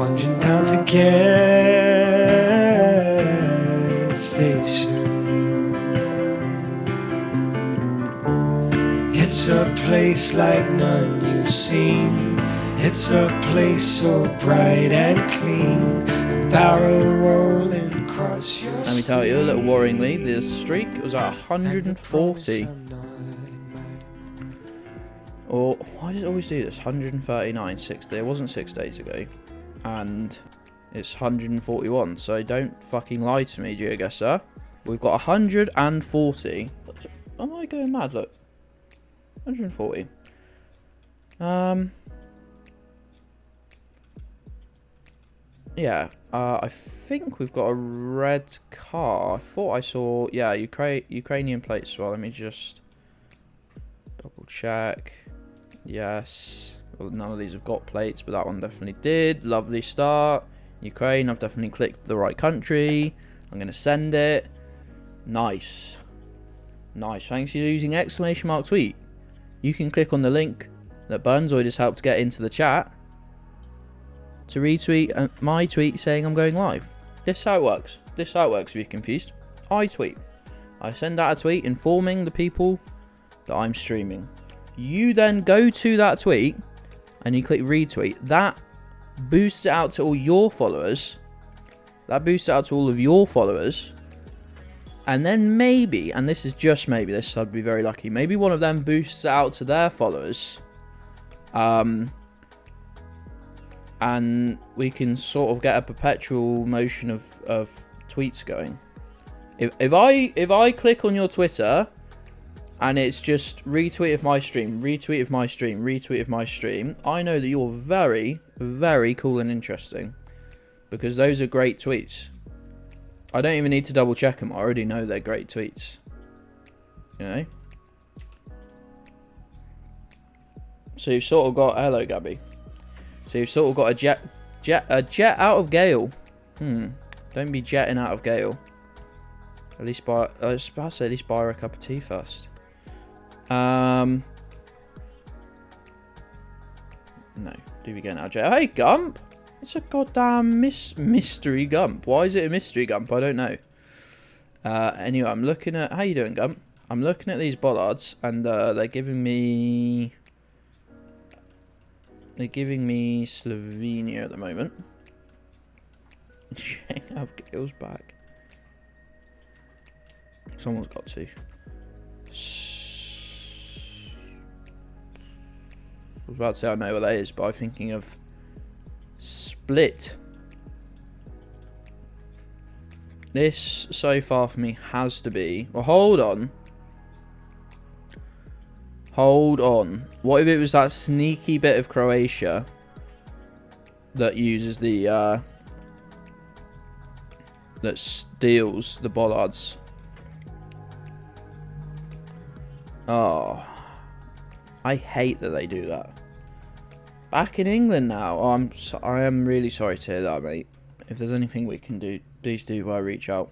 wandering down to Gedds station. It's a place like none you've seen. It's a place so bright and clean, and barrel rolling across your Let me tell you, a little worryingly, the streak was at 140. Or, why does it always do this? 139, 60. It wasn't 6 days ago. And it's 141. So don't fucking lie to me, Geoguessr. We've got 140. Am I going mad? Look. 140. Yeah, I think we've got a red car. I thought I saw, yeah, Ukrainian plates as well. Let me just double check. Yes. Well, none of these have got plates, but that one definitely did. Lovely start. Ukraine, I've definitely clicked the right country. I'm going to send it. Nice. Nice. Thanks for using exclamation mark tweet. You can click on the link that Burnzoid has helped get into the chat to retweet my tweet saying I'm going live. This is how it works. This is how it works if you're confused. I tweet. I send out a tweet informing the people that I'm streaming. You then go to that tweet and you click retweet. That boosts it out to all your followers. That boosts it out to all of your followers. And then maybe, and this is just maybe, this I'd be very lucky, maybe one of them boosts it out to their followers. And we can sort of get a perpetual motion of tweets going. If I click on your Twitter and it's just retweet of my stream, retweet of my stream, retweet of my stream, I know that you're very, very cool and interesting. Because those are great tweets. I don't even need to double check them. I already know they're great tweets. You know? So you've sort of got... Hello, Gabby. So you've sort of got a jet out of Gale. Don't be jetting out of Gale. At least buy... I was about to say at least buy her a cup of tea first. No. Do we get out of jail? Hey, Gump! It's a goddamn mystery Gump. Why is it a mystery Gump? I don't know. Anyway, I'm looking at... How you doing, Gump? I'm looking at these bollards, and they're giving me... They're giving me Slovenia at the moment. Check out Gale's back. Someone's got to. I was about to say I know what that is, but I'm thinking of Split. This so far for me has to be... Well, hold on. Hold on. What if it was that sneaky bit of Croatia that uses the... that steals the bollards? Oh. I hate that they do that. Back in England now. Oh, I am really sorry to hear that, mate. If there's anything we can do, please do reach out.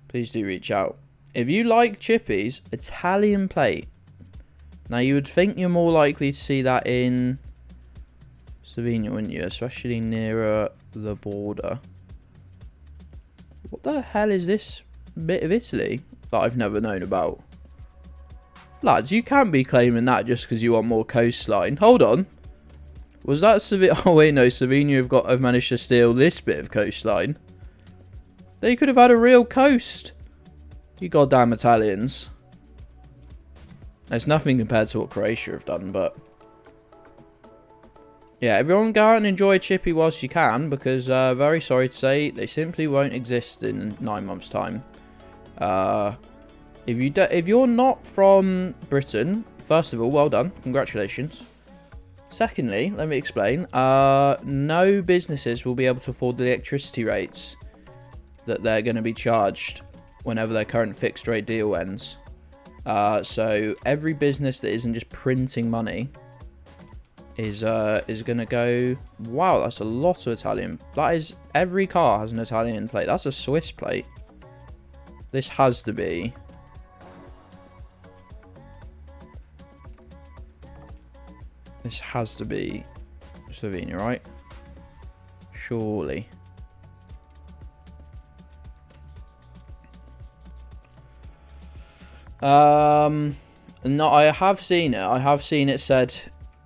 Please do reach out. If you like chippies, Italian plate. Now, you would think you're more likely to see that in Slovenia, wouldn't you? Especially nearer the border. What the hell is this bit of Italy that I've never known about? Lads, you can't be claiming that just because you want more coastline. Hold on. Was that Slovenia? Oh, wait, no. Slovenia have managed to steal this bit of coastline. They could have had a real coast. You goddamn Italians. It's nothing compared to what Croatia have done, but... Yeah, everyone go out and enjoy a chippy whilst you can, because, very sorry to say, they simply won't exist in 9 months' time. If you're not from Britain, first of all, well done. Congratulations. Secondly, let me explain. No businesses will be able to afford the electricity rates that they're going to be charged whenever their current fixed rate deal ends. So every business that isn't just printing money is going to go... Wow, that's a lot of Italian. That is... Every car has an Italian plate. That's a Swiss plate. This has to be... This has to be Slovenia, right? Surely. No, I have seen it. I have seen it said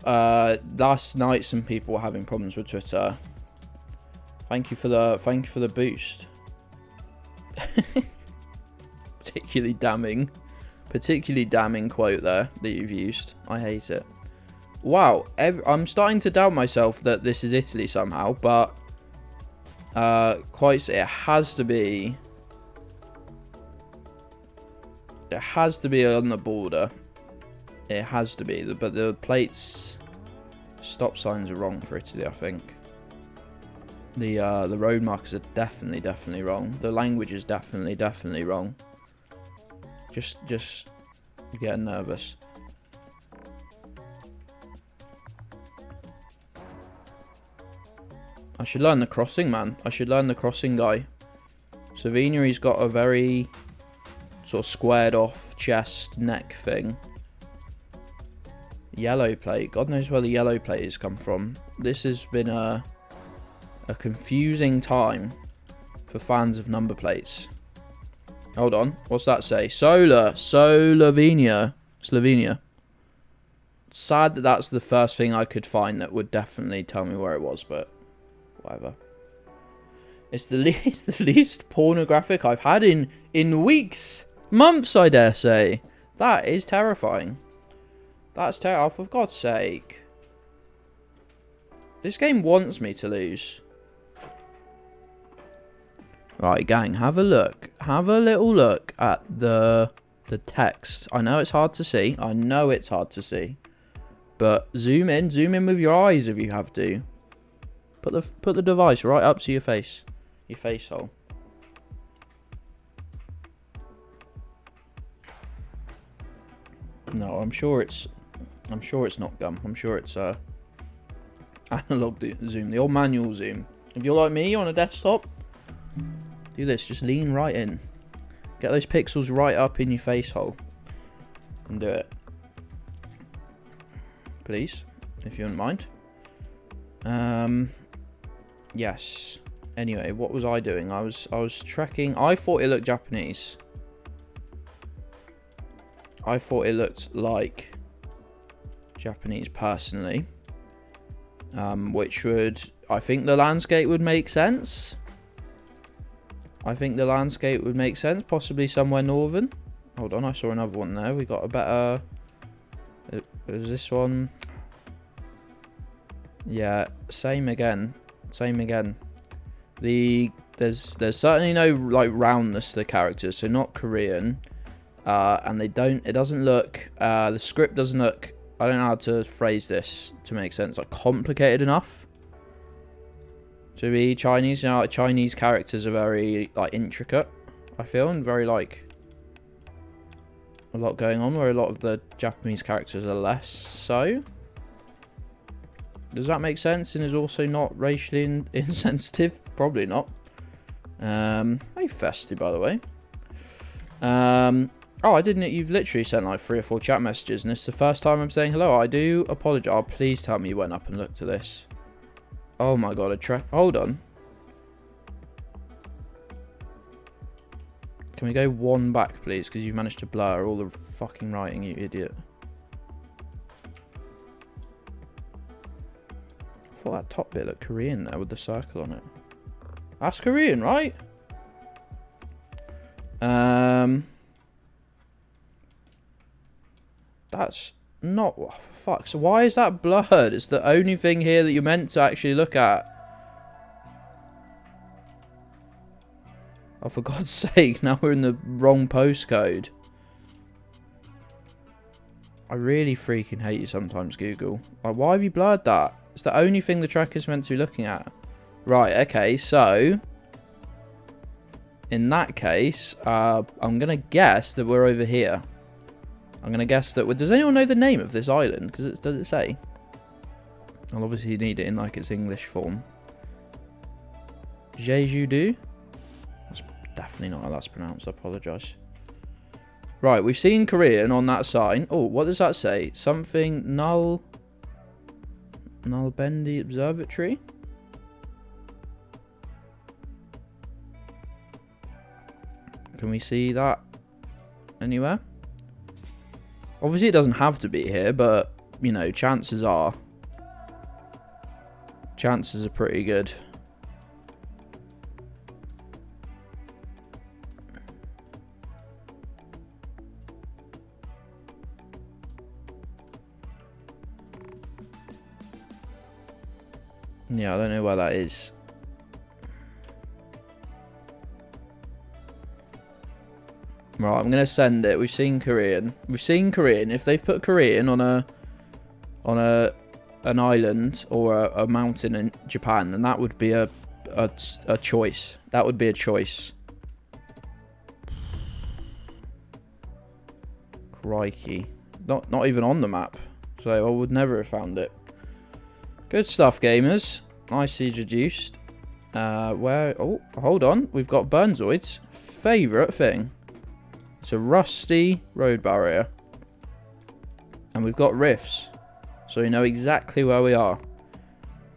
last night some people were having problems with Twitter. Thank you for the boost. Particularly damning quote there that you've used. I hate it. Wow, I'm starting to doubt myself that this is Italy somehow, but it has to be. It has to be on the border. It has to be, but the plates, stop signs are wrong for Italy, I think. The road markers are definitely wrong. The language is definitely wrong. Just getting nervous. I should learn the crossing, man. I should learn the crossing guy. Slovenia, he's got a very sort of squared off chest neck thing. Yellow plate. God knows where the yellow plate has come from. This has been a confusing time for fans of number plates. Hold on. What's that say? Slovenia. Sad that that's the first thing I could find that would definitely tell me where it was, but whatever. It's the least pornographic I've had in weeks. Months, I dare say. That is terrifying. That's terrible. For God's sake. This game wants me to lose. Right, gang, have a look. Have a little look at the text. I know it's hard to see. But zoom in with your eyes if you have to. Put the device right up to your face. Your face hole. No, I'm sure it's not gum. I'm sure it's analog zoom, the old manual zoom. If you're like me on a desktop, do this. Just lean right in. Get those pixels right up in your face hole. And do it. Please, if you don't mind. Yes. Anyway, what was I doing? I was tracking. I thought it looked Japanese. I thought it looked like Japanese personally. Which would, I think the landscape would make sense. Possibly somewhere northern. Hold on, I saw another one there. We got a better. Was this one? Yeah, same again. There's certainly no like roundness to the characters, so not Korean. And it doesn't look, the script doesn't look, I don't know how to phrase this to make sense, like complicated enough to be Chinese. You know, like Chinese characters are very like intricate, I feel, and very like a lot going on, where a lot of the Japanese characters are less so. Does that make sense? And is also not racially insensitive? Probably not. Hey, Festy, by the way. Oh, I didn't. You've literally sent like 3 or 4 chat messages, and it's the first time I'm saying hello. I do apologise. Oh, please tell me you went up and looked at this. Oh my god, hold on. Can we go one back, please? Because you've managed to blur all the fucking writing, you idiot. I thought that top bit looked Korean there with the circle on it. That's Korean, right? That's not... Oh, for fuck. So why is that blurred? It's the only thing here that you're meant to actually look at. Oh, for God's sake. Now we're in the wrong postcode. I really freaking hate you sometimes, Google. Like, why have you blurred that? It's the only thing the tracker's meant to be looking at. Right, okay, so... in that case, I'm going to guess that we're over here. I'm going to guess that... Does anyone know the name of this island? Because does it say? I'll obviously need it in like its English form. Jeju-do? That's definitely not how that's pronounced. I apologise. Right, we've seen Korean on that sign. Oh, what does that say? Something... Nulbendi Observatory? Can we see that anywhere? Obviously, it doesn't have to be here, but, you know, chances are pretty good. Yeah, I don't know where that is. Right, I'm gonna send it. We've seen Korean. If they've put Korean on an island or a mountain in Japan, then that would be a choice. That would be a choice. Crikey, not even on the map. So I would never have found it. Good stuff, gamers. Nicely deduced. Where? Oh, hold on. We've got Burnzoid's favourite thing. It's a rusty road barrier. And we've got rifts. So we know exactly where we are.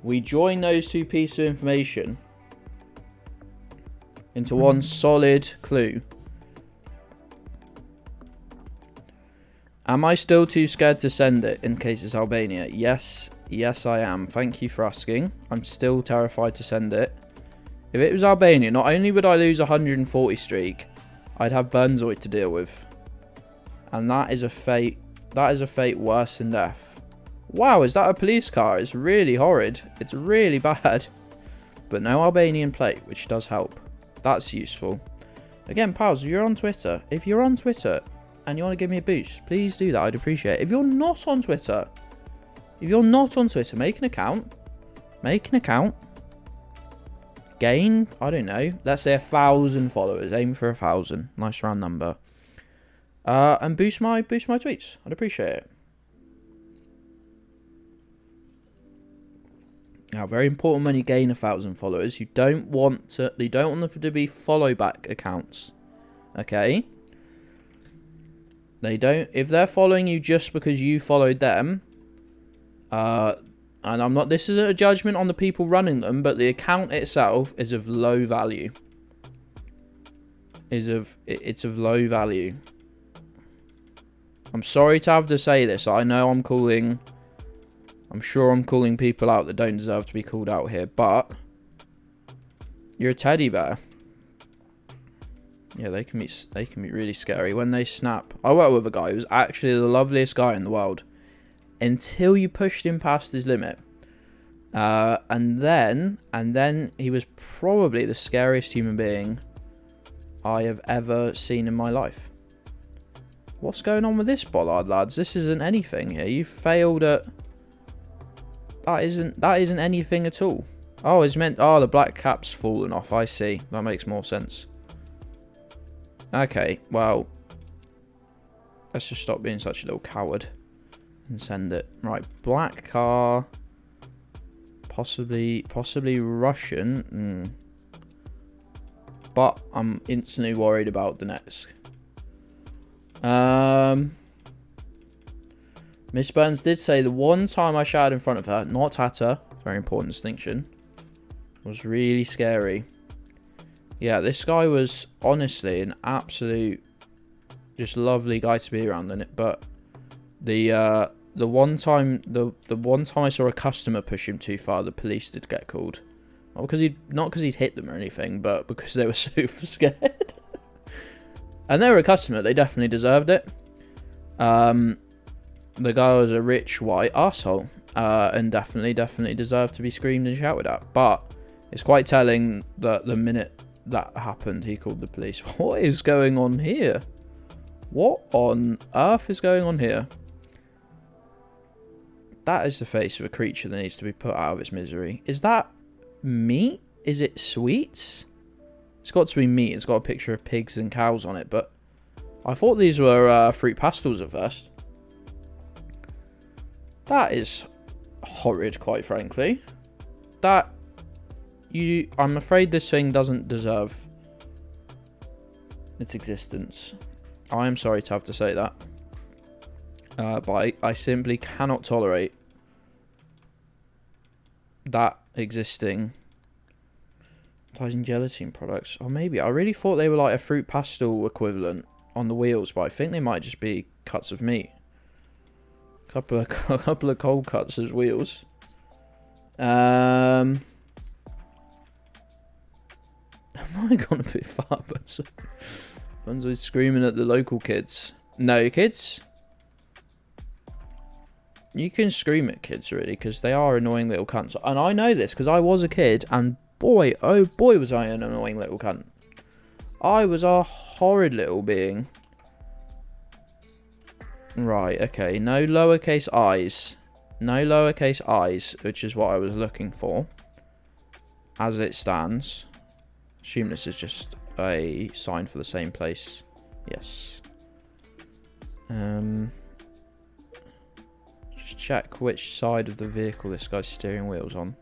We join those two pieces of information into one solid clue. Am I still too scared to send it in case it's Albania? Yes, I am. Thank you for asking. I'm still terrified to send it. If it was Albania, not only would I lose a 140 streak, I'd have Burnzoid to deal with. And that is a fate. That is a fate worse than death. Wow, is that a police car? It's really horrid. It's really bad. But no Albanian plate, which does help. That's useful. Again, pals, if you're on Twitter and you want to give me a boost, please do that. I'd appreciate it. If you're not on Twitter, make an account. Gain, I don't know, let's say 1,000 followers. Aim for 1,000. Nice round number. And boost my tweets. I'd appreciate it. Now, very important when you gain 1,000 followers, you don't want them to be follow back accounts. Okay? If they're following you just because you followed them, and this isn't a judgment on the people running them, but the account itself is of low value. It's of low value. I'm sorry to have to say this. I know I'm sure I'm calling people out that don't deserve to be called out here, but you're a teddy bear. Yeah, they can be really scary when they snap. I worked with a guy who was actually the loveliest guy in the world until you pushed him past his limit. And then he was probably the scariest human being I have ever seen in my life. What's going on with this bollard, lads? This isn't anything here. You failed at... That isn't anything at all. Oh, the black cap's fallen off. I see. That makes more sense. Okay, well, let's just stop being such a little coward and send it. Right, black car, possibly Russian, but I'm instantly worried about the next. Miss Burns did say the one time I shouted in front of her, not at her, very important distinction, was really scary. Yeah, this guy was honestly an absolute, just lovely guy to be around in it. But the one time I saw a customer push him too far, the police did get called. Not because he'd hit them or anything, but because they were super scared. And they were a customer; they definitely deserved it. The guy was a rich white arsehole, and definitely deserved to be screamed and shouted at. But it's quite telling that the minute that happened, he called the police. What is going on here? What on earth is going on here? That is the face of a creature that needs to be put out of its misery. Is that meat? Is it sweets? It's got to be meat. It's got a picture of pigs and cows on it, but I thought these were fruit pastels at first. That is horrid, quite frankly. I'm afraid this thing doesn't deserve its existence. I am sorry to have to say that. But I simply cannot tolerate that existing Advertising gelatin products. Or maybe. I really thought they were like a fruit pastel equivalent on the wheels, but I think they might just be cuts of meat. Couple of cold cuts as wheels. Am I gone a bit far, but Bunzo's screaming at the local kids. No, kids. You can scream at kids, really, because they are annoying little cunts. And I know this, because I was a kid, and boy, oh boy, was I an annoying little cunt. I was a horrid little being. Right, okay. No lowercase i's. No lowercase i's, which is what I was looking for. As it stands. Assume this is just a sign for the same place. Yes. Just check which side of the vehicle this guy's steering wheel's on.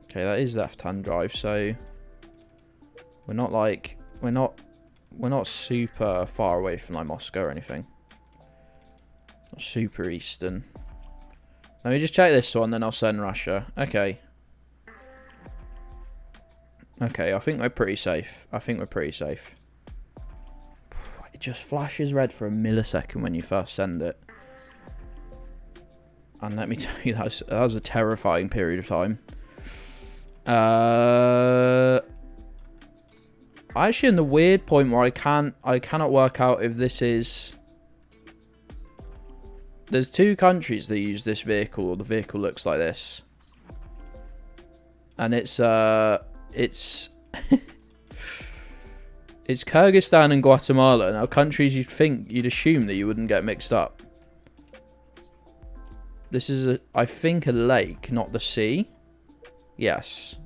Okay, that is left-hand drive, so we're not like we're not super far away from like Moscow or anything. Not super eastern. Let me just check this one, then I'll send Russia. Okay. Okay, I think we're pretty safe. I think we're pretty safe. It just flashes red for a millisecond when you first send it. And let me tell you, that was a terrifying period of time. Actually, in the weird point where I cannot work out if this is. There's two countries that use this vehicle, or the vehicle looks like this, and it's it's Kyrgyzstan and Guatemala. Now, countries you'd assume that you wouldn't get mixed up. This is I think a lake, not the sea. Yes.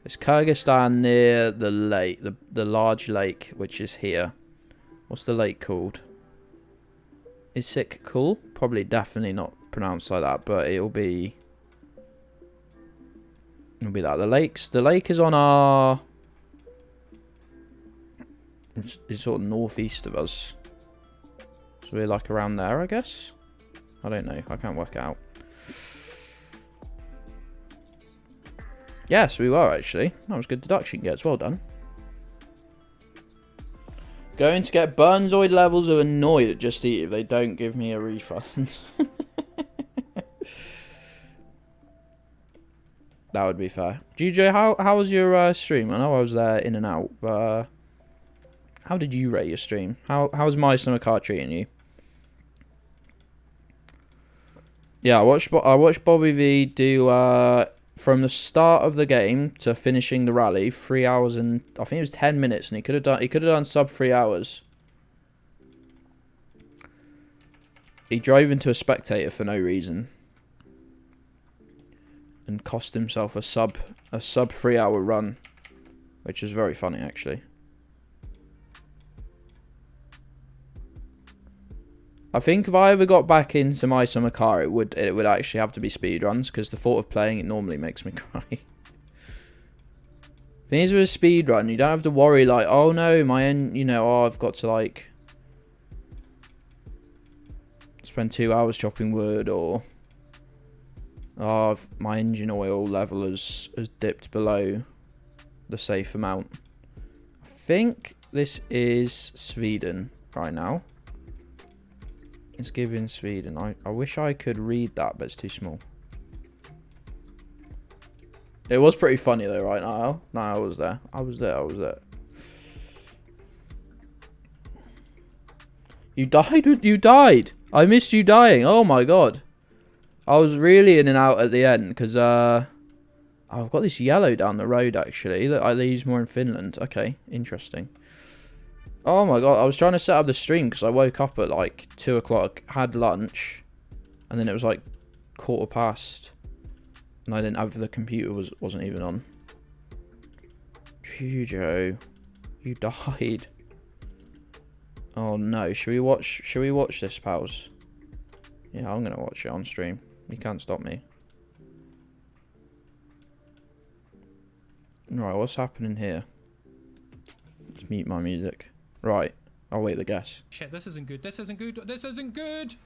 It's Kyrgyzstan near the lake, the large lake, which is here. What's the lake called? Is it cool? Probably definitely not pronounced like that, but it'll be that. The lake is on our it's sort of northeast of us. So we're like around there, I guess. I don't know. I can't work it out. Yes, we were actually. That was good deduction, Gedds. Well done. Going to get Burnzoid levels of annoyed at Just Eat if they don't give me a refund. That would be fair. GJ, how was your stream? I know I was there in and out, but how did you rate your stream? How's my summer car treating you? Yeah, I watched Bobby V do from the start of the game to finishing the rally, 3 hours and I think it was 10 minutes, and he could have done sub 3 hours. He drove into a spectator for no reason and cost himself a sub 3 hour run, which was very funny actually. I think if I ever got back into my summer car, it would actually have to be speedruns, because the thought of playing it normally makes me cry. Thing is, with a speedrun, you don't have to worry like, oh no, I've got to like spend 2 hours chopping wood, or oh, my engine oil level has dipped below the safe amount. I think this is Sweden right now. It's giving Sweden. I wish I could read that, but it's too small. It was pretty funny though, right, Niall? No, I was there. I was there. You died? You died! I missed you dying. Oh my god. I was really in and out at the end, because I've got this yellow down the road actually. Look, they use more in Finland. Okay, interesting. Oh my god, I was trying to set up the stream because I woke up at like 2 o'clock, had lunch, and then it was like 1:15, and I didn't have the computer wasn't even on. Hugo, you died. Oh no, should we watch this, pals? Yeah, I'm gonna watch it on stream. You can't stop me. Right, what's happening here? Let's mute my music. Right, I'll wait the guess. Shit, this isn't good. This isn't good. This isn't good.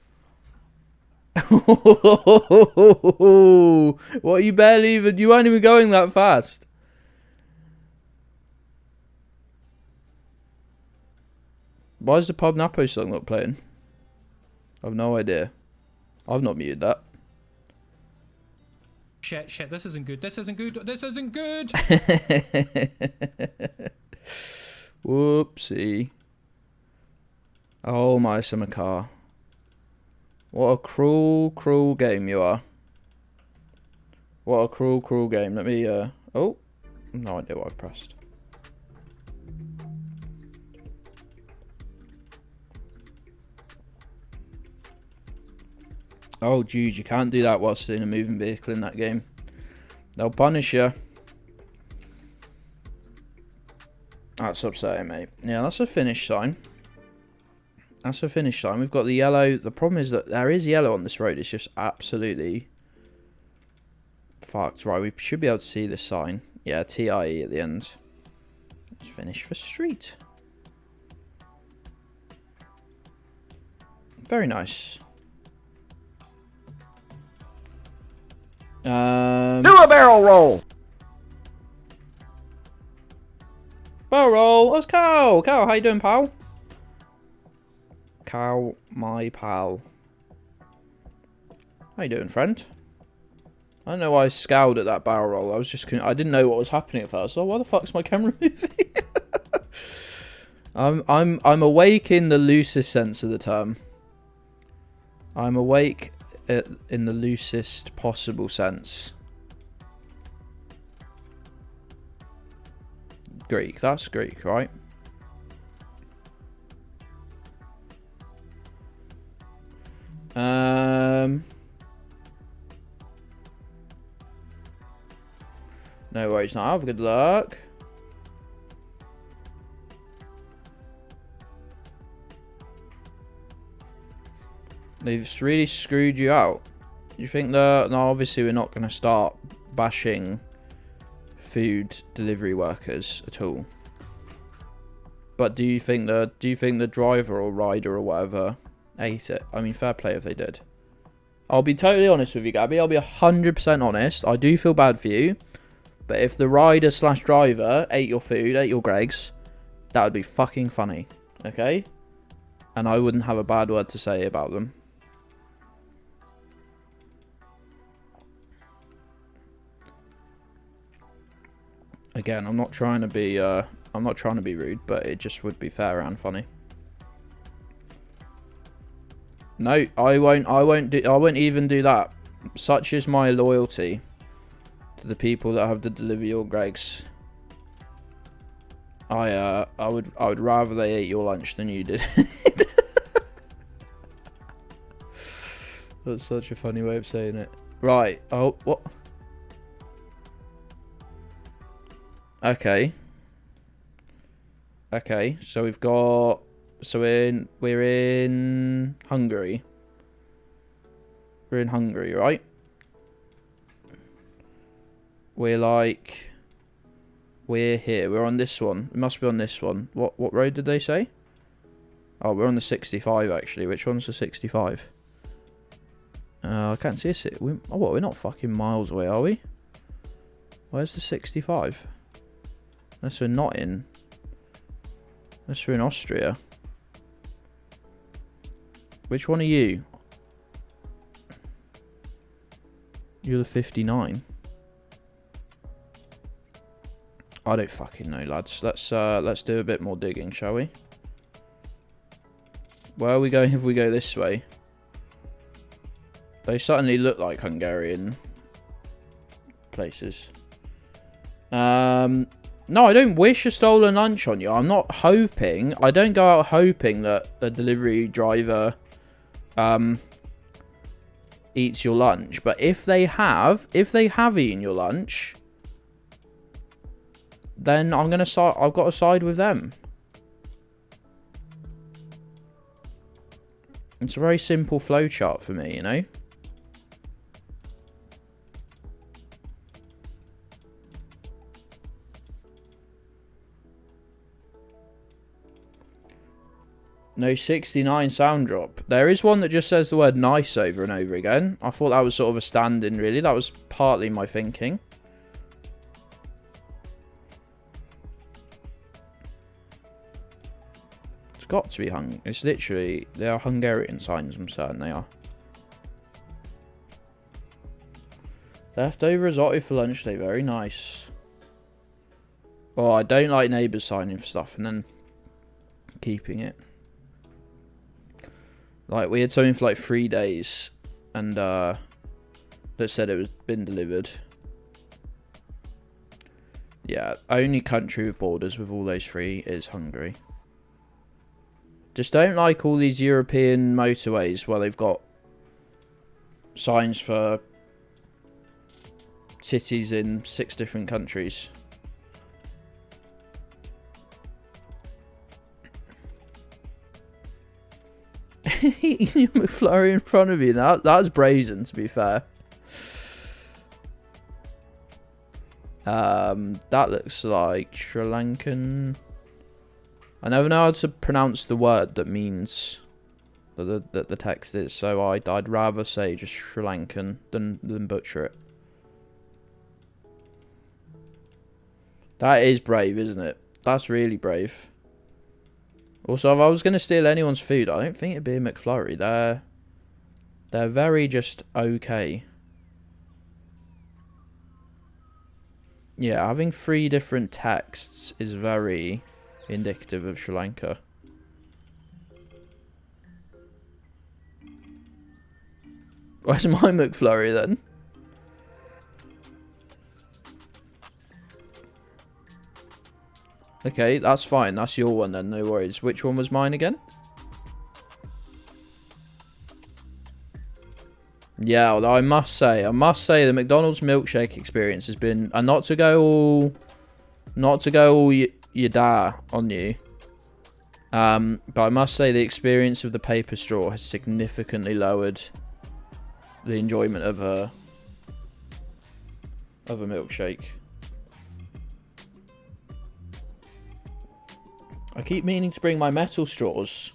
What, you barely even... You weren't even going that fast. Why is the Pub Napo song not playing? I've no idea. I've not muted that. Shit, this isn't good. This isn't good. This isn't good. Whoopsie. Oh, my summer car. What a cruel, cruel game you are. What a cruel, cruel game. Let me, oh. No idea what I've pressed. Oh, Jude, you can't do that whilst in a moving vehicle in that game. They'll punish you. That's upsetting, mate. Yeah, that's a finish sign. That's a finish sign. We've got the yellow. The problem is that there is yellow on this road. It's just absolutely fucked. Right, we should be able to see this sign. Yeah, TIE at the end. Let's finish for street. Very nice. Do a barrel roll. Barrel roll. That's Cow. Cow, how you doing, pal? Cow, my pal. How you doing, friend? I don't know why I scowled at that barrel roll. I was just... I didn't know what was happening at first. So why the fuck's my camera moving? I'm awake in the loosest sense of the term. I'm awake in the loosest possible sense. Greek. That's Greek, right? No worries now. Have good luck. They've really screwed you out. You think that... No, obviously we're not going to start bashing food delivery workers at all. But do you think the driver or rider or whatever ate it? I mean, fair play if they did. I'll be totally honest with you, Gabby. I'll be 100% honest. I do feel bad for you. But if the rider slash driver ate your food, ate your Greggs, that would be fucking funny. Okay? And I wouldn't have a bad word to say about them. Again, I'm not trying to be rude, but it just would be fair and funny. No, I won't even do that. Such is my loyalty to the people that have to deliver your Greggs. I would rather they ate your lunch than you did. That's such a funny way of saying it. Right. Oh, what? Okay. Okay, so we've got... So we're in Hungary. We're in Hungary, right? We're here. We're on this one. We must be on this one. What road did they say? Oh, we're on the 65, actually. Which one's the 65? I can't see a... we're not fucking miles away, are we? Where's the 65? Unless we're not in... Unless we're in Austria. Which one are you? You're the 59. I don't fucking know, lads. Let's do a bit more digging, shall we? Where are we going if we go this way? They certainly look like Hungarian places. No, I don't wish a stolen lunch on you. I'm not hoping. I don't go out hoping that the delivery driver eats your lunch. But if they have eaten your lunch, then I've got to side with them. It's a very simple flowchart for me, you know. No 69 sound drop. There is one that just says the word nice over and over again. I thought that was sort of a stand-in, really. That was partly my thinking. It's got to be It's literally... They are Hungarian signs, I'm certain they are. Leftover risotto for lunch today. Very nice. Oh, I don't like neighbours signing for stuff and then keeping it. Like, we had something for like 3 days, and that said it was been delivered. Yeah, only country with borders with all those 3 is Hungary. Just don't like all these European motorways where they've got signs for cities in 6 different countries. Eating your McFlurry in front of you. That's brazen, to be fair. That looks like Sri Lankan. I never know how to pronounce the word that means that the text is, so I'd rather say just Sri Lankan than butcher it. That is brave, isn't it? That's really brave. Also, if I was going to steal anyone's food, I don't think it'd be a McFlurry. They're very just okay. Yeah, having 3 different texts is very indicative of Sri Lanka. Where's my McFlurry then? Okay, that's fine. That's your one then, no worries. Which one was mine again? Yeah, although I must say the McDonald's milkshake experience has been, and not to go all yada on you. But I must say the experience of the paper straw has significantly lowered the enjoyment of a milkshake. I keep meaning to bring my metal straws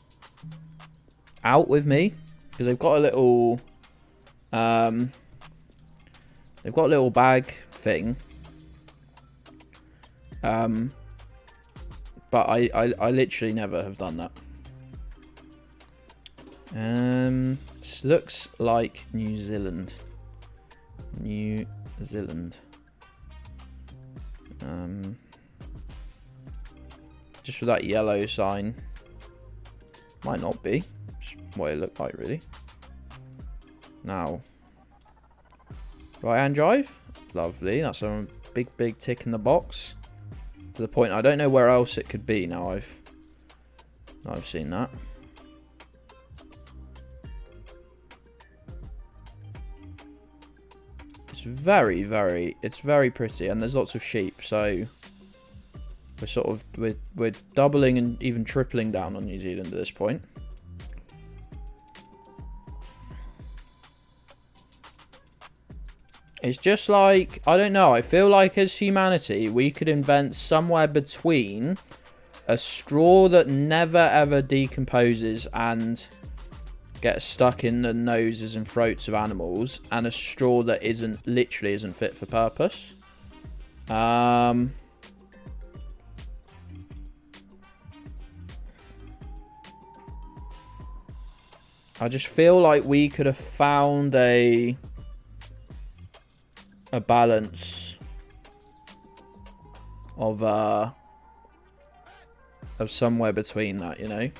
out with me because they've got a little bag thing. But I literally never have done that. This looks like New Zealand. New Zealand. Just for that yellow sign. Might not be. Just what it looked like, really. Now. Right-hand drive. Lovely. That's a big tick in the box. To the point I don't know where else it could be now I've seen that. It's very pretty, and there's lots of sheep, so we're doubling and even tripling down on New Zealand at this point. It's just like, I don't know, I feel like as humanity, we could invent somewhere between a straw that never ever decomposes and gets stuck in the noses and throats of animals, and a straw that literally isn't fit for purpose. I just feel like we could have found a balance of somewhere between that, you know.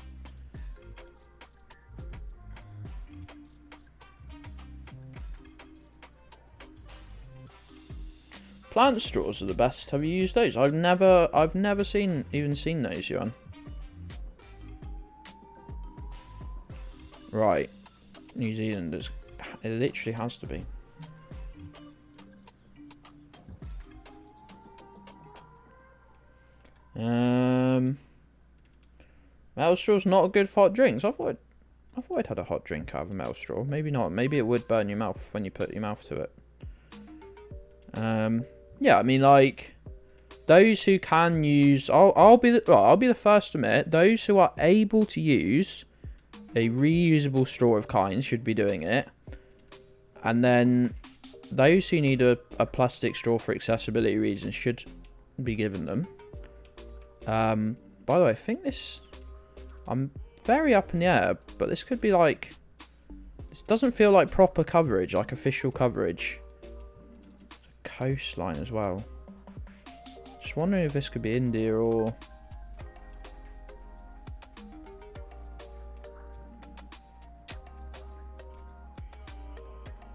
Plant straws are the best. Have you used those? I've never seen those, Johan. Right, New Zealand it literally has to be. Metal straw's not good for hot drinks. I thought I'd had a hot drink out of a metal straw. Maybe not. Maybe it would burn your mouth when you put your mouth to it. Yeah, I mean, like, those who can use, I'll be the first to admit, those who are able to use a reusable straw of kind should be doing it. And then those who need a plastic straw for accessibility reasons should be given them. By the way, I think this, I'm very up in the air, but this could be like, this doesn't feel like proper coverage, like official coverage. Coastline as well. Just wondering if this could be India or...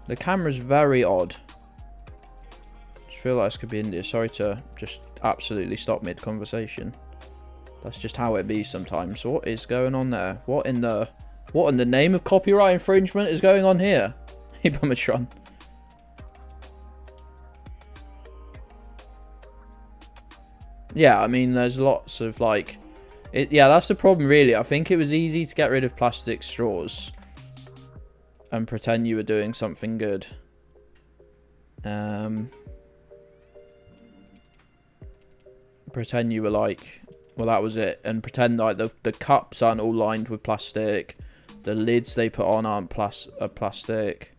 The camera's very odd. Just feel like this could be India. Sorry to just absolutely stop mid-conversation. That's just how it be sometimes. So what is going on there? What in the name of copyright infringement is going on here? Hey, Bummatron. Yeah, I mean, there's lots of like... yeah, that's the problem, really. I think it was easy to get rid of plastic straws and pretend you were doing something good. Pretend you were like, well, that was it. And pretend like the cups aren't all lined with plastic. The lids they put on aren't plastic.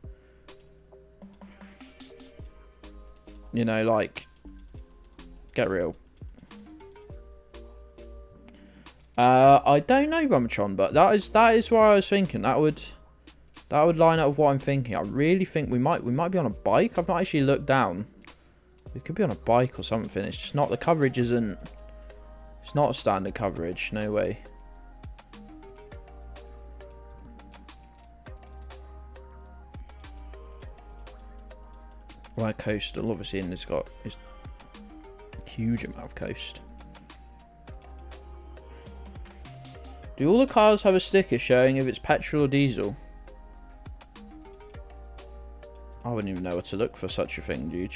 You know, like, get real. I don't know, Rummatron, but that is what I was thinking. That would line up with what I'm thinking. I really think we might be on a bike. I've not actually looked down. We could be on a bike or something. It's just not, the coverage isn't, it's not a standard coverage. No way. Well, coastal, obviously, and it's got a huge amount of coast. Do all the cars have a sticker showing if it's petrol or diesel? I wouldn't even know where to look for such a thing, dude.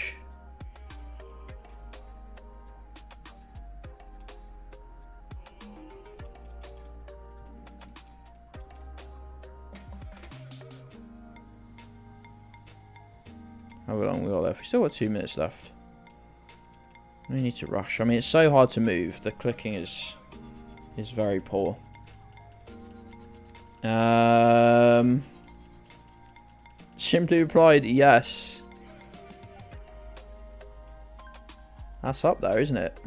How long we got left? We still got 2 minutes left. We need to rush. I mean, it's so hard to move. The clicking is very poor. Simply replied, yes. That's up there, isn't it?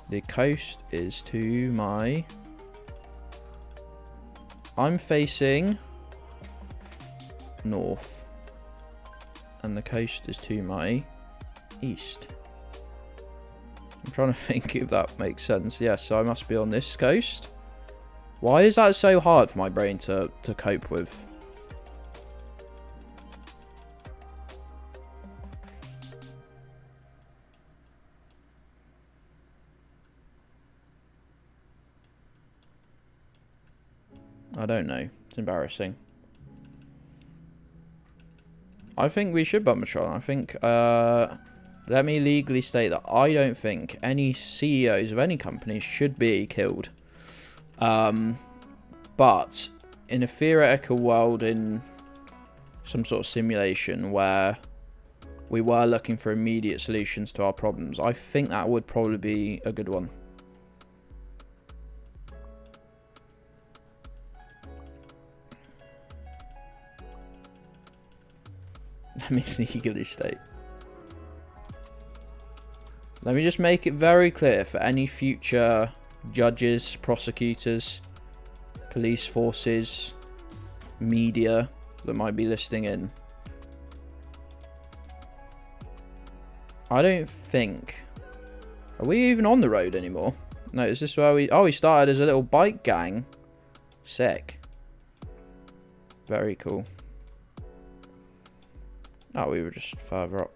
The coast is to my... I'm facing north. And the coast is to my east. I'm trying to think if that makes sense. Yes, so I must be on this coast. Why is that so hard for my brain to cope with? I don't know. It's embarrassing. I think we should Bummatron. I think, let me legally state that I don't think any CEOs of any company should be killed. But in a theoretical world, in some sort of simulation where we were looking for immediate solutions to our problems, I think that would probably be a good one. Let me legally state. Let me just make it very clear for any future judges, prosecutors, police forces, media that might be listening in. I don't think... Are we even on the road anymore? No, is this where we... Oh, we started as a little bike gang. Sick. Very cool. Oh, we were just further up.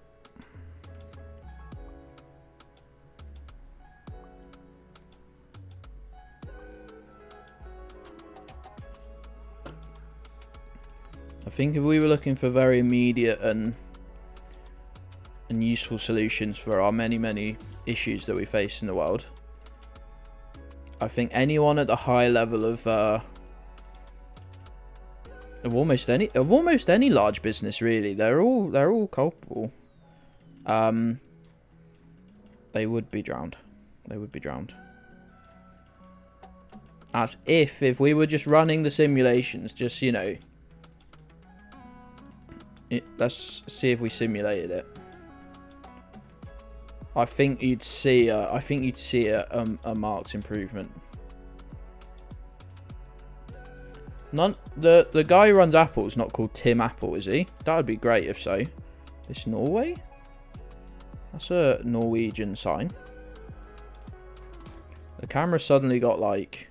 I think if we were looking for very immediate and useful solutions for our many issues that we face in the world, I think anyone at the high level of Of almost any large business, really. They're all culpable. They would be drowned. They would be drowned. As if we were just running the simulations, just, you know. Let's see if we simulated it. I think you'd see a marked improvement. The guy who runs Apple is not called Tim Apple, is he? That would be great if so. This Norway? That's a Norwegian sign. The camera suddenly got like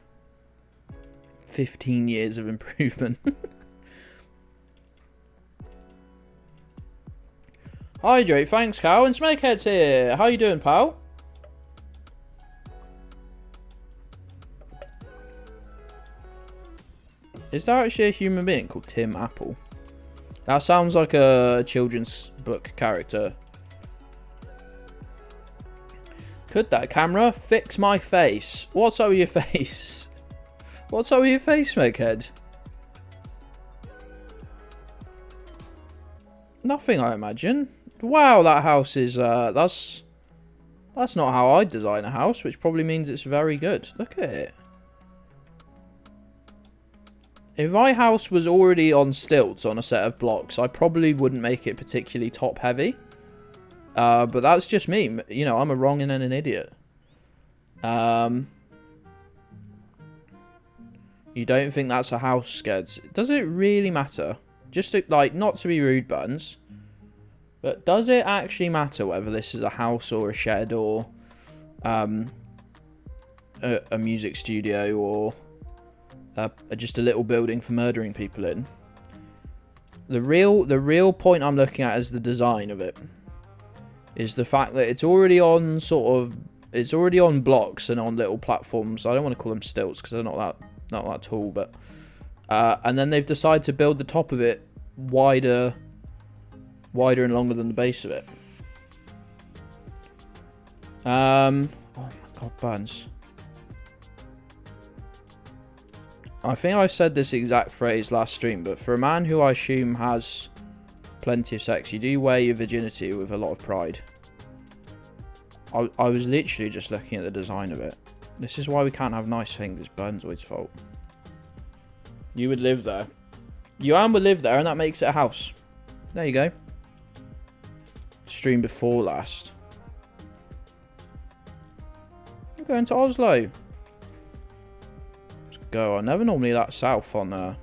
15 years of improvement. Hydrate, thanks, Cal. And Snakehead's here. How you doing, pal? Is there actually a human being called Tim Apple? That sounds like a children's book character. Could that camera fix my face? What's up with your face? What's up with your face, Snakehead? Nothing, I imagine. Wow, that house is, that's not how I design a house, which probably means it's very good. Look at it. If my house was already on stilts on a set of blocks, I probably wouldn't make it particularly top heavy. But that's just me. You know, I'm a wrong and an idiot. You don't think that's a house, Gedds? Does it really matter? Just to, like, not to be rude, Buns. But does it actually matter whether this is a house or a shed or a music studio or just a little building for murdering people in? The real point I'm looking at is the design of it. Is the fact that it's already on it's already on blocks and on little platforms. I don't want to call them stilts because they're not that tall, but and then they've decided to build the top of it wider and longer than the base of it. Oh my god, Buns. I think I said this exact phrase last stream, but for a man who I assume has plenty of sex, you do wear your virginity with a lot of pride. I was literally just looking at the design of it. This is why we can't have nice things. It's Burnzoid's fault. You would live there. Joanne would live there, and that makes it a house. There you go. Stream before last. We're going to Oslo. Let's go. I'm never normally that south on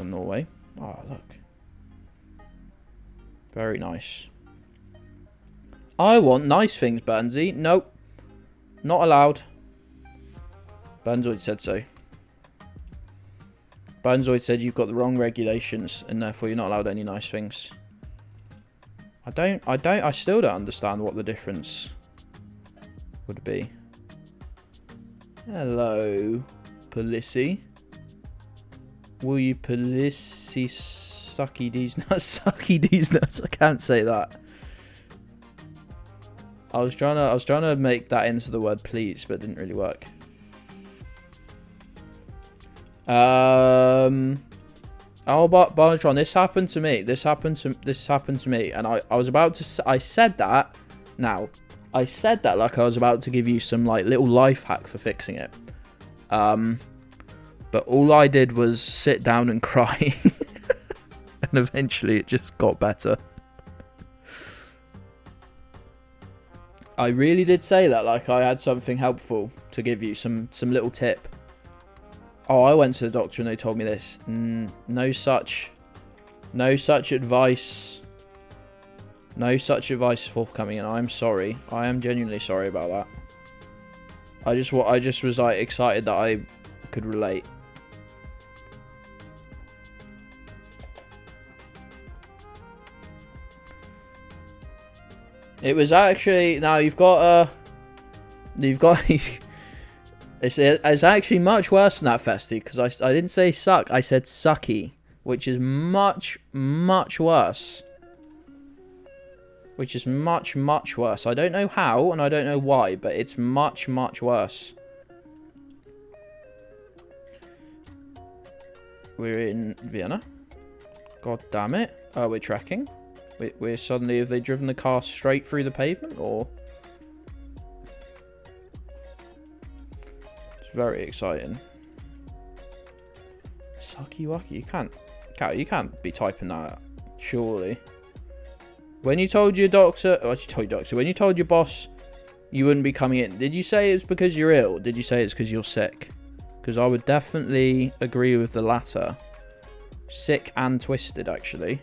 Norway. Oh, look. Very nice. I want nice things, Burnsy. Nope. Not allowed. Burnzoid said so. Burnzoid said you've got the wrong regulations and therefore you're not allowed any nice things. I still don't understand what the difference would be. Hello, Polissy. Will you Polissy sucky these nuts? Sucky these nuts. I can't say that. I was trying to make that into the word please, but it didn't really work. Oh, but Barnatron, this happened to me. This happened to me, and I was about to. I said that. Now, I said that like I was about to give you some like little life hack for fixing it. But all I did was sit down and cry, and eventually it just got better. I really did say that like I had something helpful to give you, some little tip. Oh, I went to the doctor and they told me this. No such advice. No such advice forthcoming, and I'm sorry. I am genuinely sorry about that. I just was like excited that I could relate. It was actually It's actually much worse than that, Festy, because I didn't say suck, I said sucky, which is much worse. Which is much worse. I don't know how, and I don't know why, but it's much worse. We're in Vienna. God damn it. Oh, we're tracking. We're suddenly, have they driven the car straight through the pavement, or? It's very exciting. Sucky wucky. You can't be typing that, surely. When you told your doctor, when you told your boss you wouldn't be coming in, did you say it was because you're ill? Did you say it's because you're sick? Because I would definitely agree with the latter. Sick and twisted, actually.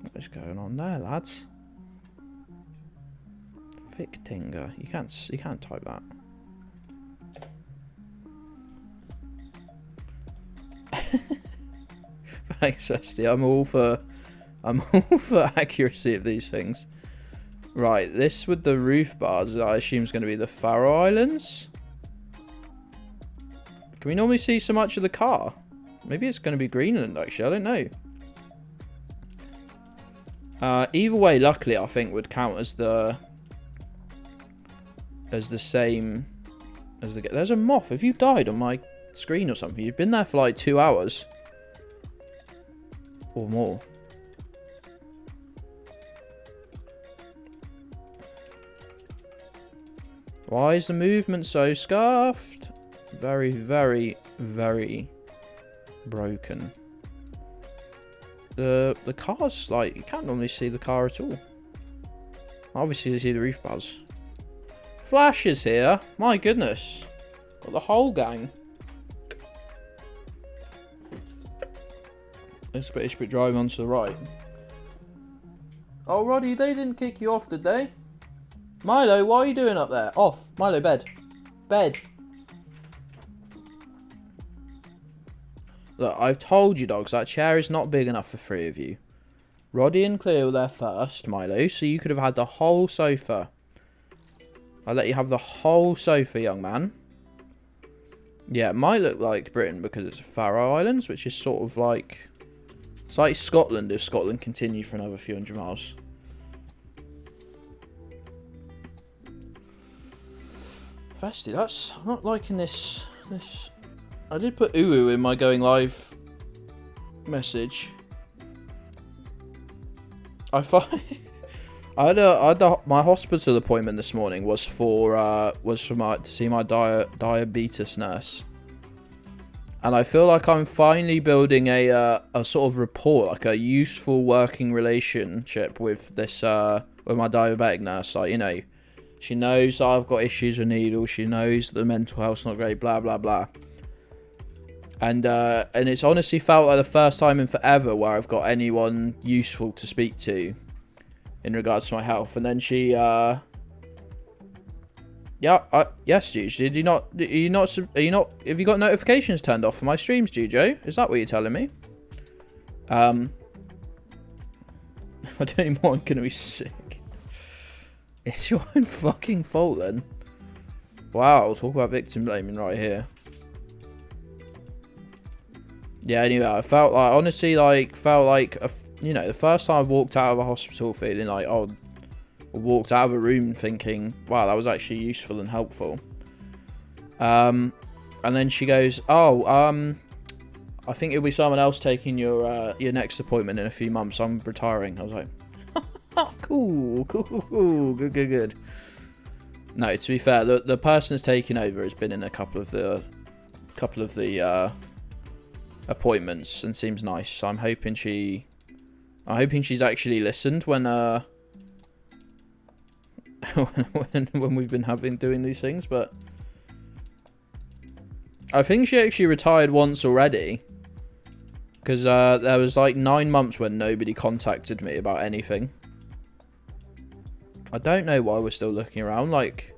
What is going on there, lads? Fictinger. You can't type that. Thanks, Esty. I'm all for accuracy of these things. Right, this with the roof bars, I assume is going to be the Faroe Islands. Can we normally see so much of the car? Maybe it's going to be Greenland, actually. I don't know. Either way, luckily, I think would count as the same as the. There's a moth. Have you died on my screen or something? You've been there for like 2 hours or more. Why is the movement so scuffed? Very, very, very broken. The car's like, you can't normally see the car at all. Obviously you see the roof bars. Flash is here. My goodness. Got the whole gang. This British bit driving onto the right. Oh, Roddy, they didn't kick you off, did they? Milo, what are you doing up there? Off. Milo, bed. Bed. Look, I've told you, dogs, that chair is not big enough for 3 of you. Roddy and Cleo were there first, Milo, so you could have had the whole sofa. I'll let you have the whole sofa, young man. Yeah, it might look like Britain because it's Faroe Islands, which is sort of like... It's like Scotland if Scotland continued for another few hundred miles. Festy, I'm not liking this. I did put ooh in my going live message. I find my hospital appointment this morning was to see my diabetes nurse, and I feel like I'm finally building a sort of rapport, like a useful working relationship with this with my diabetic nurse. Like, you know, she knows that I've got issues with needles. She knows the mental health's not great. Blah blah blah. And it's honestly felt like the first time in forever where I've got anyone useful to speak to in regards to my health. And then she, yes, Juge. Have you got notifications turned off for my streams, Jujo? Is that what you're telling me? I don't anymore. I'm gonna be sick. It's your own fucking fault then. Wow, I'll talk about victim blaming right here. Yeah, anyway, I felt like, honestly, like, you know, the first time I walked out of a hospital feeling like, oh, I walked out of a room thinking, wow, that was actually useful and helpful. And then she goes, oh, I think it'll be someone else taking your next appointment in a few months. I'm retiring. I was like, cool, good. No, to be fair, the person that's taking over has been in a couple of the appointments and seems nice. So I'm hoping she's actually listened when when we've been doing these things. But I think she actually retired once already, because there was like 9 months when nobody contacted me about anything. I don't know why we're still looking around. Like,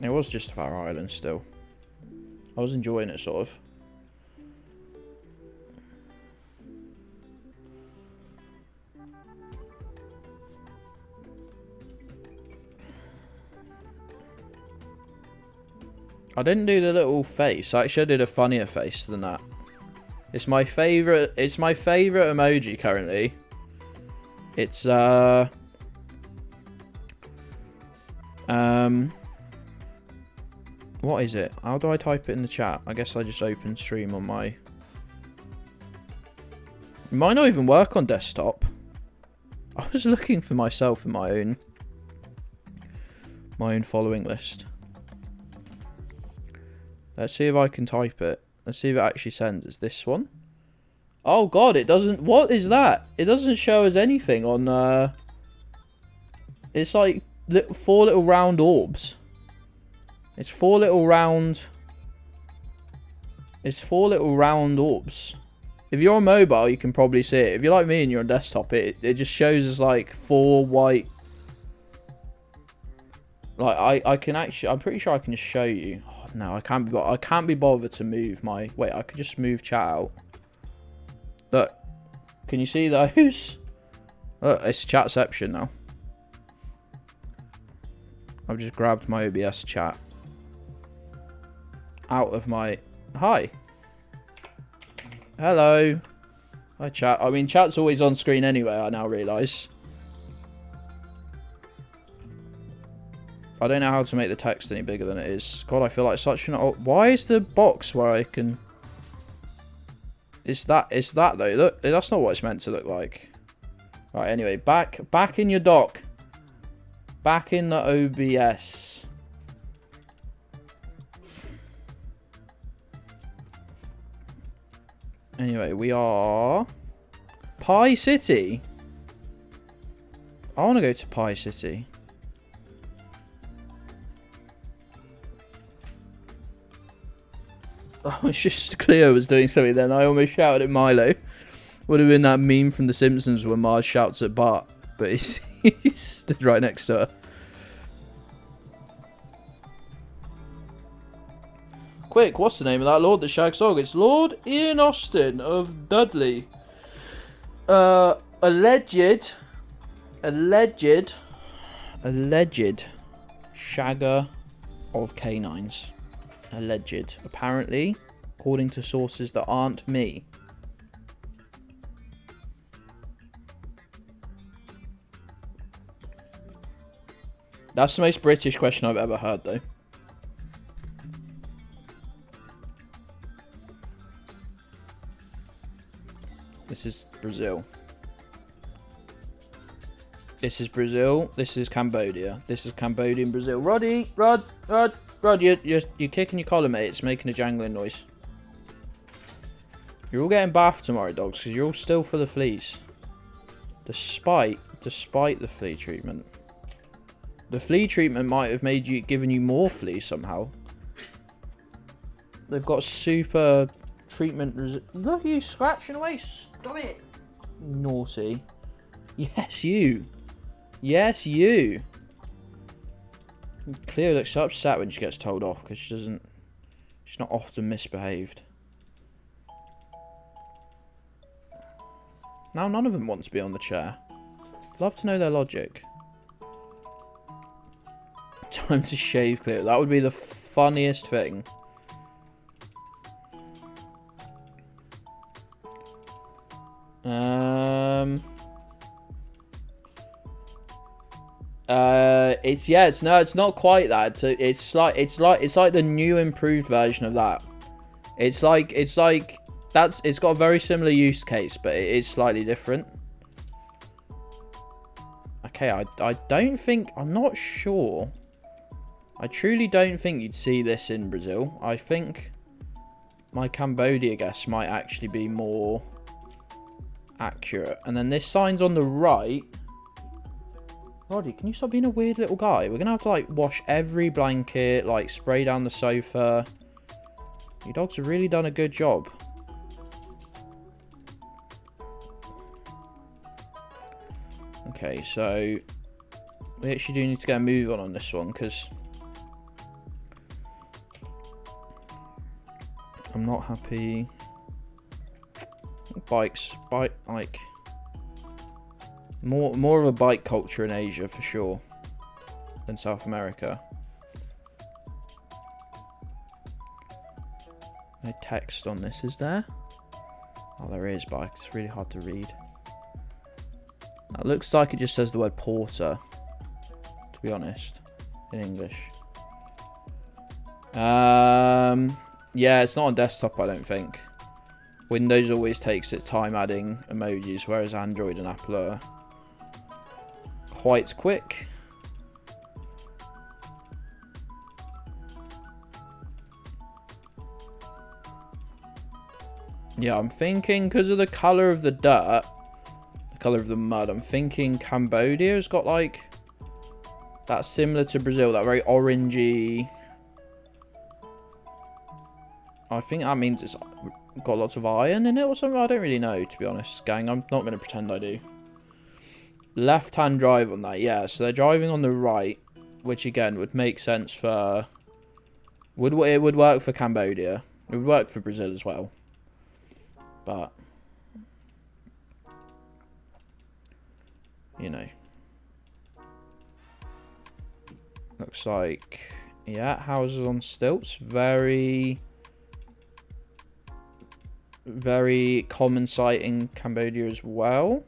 it was just Faroe Islands still. I was enjoying it, sort of. I didn't do the little face. I actually did a funnier face than that. It's my favorite emoji currently. It's What is it? How do I type it in the chat? I guess I just open stream on my... It might not even work on desktop. I was looking for myself in my own following list. Let's see if I can type it. Let's see if it actually sends. It's this one. Oh god, it doesn't... What is that? It doesn't show us anything on... It's like 4 little round orbs. It's 4 little round... It's 4 little round orbs. If you're on mobile, you can probably see it. If you're like me and you're on desktop, it just shows us like 4 white... Like, I can actually... I'm pretty sure I can just show you. Oh, no, I can't be bothered to move my... Wait, I could just move chat out. Look. Can you see those? Look, it's chatception now. I've just grabbed my OBS chat. Out of my... Hi. Hello. Hi, chat. I mean, chat's always on screen anyway, I now realise. I don't know how to make the text any bigger than it is. God, I feel like such an old... Why is the box where I can... It's that though. Look, that's not what it's meant to look like. Right, anyway, back in your dock. Back in the OBS. Anyway, we are... Pie City. I want to go to Pie City. Oh, it's just Cleo was doing something then. I almost shouted at Milo. Would have been that meme from The Simpsons when Marge shouts at Bart. But he stood right next to her. Quick, what's the name of that lord that shags dog? It's Lord Ian Austin of Dudley. Alleged shagger of canines. Alleged. Apparently, according to sources that aren't me. That's the most British question I've ever heard, though. This is Brazil. This is Brazil. This is Cambodia. This is Cambodia and Brazil. Rod, you're kicking your collar, mate. It's making a jangling noise. You're all getting bathed tomorrow, dogs, because you're all still full of fleas. Despite the flea treatment. The flea treatment might have given you more fleas somehow. They've got super treatment. Look, you scratching away. Stop it. Naughty. Yes, you. Yes, you. Cleo looks so upset when she gets told off because she's not often misbehaved. Now none of them want to be on the chair. Love to know their logic. Time to shave Cleo. That would be the funniest thing. It's not quite that. It's like the new improved version of that. It's got a very similar use case, but it is slightly different. Okay, I'm not sure. I truly don't think you'd see this in Brazil. I think my Cambodia guess might actually be more accurate. And then this sign's on the right. Roddy, can you stop being a weird little guy? We're gonna have to like wash every blanket, like spray down the sofa. You dogs have really done a good job. Okay, so we actually do need to get a move on this one because I'm not happy. Bike, like more of a bike culture in Asia for sure than South America. No text on this, is there? Oh, there is, but it's really hard to read. It looks like it just says the word porter, to be honest, in English. Yeah, it's not on desktop, I don't think. Windows always takes its time adding emojis, whereas Android and Apple are quite quick. Yeah, I'm thinking because of the colour of the dirt, the colour of the mud, I'm thinking Cambodia's got like, that's similar to Brazil, that very orangey. I think that means it's got lots of iron in it or something. I don't really know, to be honest, gang. I'm not going to pretend I do. Left-hand drive on that, yeah. So they're driving on the right, which again would make sense for... It would work for Cambodia. It would work for Brazil as well. But... you know. Looks like... yeah, houses on stilts. Very common sight in Cambodia as well.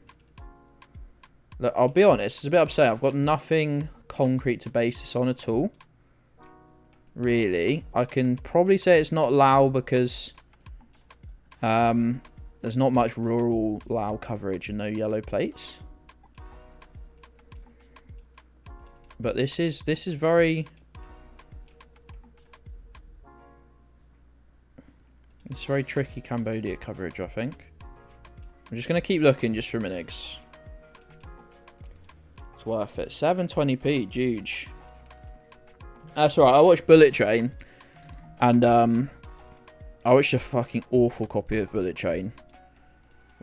Look, I'll be honest, it's a bit upsetting. I've got nothing concrete to base this on at all. Really. I can probably say it's not Lao because there's not much rural Lao coverage and no yellow plates. But this is very... it's very tricky Cambodia coverage, I think. I'm just going to keep looking just for a minute. It's worth it. 720p, huge. That's alright, I watched Bullet Train. And I watched a fucking awful copy of Bullet Train.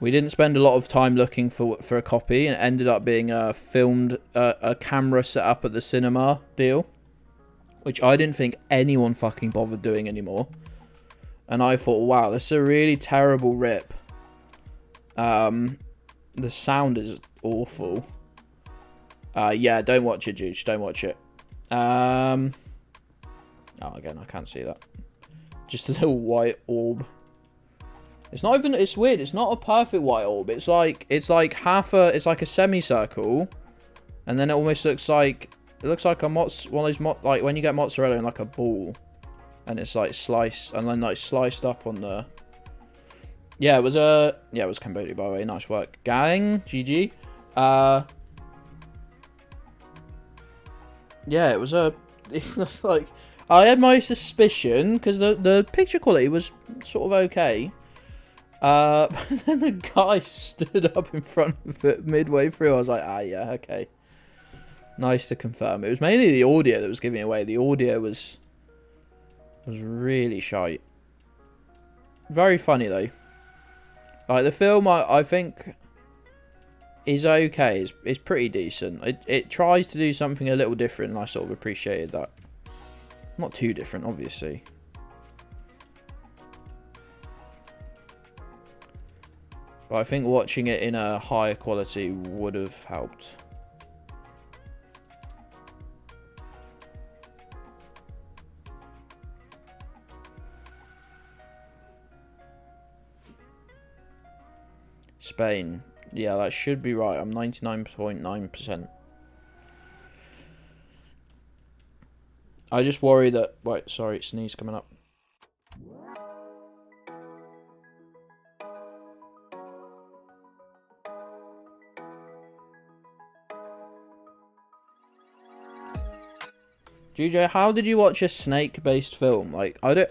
We didn't spend a lot of time looking for a copy. And it ended up being a camera set up at the cinema deal. Which I didn't think anyone fucking bothered doing anymore. And I thought, wow, this is a really terrible rip. The sound is awful. Yeah, don't watch it, Juge. Don't watch it. Oh, again, I can't see that. Just a little white orb. It's not even... it's weird. It's not a perfect white orb. It's like half a... it's like a semicircle. And then it almost looks like... it looks like one of those... like when you get mozzarella in like a ball. And it's like sliced, and then like sliced up on the... yeah, it was it was Cambodia, by the way. Nice work, gang. GG. Yeah, it was like, I had my suspicion because the picture quality was sort of okay. But then the guy stood up in front of it midway through. I was like, ah, yeah, okay. Nice to confirm. It was mainly the audio that was giving away. The audio was really shite. Very funny though. Like the film, I think is okay. It's pretty decent. It tries to do something a little different, and I sort of appreciated that. Not too different, obviously. But I think watching it in a higher quality would have helped. Spain. Yeah, that should be right. I'm 99.9%. I just worry that... wait, sorry, sneeze coming up. GJ, how did you watch a snake-based film? Like, I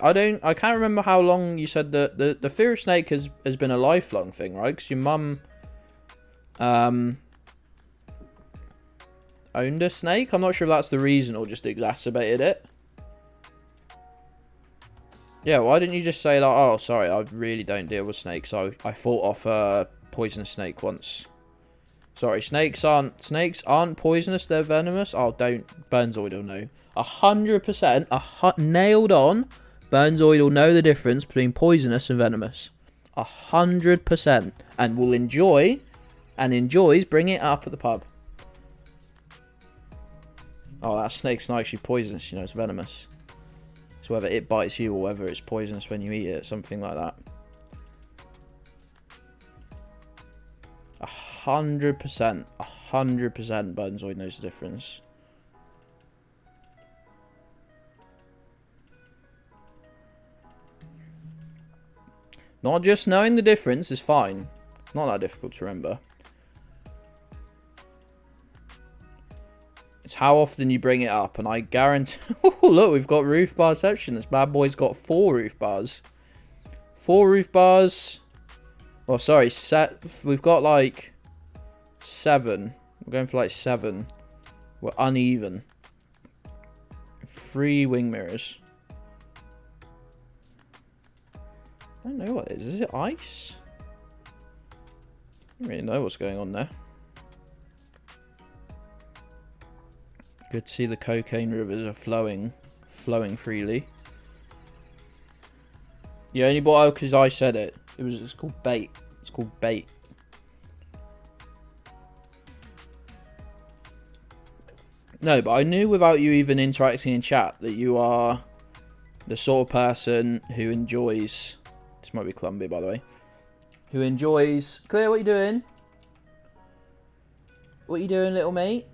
can't remember how long you said that the fear of snake has been a lifelong thing, right? Because your mum, owned a snake. I'm not sure if that's the reason or just exacerbated it. Yeah, why didn't you just say like, oh, sorry, I really don't deal with snakes. I fought off a poisonous snake once. Sorry, snakes aren't poisonous. They're venomous. Oh, don't. Burnzoid will know. 100%. Nailed on. Burnzoid will know the difference between poisonous and venomous. 100%. And will enjoy, and enjoys bringing it up at the pub. Oh, that snake's not actually poisonous. You know, it's venomous. So whether it bites you or whether it's poisonous when you eat it, something like that. 100%. 100% Burnzoid knows the difference. Not just knowing the difference is fine. Not that difficult to remember. It's how often you bring it up, and I guarantee... Oh, look, we've got roof barception. This bad boy's got 4 roof bars. 4 roof bars. Oh, sorry, we've got like 7. We're going for like 7. We're uneven. 3 wing mirrors. I don't know what it is. Is it ice? I don't really know what's going on there. Good to see the cocaine rivers are flowing freely. You only bought out because I said it. It's called bait. It's called bait. No, but I knew without you even interacting in chat that you are the sort of person who enjoys... This might be Columbia, by the way. Who enjoys... Clear, what you doing? What you doing, little mate?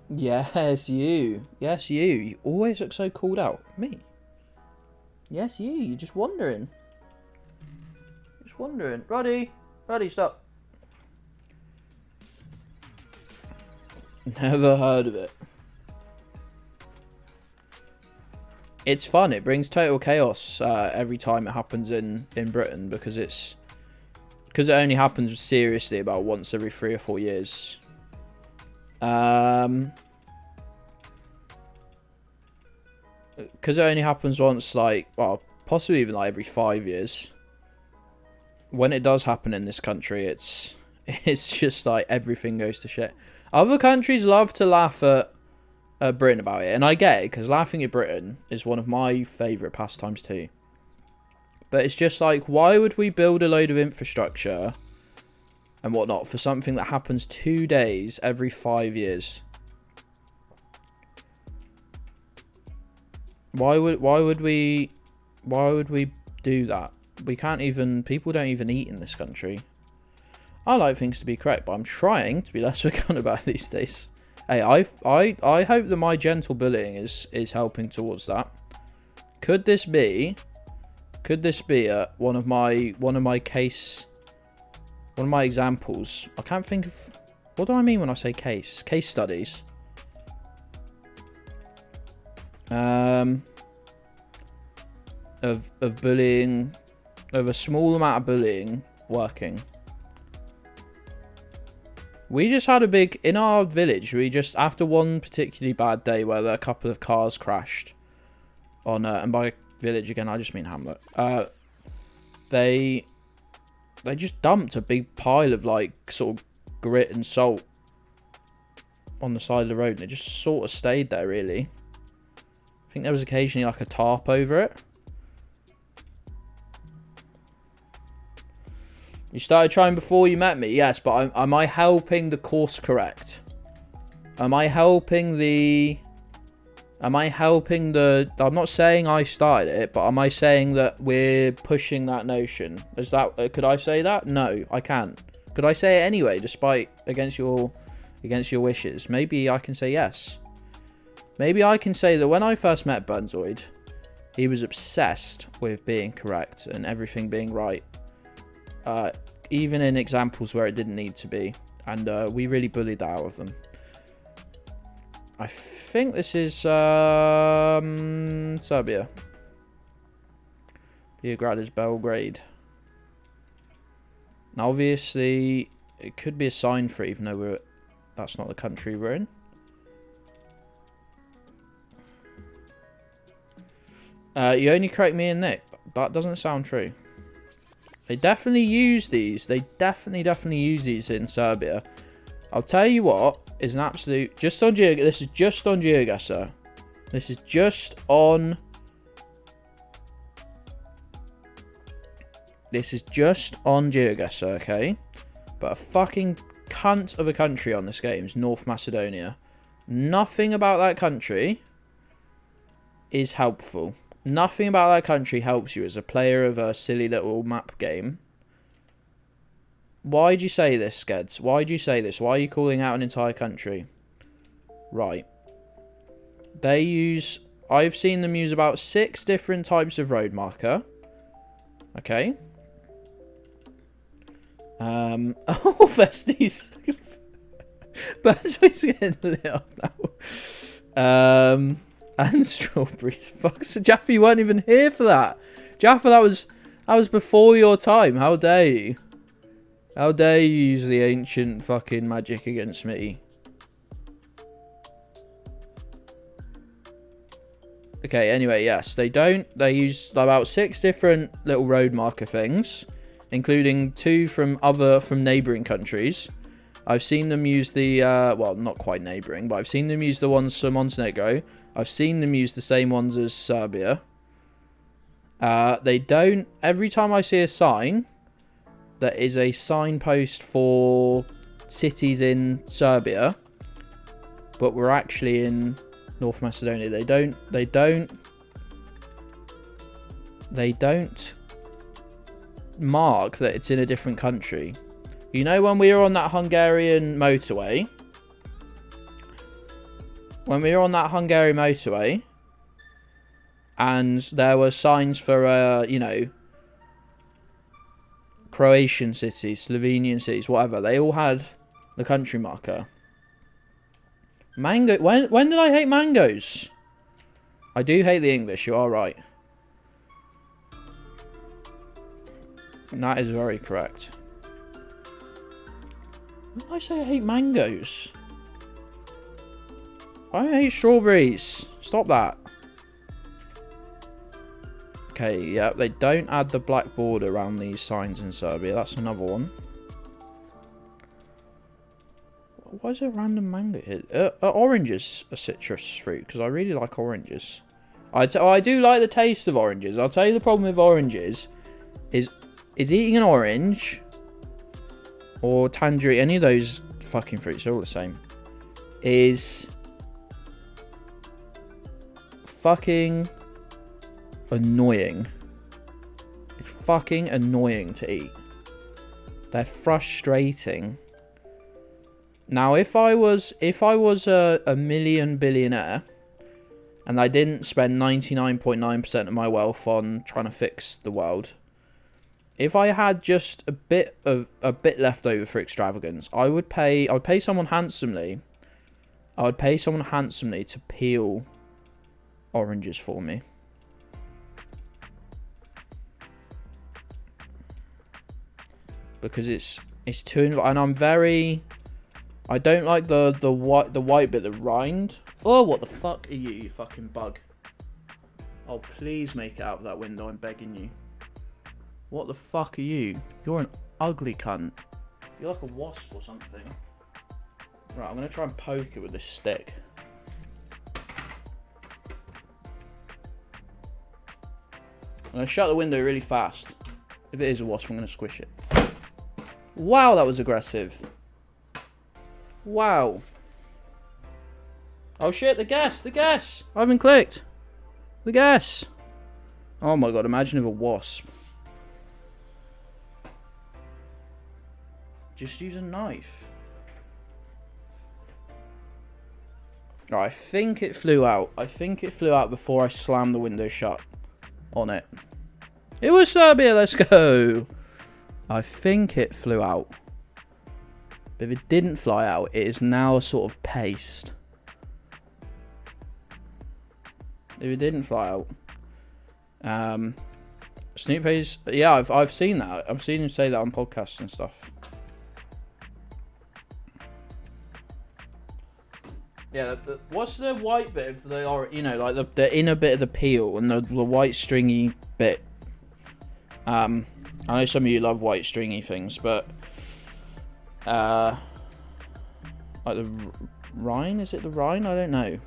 Yes, you. Yes, you. You always look so called out. Me? Yes, you. You're just wondering. Just wondering. Roddy! Roddy, stop. Never heard of it. It's fun. It brings total chaos every time it happens in Britain because it only happens seriously about once every 3 or 4 years. Because it only happens once, like, well, possibly even like every 5 years. When it does happen in this country, it's just like everything goes to shit. Other countries love to laugh at Britain about it, and I get it, because laughing at Britain is one of my favourite pastimes too. But it's just like, why would we build a load of infrastructure and whatnot for something that happens 2 days every 5 years? Why would we do that? We can't even... People don't even eat in this country. I like things to be correct, but I'm trying to be less vegan about it these days. Hey, I hope that my gentle bullying is helping towards that. Could this be one of my examples? I can't think of... What do I mean when I say case studies? Of bullying, of a small amount of bullying working. We just had a big, in our village, we just, after one particularly bad day where a couple of cars crashed on, and by village again, I just mean hamlet, they just dumped a big pile of, like, sort of grit and salt on the side of the road, and it just sort of stayed there, really. I think there was occasionally, like, a tarp over it. You started trying before you met me, yes, but am I helping the course correct? Am I helping the... I'm not saying I started it, but am I saying that we're pushing that notion? Is that... Could I say that? No, I can't. Could I say it anyway, despite... Against your wishes? Maybe I can say yes. Maybe I can say that when I first met Burnzoid, he was obsessed with being correct and everything being right. Even in examples where it didn't need to be. And we really bullied that out of them. I think this is Serbia. Beograd is Belgrade. Now obviously, it could be a sign for it, even though that's not the country we're in. You only correct me and Nick. That doesn't sound true. They definitely use these. They definitely use these in Serbia. I'll tell you what is an absolute... This is just on Geoguessr. This is just on... This is just on Geoguessr, okay? But a fucking cunt of a country on this game is North Macedonia. Nothing about that country is helpful. Nothing about that country helps you as a player of a silly little map game. Why'd you say this, Gedds? Why'd you say this? Why are you calling out an entire country? Right. They use... I've seen them use about 6 different types of road marker. Okay. Oh, Festies. Festies getting lit up now. And strawberries. Fuck, so Jaffa, you weren't even here for that. Jaffa, that was before your time. How dare you? How dare you use the ancient fucking magic against me? Okay, anyway, yes, they use about 6 different little road marker things, including 2 from neighbouring countries. I've seen them use the, well, not quite neighbouring, but I've seen them use the ones for Montenegro. I've seen them use the same ones as Serbia. They don't, every time I see a sign that is a signpost for cities in Serbia, but we're actually in North Macedonia, they don't mark that it's in a different country. You know, when we were on that Hungarian motorway, and there were signs for you know, Croatian cities, Slovenian cities, whatever, they all had the country marker. Mango. When did I hate mangoes? I do hate the English. You are right. And that is very correct. When did I say I hate mangoes? I hate strawberries. Stop that. Okay, yeah, they don't add the black border around these signs in Serbia. That's another one. Why is there random mango here? Oranges a citrus fruit? Because I really like oranges. I do like the taste of oranges. I'll tell you the problem with oranges is eating an orange or tangerine, any of those fucking fruits, are all the same, is fucking annoying. It's fucking annoying to eat. They're frustrating. Now, if I was a million billionaire and I didn't spend 99.9% of my wealth on trying to fix the world, if I had just a bit left over for extravagance, I would pay someone handsomely. I would pay someone handsomely to peel oranges for me. Because it's too, and I don't like the white bit, the rind. Oh, what the fuck are you, you fucking bug? Oh, please make it out of that window, I'm begging you. What the fuck are you? You're an ugly cunt. You're like a wasp or something. Right, I'm gonna try and poke it with this stick. I'm gonna shut the window really fast. If it is a wasp, I'm gonna squish it. Wow, that was aggressive. Wow. Oh shit, the gas! I haven't clicked. The gas! Oh my god, imagine if a wasp. Just use a knife. Oh, I think it flew out. I think it flew out before I slammed the window shut on it. It was Serbia, let's go! I think it flew out. But if it didn't fly out, it is now a sort of paste. If it didn't fly out. Snoop Hayes, yeah, I've seen that. I've seen him say that on podcasts and stuff. Yeah, what's the white bit of the, or you know, like the inner bit of the peel and the white stringy bit? I know some of you love white stringy things, but like the rind, is it the rind? I don't know.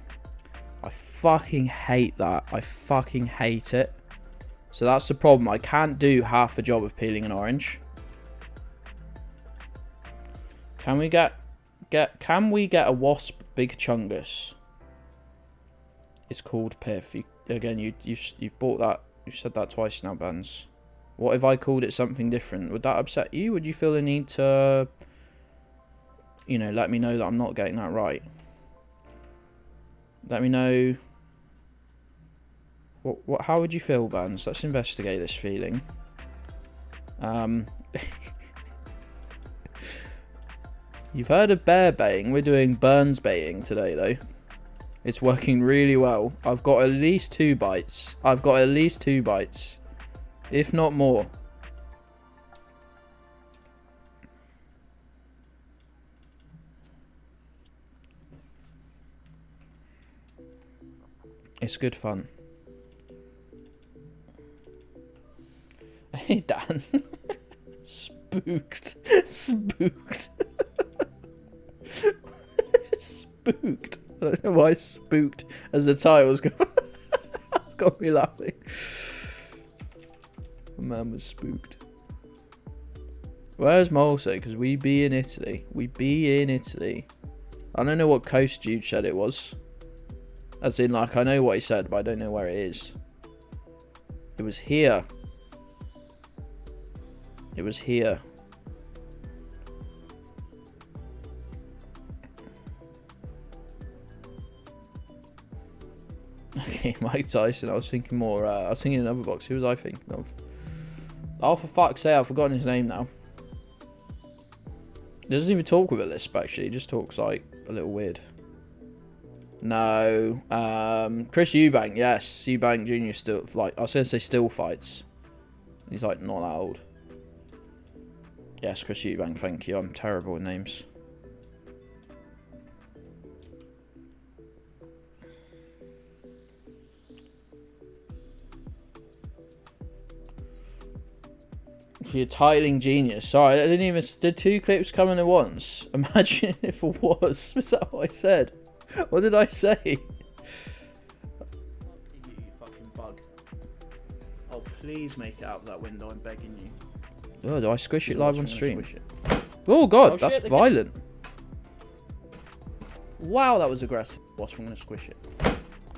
I fucking hate that. I fucking hate it. So that's the problem. I can't do half a job of peeling an orange. Can we get a wasp big chungus? It's called Piff. You've bought that. You've said that twice now, Bans. What if I called it something different? Would that upset you? Would you feel the need to, you know, let me know that I'm not getting that right? Let me know. How would you feel, Bans? Let's investigate this feeling. You've heard of bear baiting. We're doing Burns baiting today, though. It's working really well. I've got at least 2 bites. I've got at least 2 bites. If not more. It's good fun. Hey, Dan. Spooked. Spooked. Spooked. I don't know why spooked as the title's got me laughing. The man was spooked. Where's Molso? Because we be in Italy. We be in Italy. I don't know what coast Jude said it was. As in, like, I know what he said, but I don't know where it is. It was here. It was here. Okay, Mike Tyson. I was thinking more. I was thinking another box. Who was I thinking of? Oh, for fuck's sake, I've forgotten his name now. He doesn't even talk with a lisp, actually. He just talks, like, a little weird. No. Chris Eubank, yes. Eubank Jr. still, like, I was going to say still fights. He's, like, not that old. Yes, Chris Eubank, thank you. I'm terrible with names. For your titling genius. Sorry, I didn't even... Did 2 clips come in at once? Imagine if it was. Was that what I said? What did I say? You fucking bug. Oh, please make it out of that window. I'm begging you. Oh, do I squish it live on stream? Oh, God, that's violent. Wow, that was aggressive. Wasp, I'm going to squish it.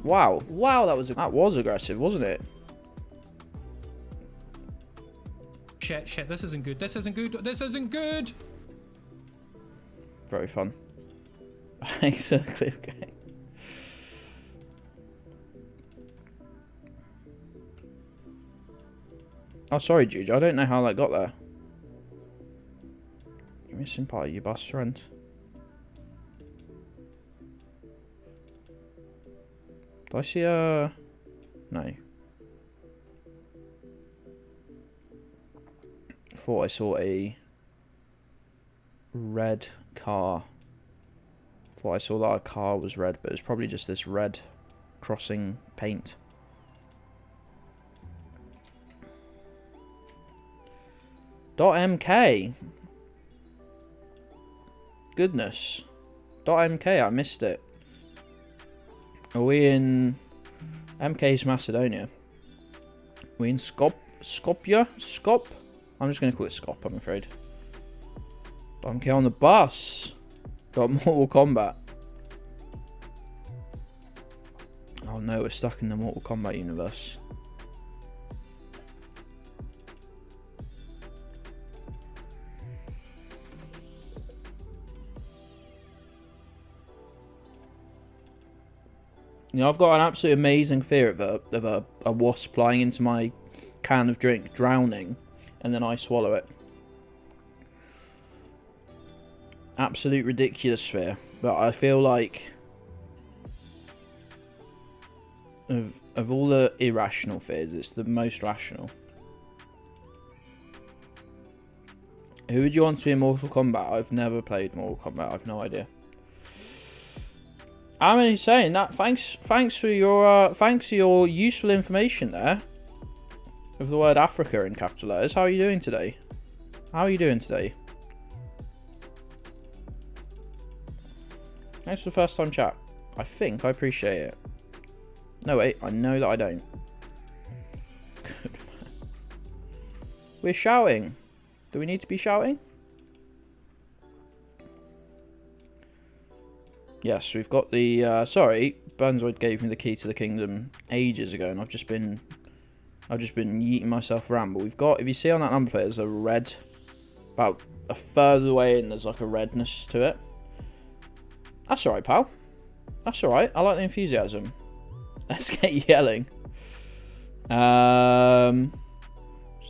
Wow. Wow, that was aggressive, wasn't it? Shit, this isn't good. This isn't good. This isn't good. Very fun. Exactly, okay. Oh, sorry, Juge. I don't know how that got there. You're missing part of your bus, friend. Do I see a... No. I thought I saw a red car. Thought I saw that our car was red, but it's probably just this red crossing paint. .mk. Goodness. .mk, I missed it. Are we in... MK's Macedonia. Are we in Skopje? Skop? I'm just going to call it Skop, I'm afraid. .mk on the bus. Got Mortal Kombat. Oh no, we're stuck in the Mortal Kombat universe. You know, I've got an absolute amazing fear of a wasp flying into my can of drink, drowning, and then I swallow it. Absolute ridiculous fear, but I feel like of all the irrational fears, it's the most rational. Who would you want to be in Mortal Kombat? I've never played Mortal Kombat. I've no idea. I'm only saying that. Thanks for your useful information there. Of the word Africa in capital letters. How are you doing today? How are you doing today? Thanks for the first time chat. I think I appreciate it. No, wait. I know that I don't. Good man. We're shouting. Do we need to be shouting? Yes, we've got the... sorry, Burnzoid gave me the key to the kingdom ages ago, and I've just been yeeting myself around. But we've got... If you see on that number plate, there's a red... About a further away in, there's like a redness to it. That's alright, pal. That's alright. I like the enthusiasm. Let's get yelling.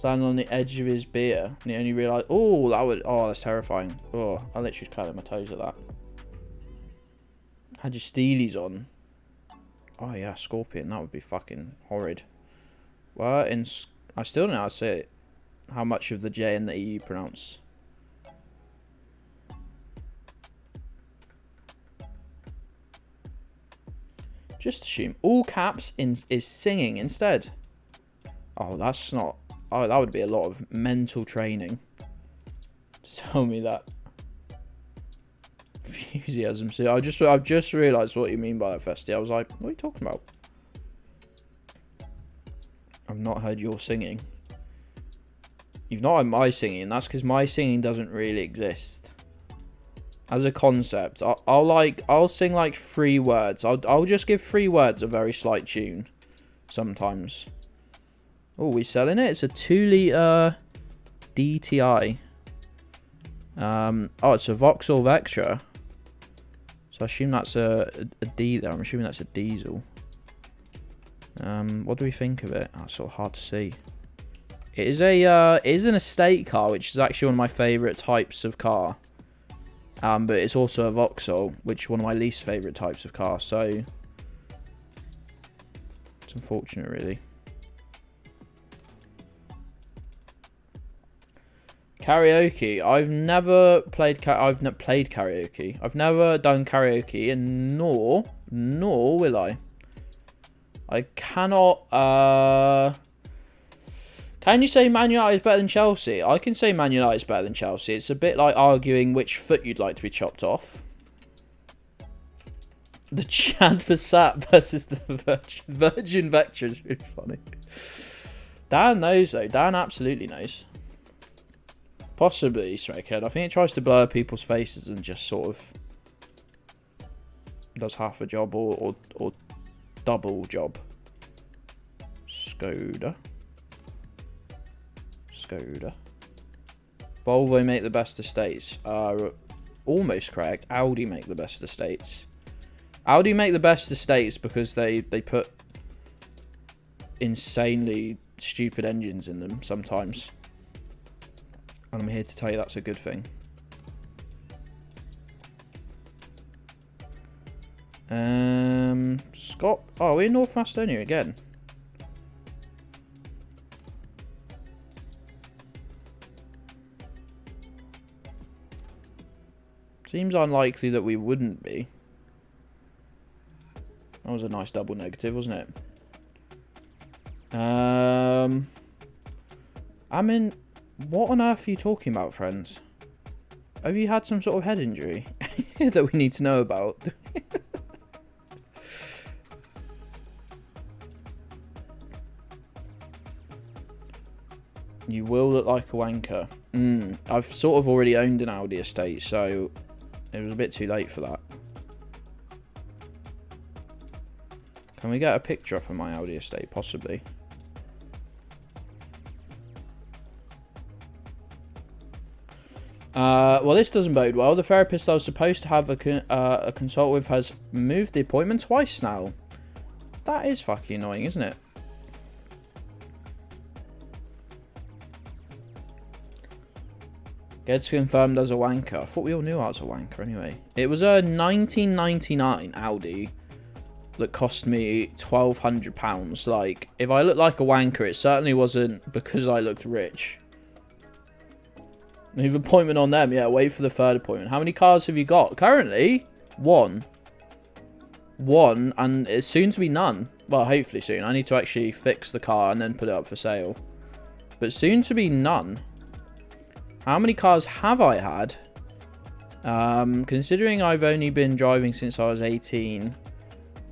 Standing on the edge of his beer, and he only realised, oh, that's terrifying. Oh, I literally just cut my toes at that. Had your steelies on. Oh yeah, scorpion, that would be fucking horrid. Well, I still don't know how to say it. How much of the J and the E you pronounce. Just assume all caps is singing instead. Oh, that's not. Oh, that would be a lot of mental training to tell me that. Enthusiasm. See, I've just realised what you mean by that, Festy. I was like, what are you talking about? I've not heard your singing. You've not heard my singing. That's because my singing doesn't really exist as a concept. I'll sing like 3 words. I'll just give 3 words a very slight tune sometimes. Oh, we selling it? It's a 2-litre DTI. Oh, it's a Vauxhall Vectra. So I assume that's a D there. I'm assuming that's a diesel. What do we think of it? Oh, it's sort of hard to see. It is an estate car, which is actually one of my favourite types of car. But it's also a Vauxhall, which is one of my least favourite types of car. So it's unfortunate, really. Karaoke. I've never played karaoke. I've never done karaoke, and nor will I. I cannot. Can you say Man United is better than Chelsea? I can say Man United is better than Chelsea. It's a bit like arguing which foot you'd like to be chopped off. The Chad Passat versus the Virgin Vectra is really funny. Dan knows though. Dan absolutely knows. Possibly Smakehead. I think it tries to blur people's faces and just sort of does half a job or double job. Skoda. Volvo make the best estates. Almost correct. Audi make the best estates. Audi make the best estates because they put insanely stupid engines in them sometimes. And I'm here to tell you that's a good thing. Scott. Oh, we're in North Macedonia again. Seems unlikely that we wouldn't be. That was a nice double negative, wasn't it? I mean, what on earth are you talking about, friends? Have you had some sort of head injury that we need to know about? You will look like a wanker. I've sort of already owned an Audi estate, so it was a bit too late for that. Can we get a picture up of my Audi estate? Possibly. Well, this doesn't bode well. The therapist I was supposed to have a consult with has moved the appointment twice now. That is fucking annoying, isn't it? Gedds confirmed as a wanker. I thought we all knew I was a wanker anyway. It was a 1999 Audi that cost me £1,200. Like, if I looked like a wanker, it certainly wasn't because I looked rich. Move appointment on them. Yeah, wait for the 3rd appointment. How many cars have you got? Currently, one, and it's soon to be none. Well, hopefully soon. I need to actually fix the car and then put it up for sale. But soon to be none. How many cars have I had? Considering I've only been driving since I was 18,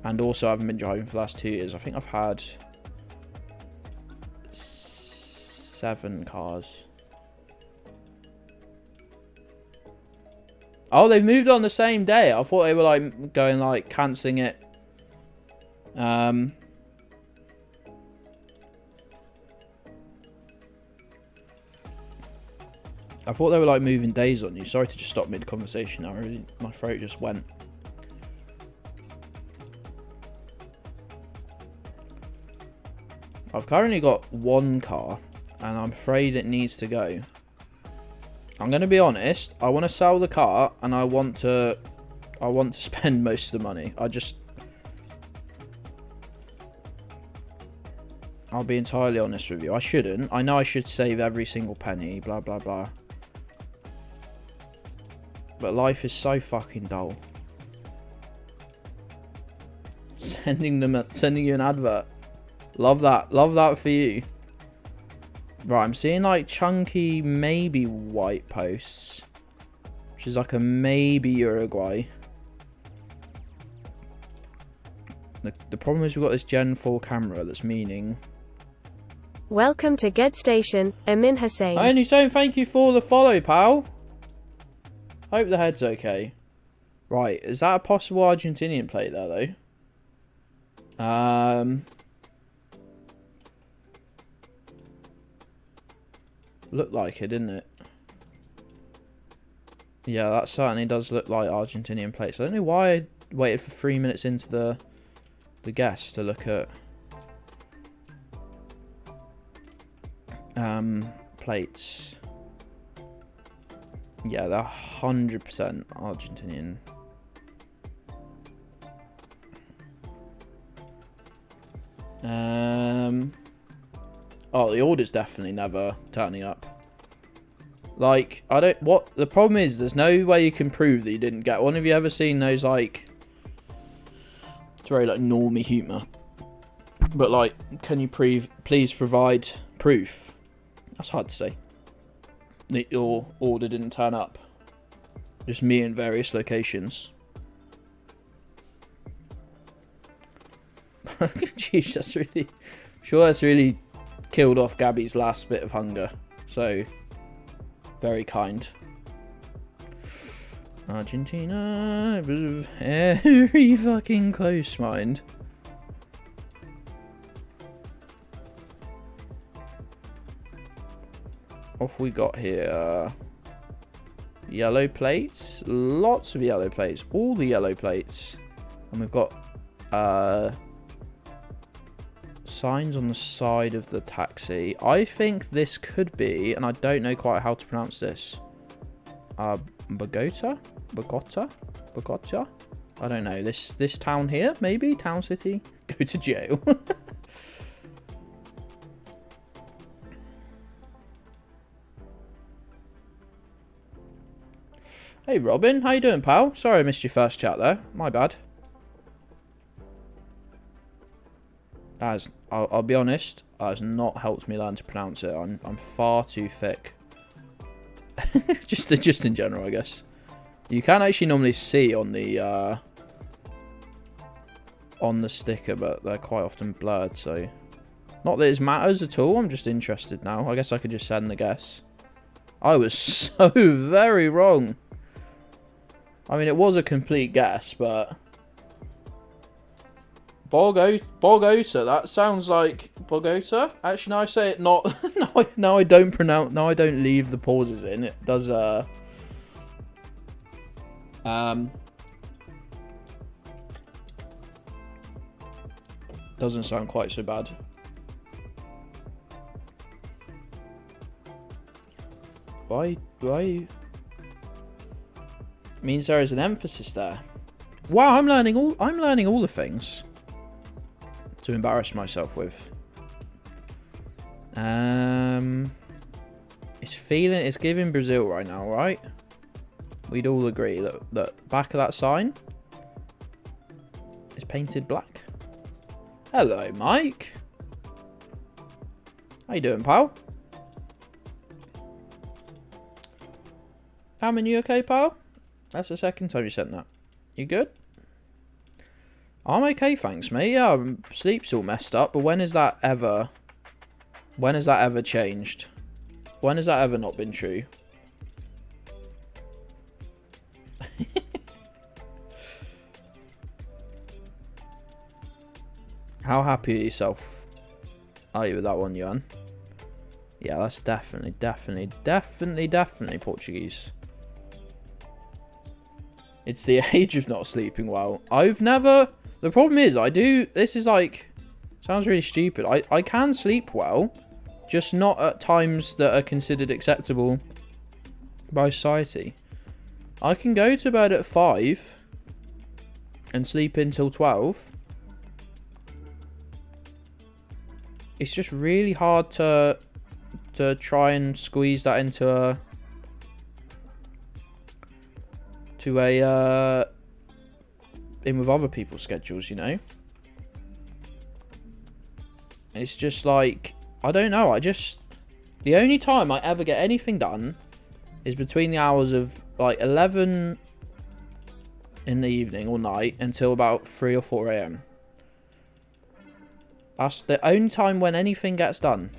and also I haven't been driving for the last 2 years, I think I've had 7 cars. Oh, they've moved on the same day. I thought they were like going like cancelling it. I thought they were like moving days on you. Sorry to just stop mid-conversation now. My throat just went. I've currently got one car, And I'm afraid it needs to go. I'm going to be honest. I want to sell the car, and I want to spend most of the money. I'll be entirely honest with you. I shouldn't. I know I should save every single penny, blah, blah, blah. But life is so fucking dull. Sending you an advert. Love that. Love that for you. Right, I'm seeing like chunky, maybe white posts. Which is like a maybe Uruguay. The problem is we've got this Gen 4 camera that's meaning... Welcome to Gedds Station, Amin Hussein. Hey, Hussein, thank you for the follow, pal. Hope the head's okay. Right, is that a possible Argentinian plate there, though? Looked like it, didn't it? Yeah, that certainly does look like Argentinian plates. I don't know why I waited for 3 minutes into the guess to look at plates. Yeah, they're 100% Argentinian. Oh, the order's definitely never turning up. Like, what the problem is, there's no way you can prove that you didn't get one. Have you ever seen those, like, it's very, like, normie humour. But, like, can you please provide proof? That's hard to say. That your order didn't turn up. Just me in various locations. Jeez, that's really... I'm sure that's really killed off Gabby's last bit of hunger. So, very kind. Argentina, it was very fucking close, mind. Off we got here. Yellow plates. Lots of yellow plates. All the yellow plates. And we've got signs on the side of the taxi. I think this could be, and I don't know quite how to pronounce this. Bogota? I don't know. This town here, maybe? Town city? Go to jail. Hey Robin, how you doing, pal? Sorry I missed your first chat there. My bad. I'll be honest, that has not helped me learn to pronounce it. I'm far too thick. just in general, I guess. You can actually normally see on the sticker, but they're quite often blurred, so not that it matters at all. I'm just interested now. I guess I could just send the guess. I was so very wrong. I mean, it was a complete guess, but Bogota. That sounds like Bogota. Actually, now I say it not. now I don't pronounce. Now I don't leave the pauses in. It does. Doesn't sound quite so bad. Why? Means there is an emphasis there. Wow, I'm learning all the things to embarrass myself with. It's giving Brazil right now, right? We'd all agree that the back of that sign is painted black. Hello, Mike. How you doing, pal? Amin, you okay, pal? That's the second time you sent that. You good? I'm okay, thanks, mate. Yeah, sleep's all messed up, but when has that ever changed? When has that ever not been true? How happy with yourself are you with that one, Yuan? Yeah, that's definitely Portuguese. It's the age of not sleeping well. The problem is, this is like, sounds really stupid. I can sleep well, Just not at times that are considered acceptable by society. I can go to bed at 5 and sleep until 12. It's just really hard to try and squeeze that into in with other people's schedules, you know. It's just like, I don't know, the only time I ever get anything done is between the hours of like 11 in the evening or night until about 3 or 4 a.m. That's the only time when anything gets done.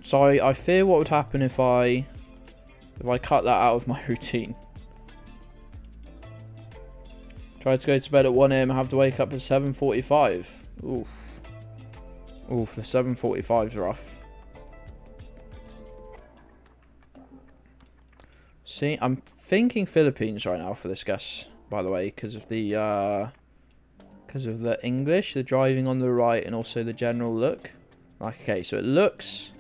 So I fear what would happen if I cut that out of my routine. Tried to go to bed at 1 a.m. and have to wake up at 7:45. Oof. Oof, the 7:45's rough. See, I'm thinking Philippines right now for this guess, by the way, because of the English, the driving on the right, and also the general look. Like, okay, so it looks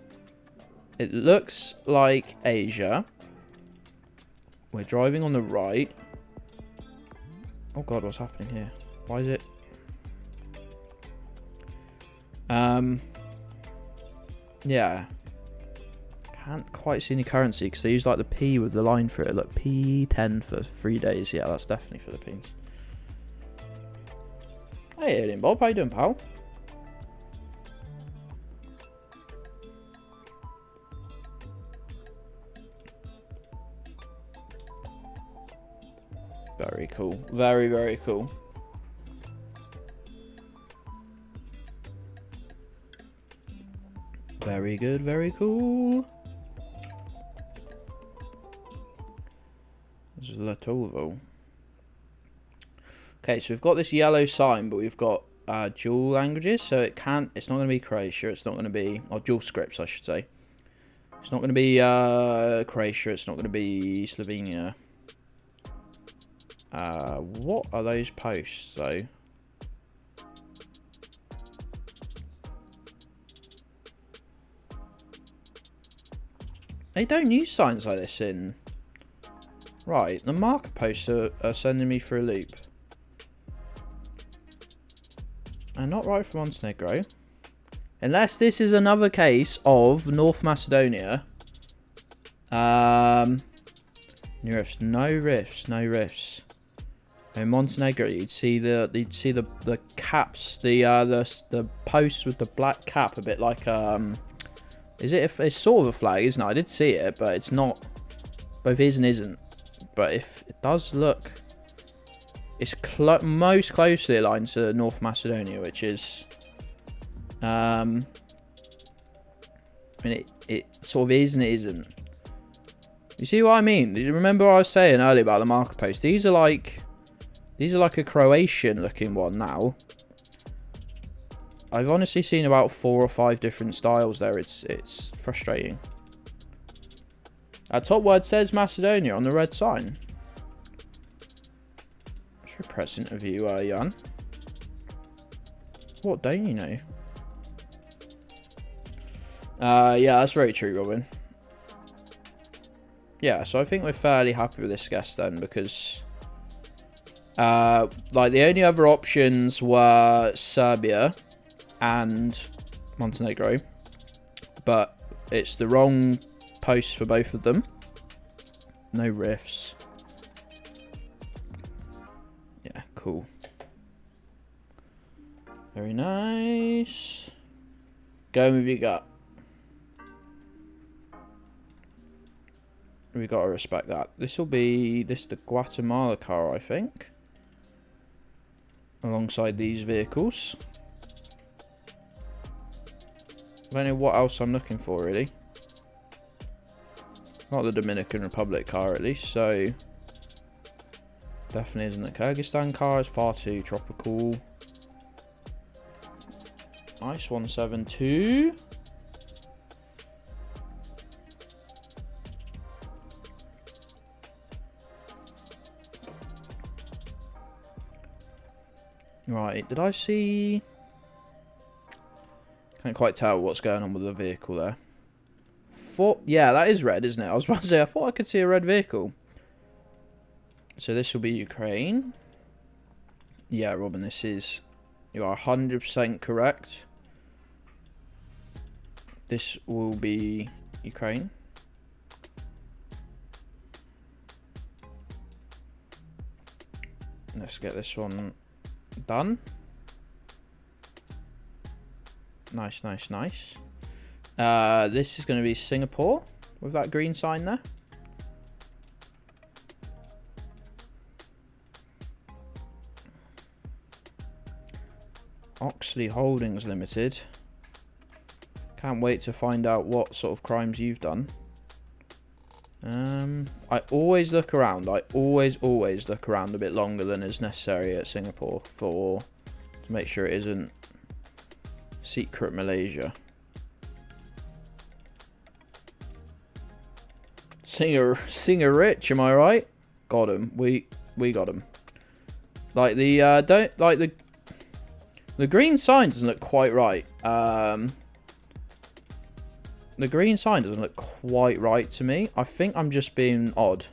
like Asia. We're driving on the right. Oh god, what's happening here? Why is it? Yeah. Can't quite see any currency because they use like the P with the line for it. Look, P10 for 3 days. Yeah, that's definitely Philippines. Hey, Alien Bob, how you doing, pal? Very cool. Very, very cool. Very good, very cool. This is Latovo. Okay, so we've got this yellow sign, but we've got dual languages, so it's not going to be Croatia, it's not going to be, or dual scripts, I should say. It's not going to be Croatia, it's not going to be Slovenia. What are those posts, though? They don't use signs like this in... Right, the marker posts are sending me for a loop. And not right for Montenegro. Unless this is another case of North Macedonia. No rifts, no rifts, no rifts. In Montenegro, you'd see the caps, the posts with the black cap, a bit like it's sort of a flag, isn't it? I did see it, but it's not. Both is and isn't. But if it does look, it's most closely aligned to North Macedonia, which is, I mean, it sort of is and it isn't. You see what I mean? Do you remember what I was saying earlier about the marker post? These are like a Croatian looking one now. I've honestly seen about 4 or 5 different styles there. It's frustrating. Our top word says Macedonia on the red sign. Let's press interview, Jan. What don't you know? Yeah, that's very true, Robin. Yeah, so I think we're fairly happy with this guess then, because like the only other options were Serbia and Montenegro, but it's the wrong post for both of them. No riffs. Yeah, cool. Very nice. Going with your gut. We gotta respect that. This is the Guatemala car, I think. Alongside these vehicles. I don't know what else I'm looking for, really. Not the Dominican Republic car, at least, so... Definitely isn't the Kyrgyzstan car, it's far too tropical. Nice 172. Right, did I see... Can't quite tell what's going on with the vehicle there. Yeah, that is red, isn't it? I was about to say, I thought I could see a red vehicle. So this will be Ukraine. Yeah, Robin, this is... You are 100% correct. This will be Ukraine. Let's get this one done. Nice, nice, nice. This is going to be Singapore with that green sign there. Oxley Holdings Limited. Can't wait to find out what sort of crimes you've done. I always look around. I always look around a bit longer than is necessary at Singapore to make sure it isn't secret Malaysia. Singer Rich, am I right? Got him. We got him. Like the the green sign doesn't look quite right. The green sign doesn't look quite right to me. I think I'm just being odd.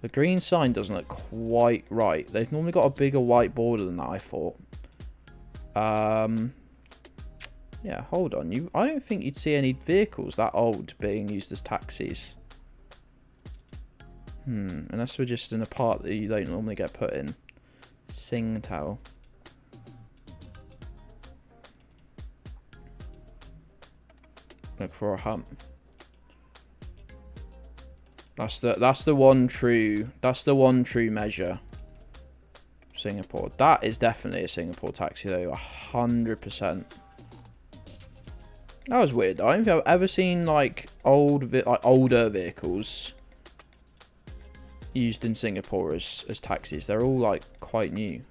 The green sign doesn't look quite right. They've normally got a bigger white border than that, I thought. Yeah, hold on. I don't think you'd see any vehicles that old being used as taxis. Unless we're just in a part that you don't normally get put in. Singtel. Look for a hump. That's the one true measure. Singapore. That is definitely a Singapore taxi though, 100%. That was weird. I don't think I've ever seen like older vehicles used in Singapore as taxis. They're all like quite new.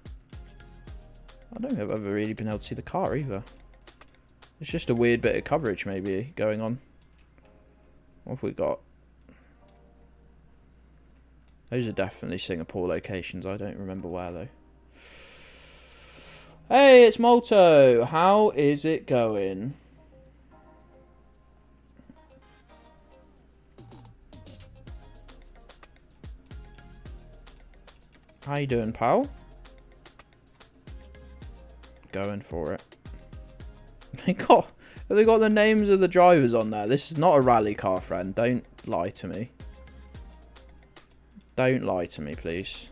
I don't think I've ever really been able to see the car either. It's just a weird bit of coverage maybe going on. What have we got? Those are definitely Singapore locations. I don't remember where though. Hey, it's Molto. How is it going? How you doing, pal? Going for it. Have they got the names of the drivers on there? This is not a rally car, friend. Don't lie to me. Don't lie to me, please.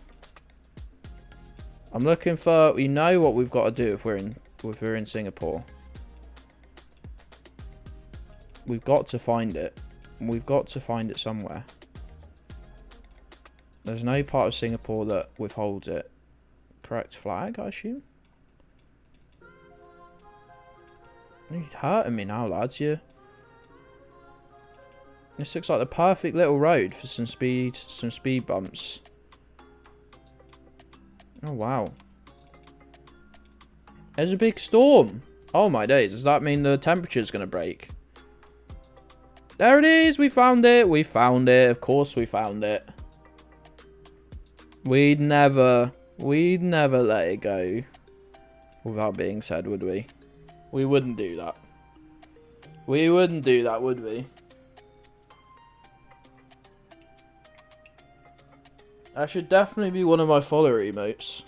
I'm looking for... We know what we've got to do if we're in Singapore. We've got to find it. We've got to find it somewhere. There's no part of Singapore that withholds it. Correct flag, I assume? You're hurting me now, lads. This looks like the perfect little road for some speed bumps. Oh, wow. There's a big storm. Oh, my days. Does that mean the temperature's going to break? There it is. We found it. We found it. Of course we found it. We'd never let it go without being said, would we? We wouldn't do that. We wouldn't do that, would we? That should definitely be one of my follower emotes.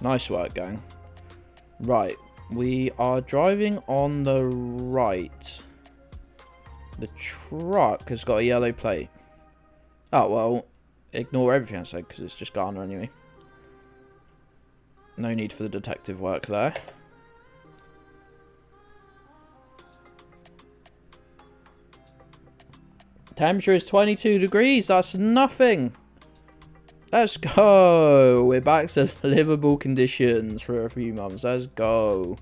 Nice work, gang. Right, we are driving on the right. The truck has got a yellow plate. Oh, well, ignore everything I said because it's just Ghana anyway. No need for the detective work there. Temperature is 22 degrees. That's nothing. Let's go. We're back to livable conditions for a few months. Let's go.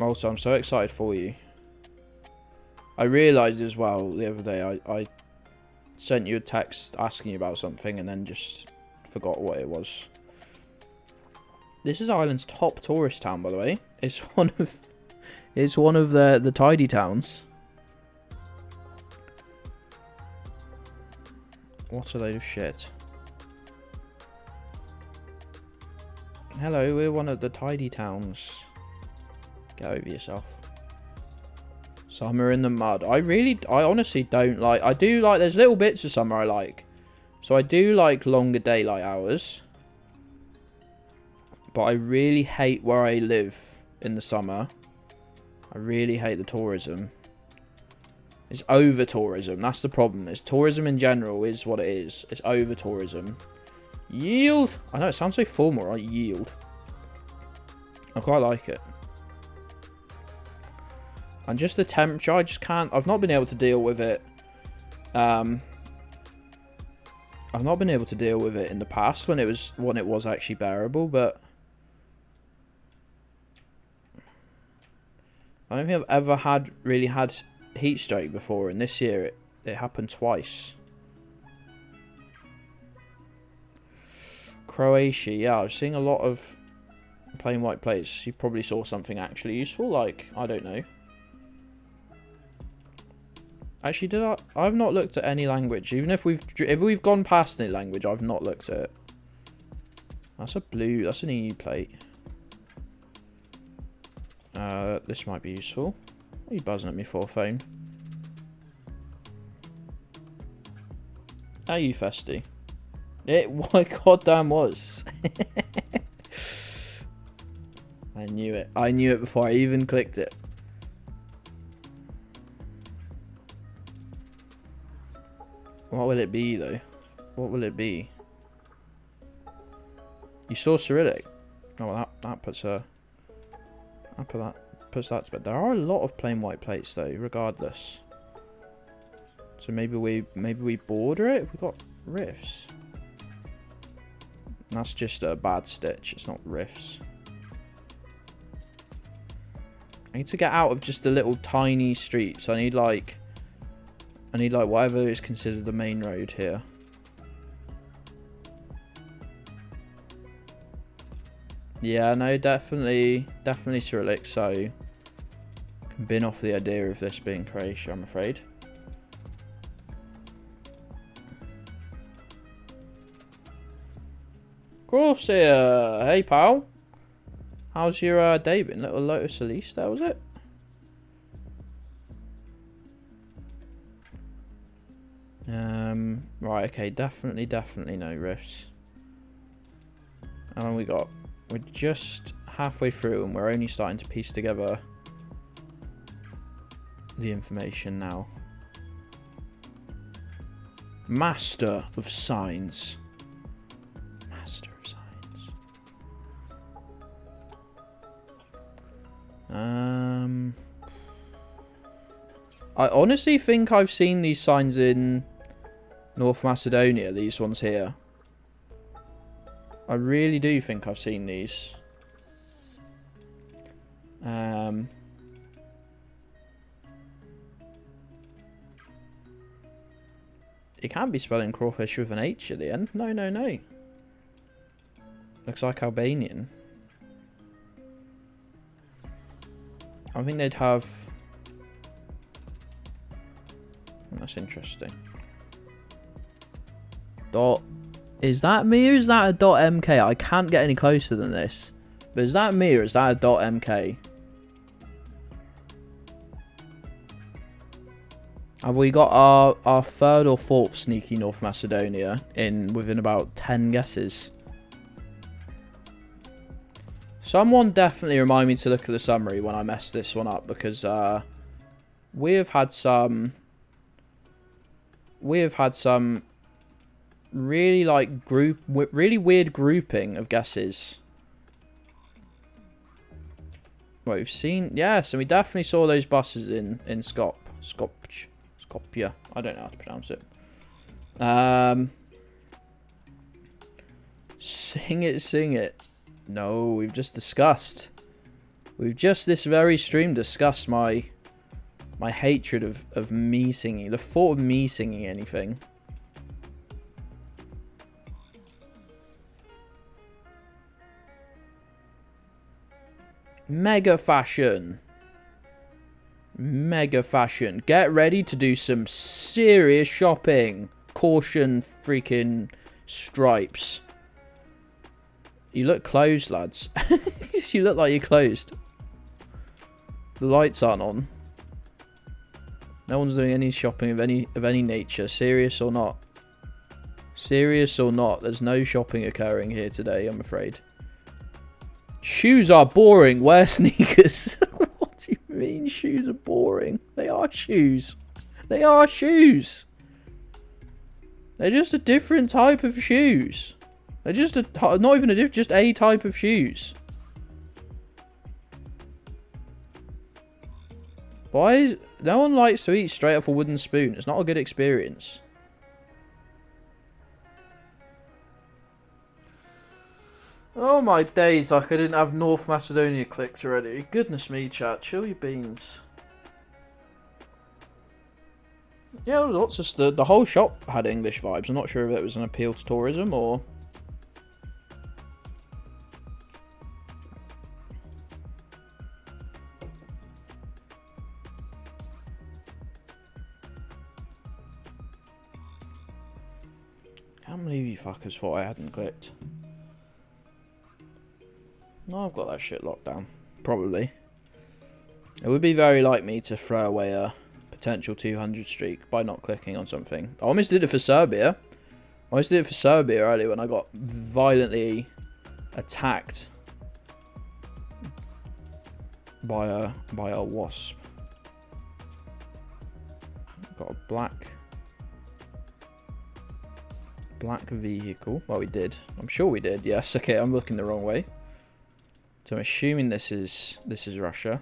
Also, I'm so excited for you. I realised as well the other day I sent you a text asking you about something and then just forgot what it was. This is Ireland's top tourist town, by the way. It's one of the tidy towns. What a load of shit. Hello, we're one of the tidy towns. Get over yourself. Summer in the mud. I honestly don't like... I do like... There's little bits of summer I like. So I do like longer daylight hours. But I really hate where I live in the summer. I really hate the tourism. It's over-tourism. That's the problem. It's tourism in general is what it is. It's over-tourism. Yield. I know it sounds so formal, right? Yield. I quite like it. And just the temperature, I just can't... I've not been able to deal with it. I've not been able to deal with it in the past when it was actually bearable, but I don't think I've ever really had heat stroke before, and this year it happened twice. Croatia, yeah, I was seeing a lot of plain white plates. You probably saw something actually useful, like, I don't know. Actually, I've not looked at any language. Even if we've gone past any language, I've not looked at it. That's a blue, that's an EU plate. This might be useful. What are you buzzing at me for, phone? Are you festy? It goddamn was. I knew it. I knew it before I even clicked it. What will it be, though? What will it be? You saw Cyrillic. Oh, well, that puts that to bed. There are a lot of plain white plates, though, regardless. So maybe we border it. We got riffs. That's just a bad stitch. It's not riffs. I need to get out of just the little tiny streets. I need like whatever is considered the main road here. Yeah, no, definitely Cyrillic, so can bin off the idea of this being Croatia, I'm afraid. Geoguessr, hey pal. How's your day been? Little Lotus Elise there, was it? Right, okay, definitely no riffs. How long we got? We're just halfway through and we're only starting to piece together the information now. Master of Signs. Master of Signs. I honestly think I've seen these signs in North Macedonia, these ones here. I really do think I've seen these. You can't be spelling crawfish with an H at the end. No. Looks like Albanian. I think they'd have... That's interesting. Dot. Is that me or is that a .mk? I can't get any closer than this. But is that me or is that a .mk? Have we got our third or fourth sneaky North Macedonia within about 10 guesses? Someone definitely remind me to look at the summary when I mess this one up, because we have had some really really weird grouping of guesses. Right, we've seen, yes, and we definitely saw those buses in Skopje. I don't know how to pronounce it. Sing it. No, we've just discussed. We've just this very stream discussed my hatred of me singing. The thought of me singing anything. Mega fashion. Get ready to do some serious shopping. caution freaking stripes. You look closed, lads. You look like you're closed. The lights aren't on. No one's doing any shopping of any nature, serious or not. Serious or not, there's no shopping occurring here today, I'm afraid. Shoes are boring. Wear sneakers. What do you mean shoes are boring? They are shoes. They are shoes. They're just a different type of shoes. They're just not even just a type of shoes. Why no one likes to eat straight off a wooden spoon? It's not a good experience. Oh my days, like I didn't have North Macedonia clicked already. Goodness me, chat. Chill your beans. Yeah, lots of the whole shop had English vibes. I'm not sure if it was an appeal to tourism or... Can't believe you fuckers thought I hadn't clicked. No, I've got that shit locked down. Probably. It would be very like me to throw away a potential 200 streak by not clicking on something. I almost did it for Serbia. I almost did it for Serbia earlier when I got violently attacked by a wasp. Got a black vehicle. Well, we did. I'm sure we did. Yes. Okay, I'm looking the wrong way. So I'm assuming this is Russia.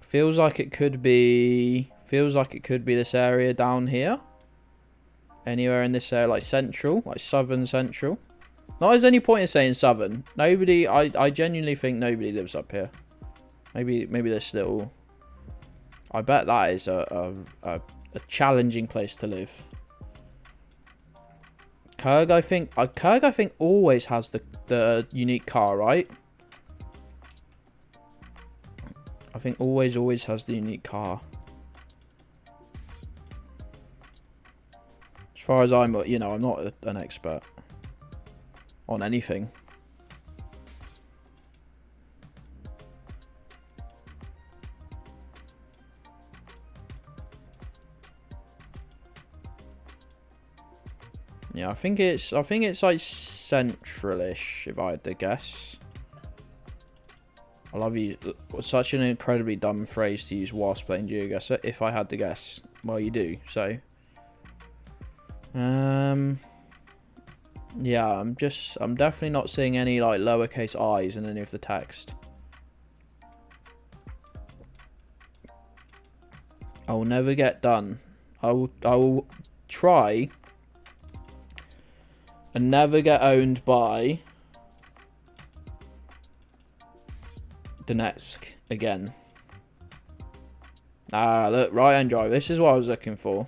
Feels like it could be this area down here. Anywhere in this area, like central, like southern central. Not as any point in saying southern. Nobody, I genuinely think nobody lives up here. Maybe this little. I bet that is a challenging place to live. Kurg, I think always has the unique car, right? I think always has the unique car. As far as I'm not an expert on anything. Yeah, I think it's like centralish, if I had to guess. I love you. Such an incredibly dumb phrase to use whilst playing Geoguessr. If I had to guess, well, you do. So, yeah, I'm definitely not seeing any like lowercase i's in any of the text. I will never get done. I will try and never get owned by Donetsk again. Ah, look, right-hand drive. This is what I was looking for.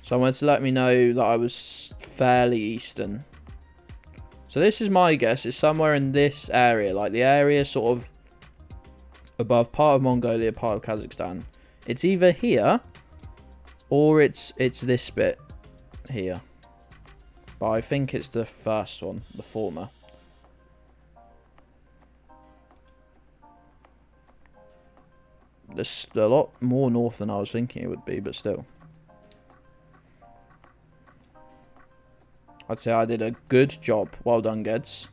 Someone to let me know that I was fairly eastern. So this is my guess. It's somewhere in this area, like the area sort of above part of Mongolia, part of Kazakhstan. It's either here or it's this bit here. But I think it's the first one, the former. There's a lot more north than I was thinking it would be, but still. I'd say I did a good job. Well done, Gedds.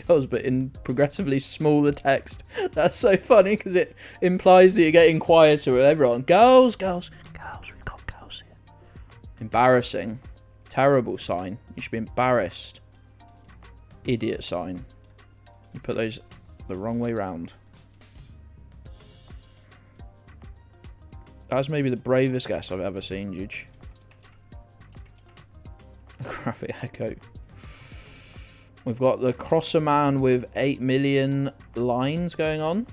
Girls, but in progressively smaller text. That's so funny because it implies that you're getting quieter with everyone. Girls, we've got girls here. Embarrassing. Terrible sign. You should be embarrassed. Idiot sign. You put those the wrong way round. That's maybe the bravest guess I've ever seen, Juge. Graphic echo. We've got the crosser man with 8 million lines going on.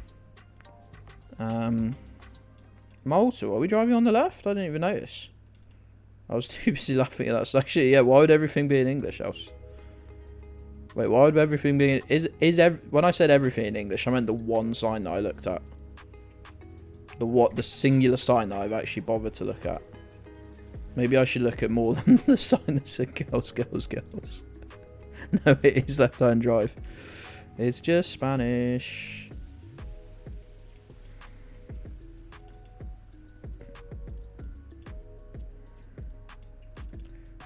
Malta, are we driving on the left? I didn't even notice. I was too busy laughing at that. So actually, yeah, why would everything be in English else? Wait, why would everything be in... When I said everything in English, I meant the one sign that I looked at. the singular sign that I've actually bothered to look at. Maybe I should look at more than the sign that said girls, girls, girls. No, it is left-hand drive. It's just Spanish.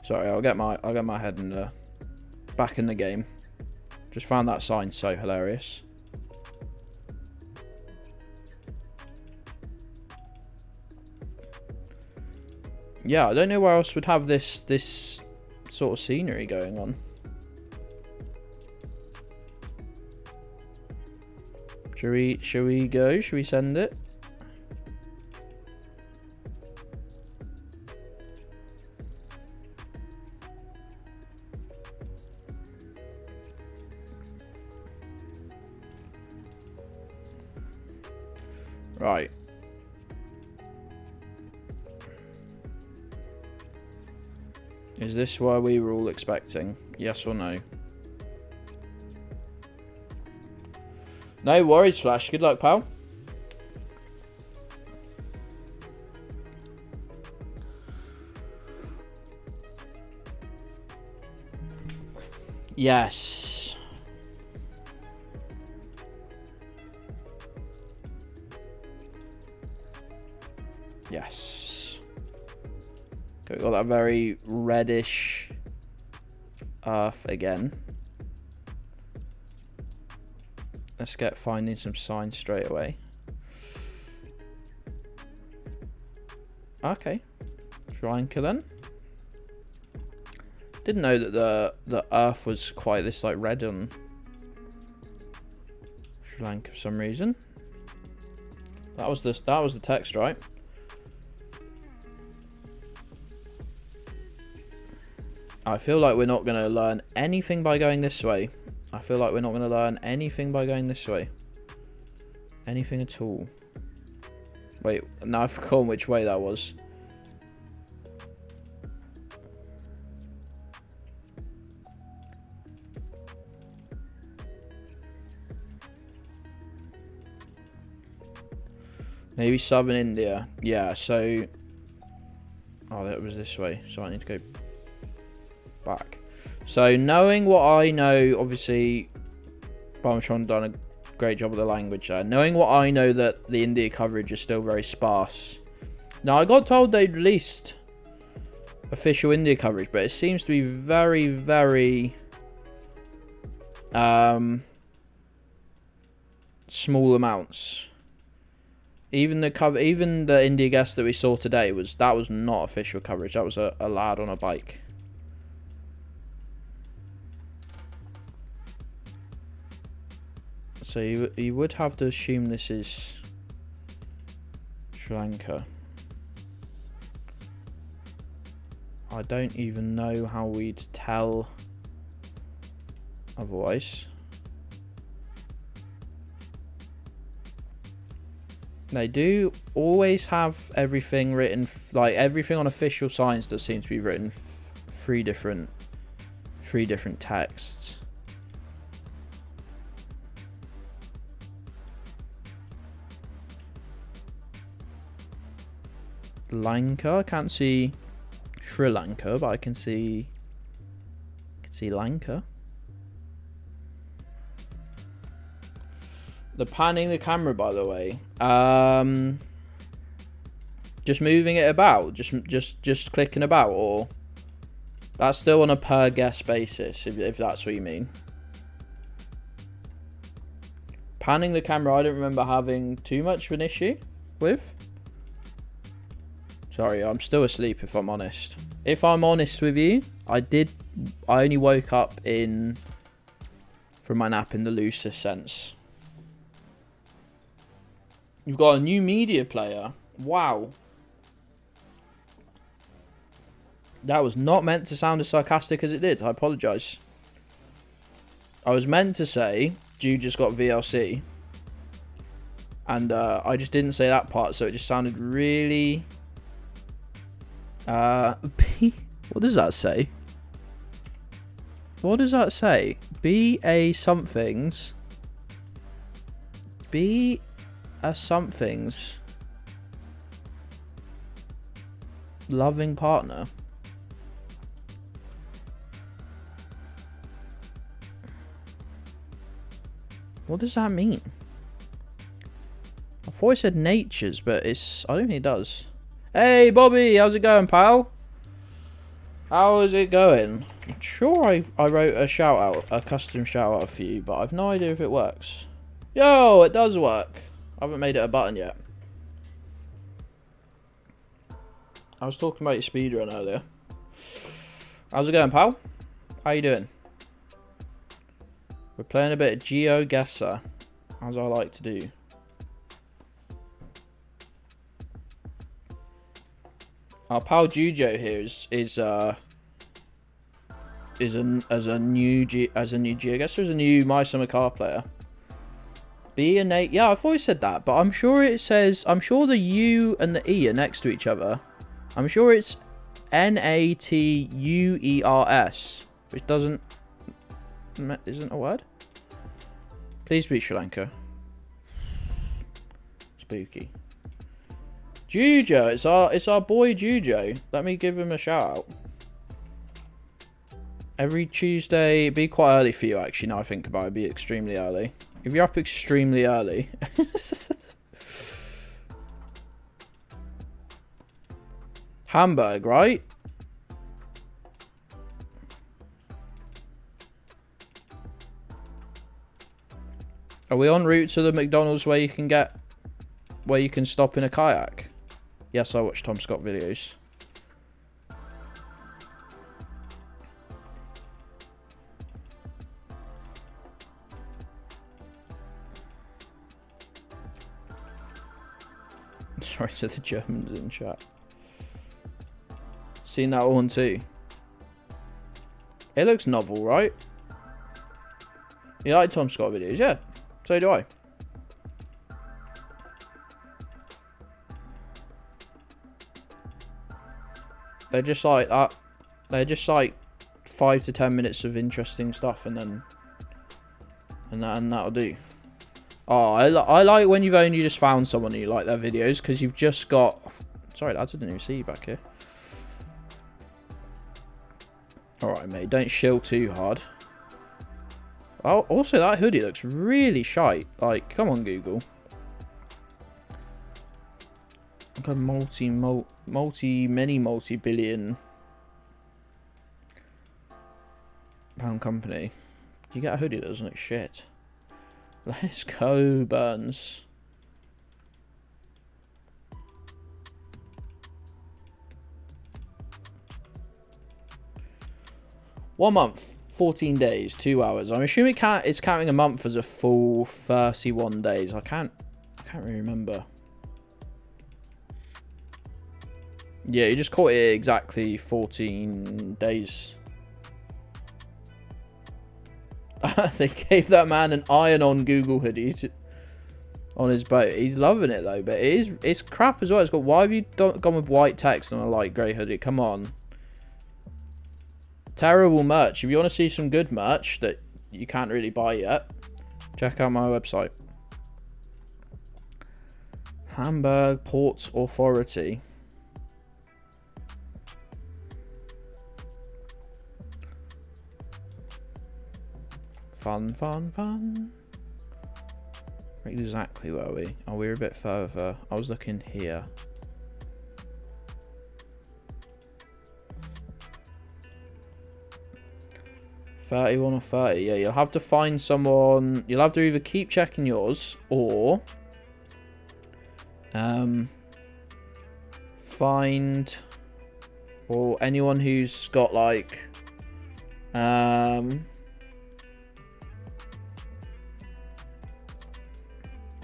Sorry, I'll get my head in the back in the game. Just found that sign so hilarious. Yeah, I don't know where else would have this sort of scenery going on. Shall we go? Shall we send it? Right. Is this what we were all expecting? Yes or no? No worries, Flash. Good luck, pal. Yes. Yes. Okay, we got that very reddish earth again. Let's get finding some signs straight away. Okay. Sri Lanka then. Didn't know that the earth was quite this like red on Sri Lanka for some reason. That was the text, right? I feel like we're not going to learn anything by going this way. I feel like we're not going to learn anything by going this way. Anything at all. Wait, now I've forgotten which way that was. Maybe southern India. Yeah, so... Oh, that was this way. So I need to go back. So knowing what I know, obviously, Barmatron done a great job of the language there. Knowing what I know, that the India coverage is still very sparse. Now, I got told they'd released official India coverage, but it seems to be very, very small amounts. Even the Geoguessr that we saw today was not official coverage. That was a lad on a bike. So you would have to assume this is Sri Lanka. I don't even know how we'd tell otherwise. They do always have everything written, like everything on official signs that seem to be written three different texts. Lanka, I can't see Sri Lanka, but I can see Lanka. The panning the camera, by the way, just moving it about, just clicking about, or that's still on a per guess basis, if that's what you mean. Panning the camera, I don't remember having too much of an issue with. Sorry, I'm still asleep if I'm honest. If I'm honest with you, I only woke up from my nap in the loosest sense. You've got a new media player. Wow. That was not meant to sound as sarcastic as it did. I apologise. I was meant to say, Jude just got VLC. And I just didn't say that part, so it just sounded really... what does that say? What does that say? BA somethings. BA somethings. Loving partner. What does that mean? I thought it said natures, but it's... I don't think it does. Hey, Bobby, how's it going, pal? How is it going? I'm sure I wrote a shout-out, a custom shout-out for you, but I've no idea if it works. Yo, it does work. I haven't made it a button yet. I was talking about your speedrun earlier. How's it going, pal? How you doing? We're playing a bit of Geoguessr, as I like to do. Our pal Jujo here is a new Geoguessr, is a new My Summer Car player. B and A, yeah, I thought it said that, but I'm sure it says, I'm sure the U and the E are next to each other. I'm sure it's Natuers, which isn't a word. Please be Sri Lanka. Spooky. Jujo, it's our boy Jujo. Let me give him a shout out. Every Tuesday, it'd be quite early for you actually, now I think about it, it'd be extremely early. If you're up extremely early. Hamburg, right? Are we en route to the McDonald's where you can stop in a kayak? Yes, I watch Tom Scott videos. Sorry to the Germans in chat. Seen that one too. It looks novel, right? You like Tom Scott videos? Yeah, so do I. They're just like that. They're just like 5 to 10 minutes of interesting stuff, and that'll do. Oh, I like when you've only just found someone and you like their videos, because you've just got... Sorry, lads, I didn't even see you back here. Alright, mate, don't shill too hard. Oh, also, that hoodie looks really shite. Like, come on, Google. Like a multi-billion pound company. You get a hoodie that doesn't look shit. Let's go, Burns. One month, 14 days, 2 hours. I'm assuming it's counting a month as a full 31 days. I can't really remember. Yeah, you just caught it exactly 14 days. They gave that man an iron-on Google hoodie on his boat. He's loving it though, but it's crap as well. It's got, why have you gone with white text on a light grey hoodie? Come on. Terrible merch. If you want to see some good merch that you can't really buy yet, check out my website. Hamburg Ports Authority. Fun, fun, fun. Exactly where are we? Oh, we're a bit further. I was looking here. $31 or 30. Yeah, you'll have to find someone. You'll have to either keep checking yours or find or anyone who's got like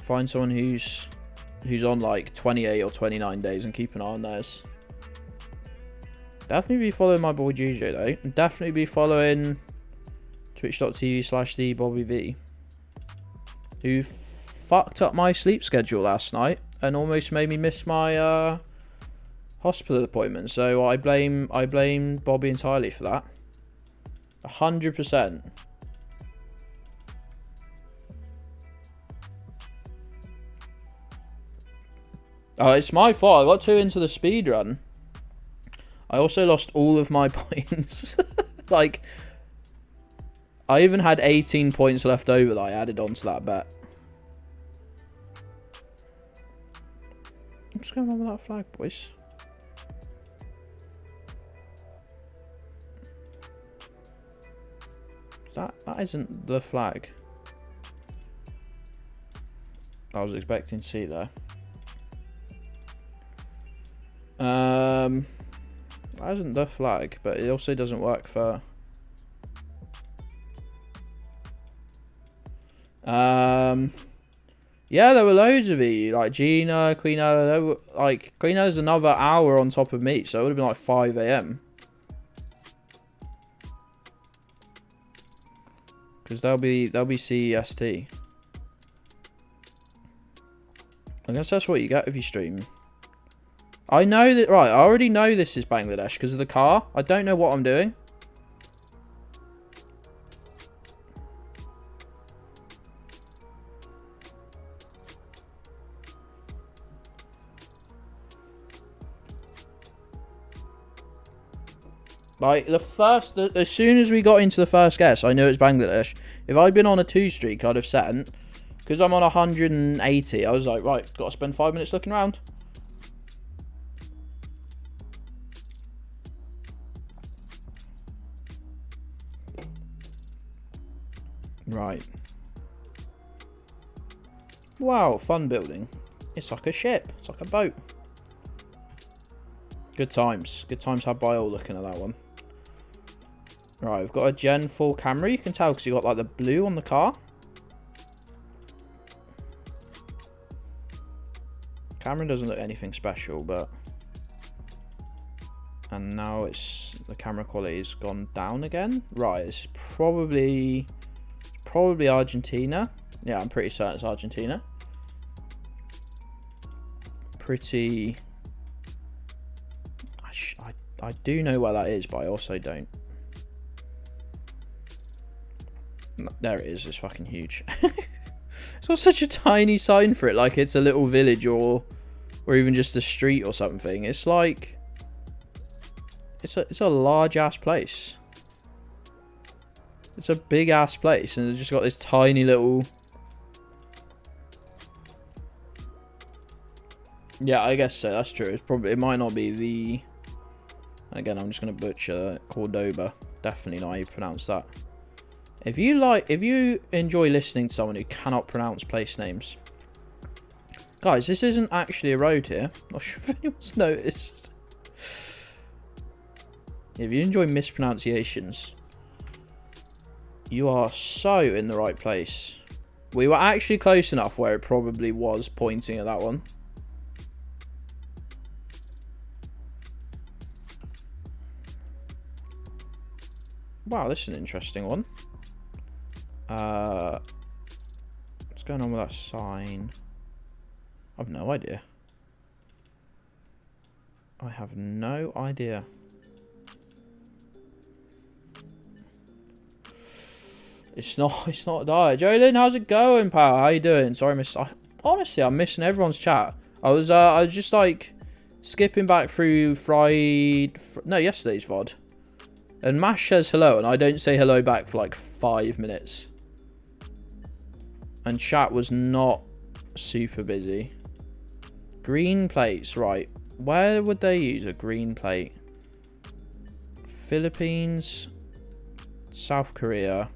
find someone who's on like 28 or 29 days and keep an eye on theirs. Definitely be following my boy Jujo though, and definitely be following twitch.tv/thebobbyv, who fucked up my sleep schedule last night and almost made me miss my hospital appointment. So I blame Bobby entirely for that. 100%. Oh, it's my fault. I got too into the speed run. I also lost all of my points. Like, I even had 18 points left over that I added onto that bet. What's going on with that flag, boys? That isn't the flag I was expecting to see there. That isn't the flag, but it also doesn't work for... Yeah, there were loads of you, like Gina, Queen Ella. There were, like, Queen Ella's another hour on top of me, so it would have been like 5 AM. Because they'll be CEST. I guess that's what you get if you stream. I know that, right, I already know this is Bangladesh because of the car. I don't know what I'm doing. Like, as soon as we got into the first guess, I knew it was Bangladesh. If I'd been on a 2 streak, I'd have sent. Because I'm on 180, I was like, right, got to spend 5 minutes looking around. Right. Wow, fun building. It's like a ship. It's like a boat. Good times. Good times had by all looking at that one. Right, we've got a Gen 4 Camry. You can tell because you got like the blue on the car. Camera doesn't look anything special, but... And now it's... The camera quality's gone down again. Right, it's probably Argentina. Yeah, I'm pretty certain it's Argentina. Pretty... I do know where that is, but I also don't. No, there it is. It's fucking huge. It's got such a tiny sign for it, like it's a little village or even just a street or something. It's like it's a large ass place. It's a big ass place, and it's just got this tiny little. Yeah, I guess so. That's true. It might not be the. Again, I'm just gonna butcher Cordoba. Definitely not how you pronounce that. If you enjoy listening to someone who cannot pronounce place names, guys, this isn't actually a road here. Not sure if anyone's noticed. If you enjoy mispronunciations, you are so in the right place. We were actually close enough where it probably was pointing at that one. Wow, this is an interesting one. What's going on with that sign? I've no idea. I have no idea. It's not dire. Jolyn, how's it going, pal? How you doing? Sorry, honestly, I'm missing everyone's chat. I was just like skipping back through yesterday's VOD. And Mash says hello, and I don't say hello back for like 5 minutes. And chat was not super busy. Green plates, right. Where would they use a green plate? Philippines, South Korea.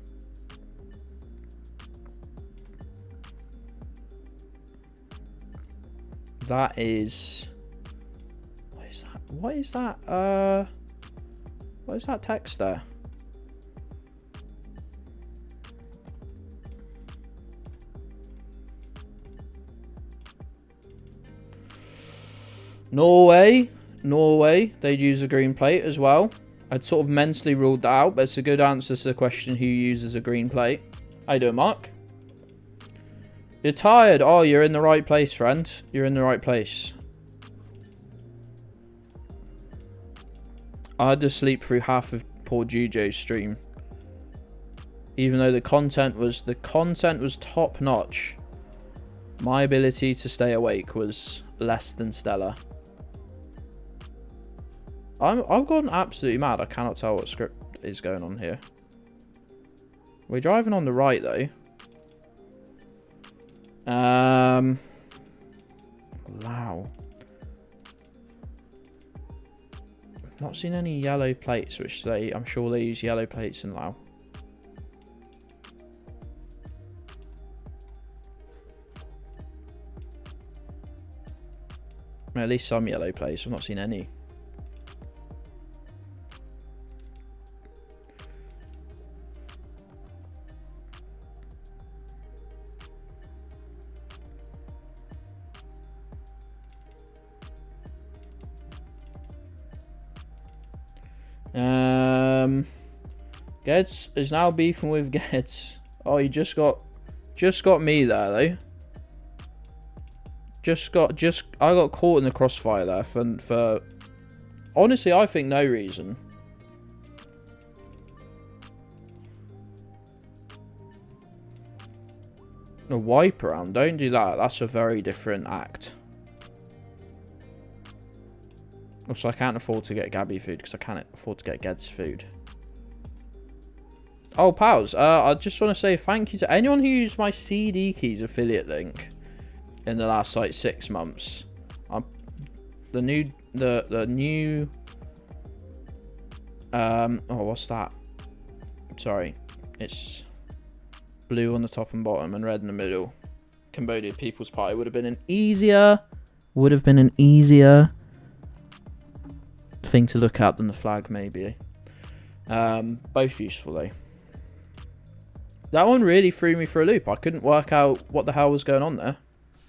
That is... What is that? What is that? What is that text there? Norway, they'd use a green plate as well. I'd sort of mentally ruled that out, but it's a good answer to the question who uses a green plate. How you doing, Mark? You're tired? Oh, you're in the right place, friend. You're in the right place. I had to sleep through half of poor Jujo's stream. Even though the content was top notch, my ability to stay awake was less than stellar. I've gone absolutely mad. I cannot tell what script is going on here. We're driving on the right though. Wow. I've not seen any yellow plates, which I'm sure they use yellow plates in Laos. At least some yellow plates. I've not seen any. Gedds is now beefing with Gedds. Oh, you just got me there though. I got caught in the crossfire there for honestly, I think no reason. A wipe around, don't do that. That's a very different act. Also, I can't afford to get Gabby food because I can't afford to get Gedds food. Oh, pals, I just want to say thank you to anyone who used my CD Keys affiliate link in the last like 6 months. The new oh, what's that? Sorry, it's blue on the top and bottom and red in the middle. Cambodia People's Party would have been an easier thing to look at than the flag, maybe. Both useful though. That one really threw me for a loop. I couldn't work out what the hell was going on there.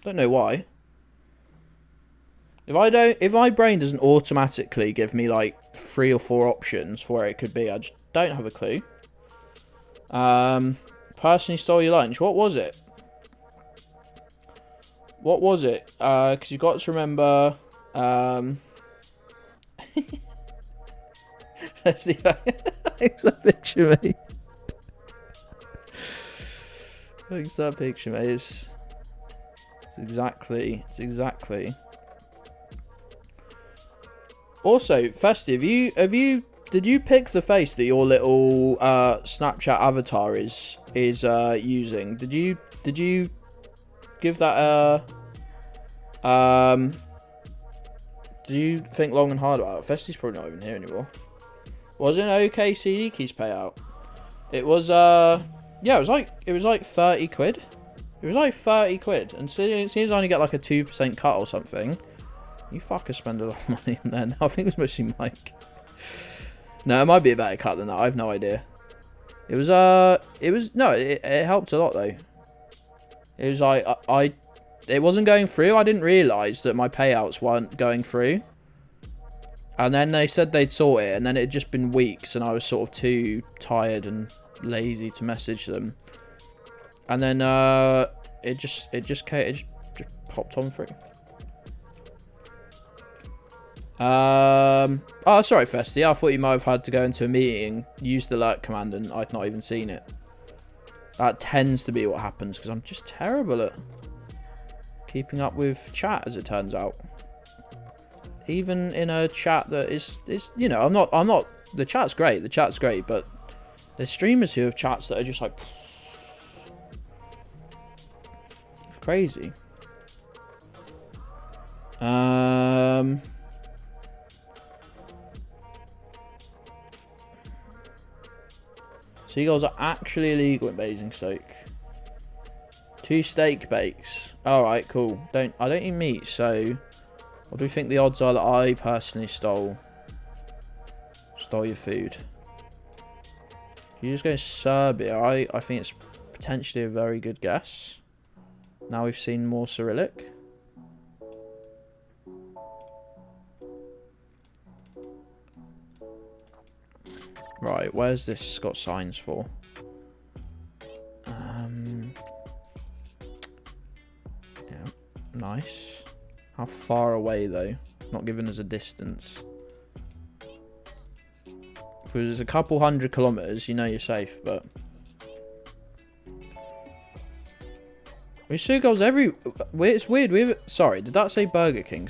Don't know why. If my brain doesn't automatically give me like 3 or 4 options for where it could be, I just don't have a clue. Person who stole your lunch. What was it? What was it? Because you've got to remember. Let's see. Thanks that picture, mate. Thanks that picture, mate. It's exactly. Also, Festive, did you pick the face that your little Snapchat avatar is using? Did you give that did you think long and hard about it? Festive's probably not even here anymore. Was it an okay CD Keys payout? It was yeah, it was like 30 quid. It was like 30 quid, and it seems I only get like a 2% cut or something. You fuckers spend a lot of money in there. No, I think it was mostly Mike. No, it might be a better cut than that. I have no idea. It was it helped a lot though. It was like it wasn't going through. I didn't realise that my payouts weren't going through. And then they said they'd sort it, and then it had just been weeks, and I was sort of too tired and lazy to message them. And then it just popped on through. Oh, sorry, Festy. I thought you might have had to go into a meeting, use the alert command, and I'd not even seen it. That tends to be what happens because I'm just terrible at keeping up with chat, as it turns out. Even in a chat that is you know, I'm not. The chat's great. But there's streamers who have chats that are just like crazy. Seagulls are actually illegal in Basingstoke. 2 steak bakes. Alright, cool. I don't eat meat, so what do we think the odds are that I personally stole your food? If you just go Serbia, I think it's potentially a very good guess. Now we've seen more Cyrillic. Right, where's this got signs for? Yeah, nice. How far away though? Not giving us a distance. If it was a couple 100 kilometers, you know you're safe, but we see goals every. It's weird. Sorry, did that say Burger King?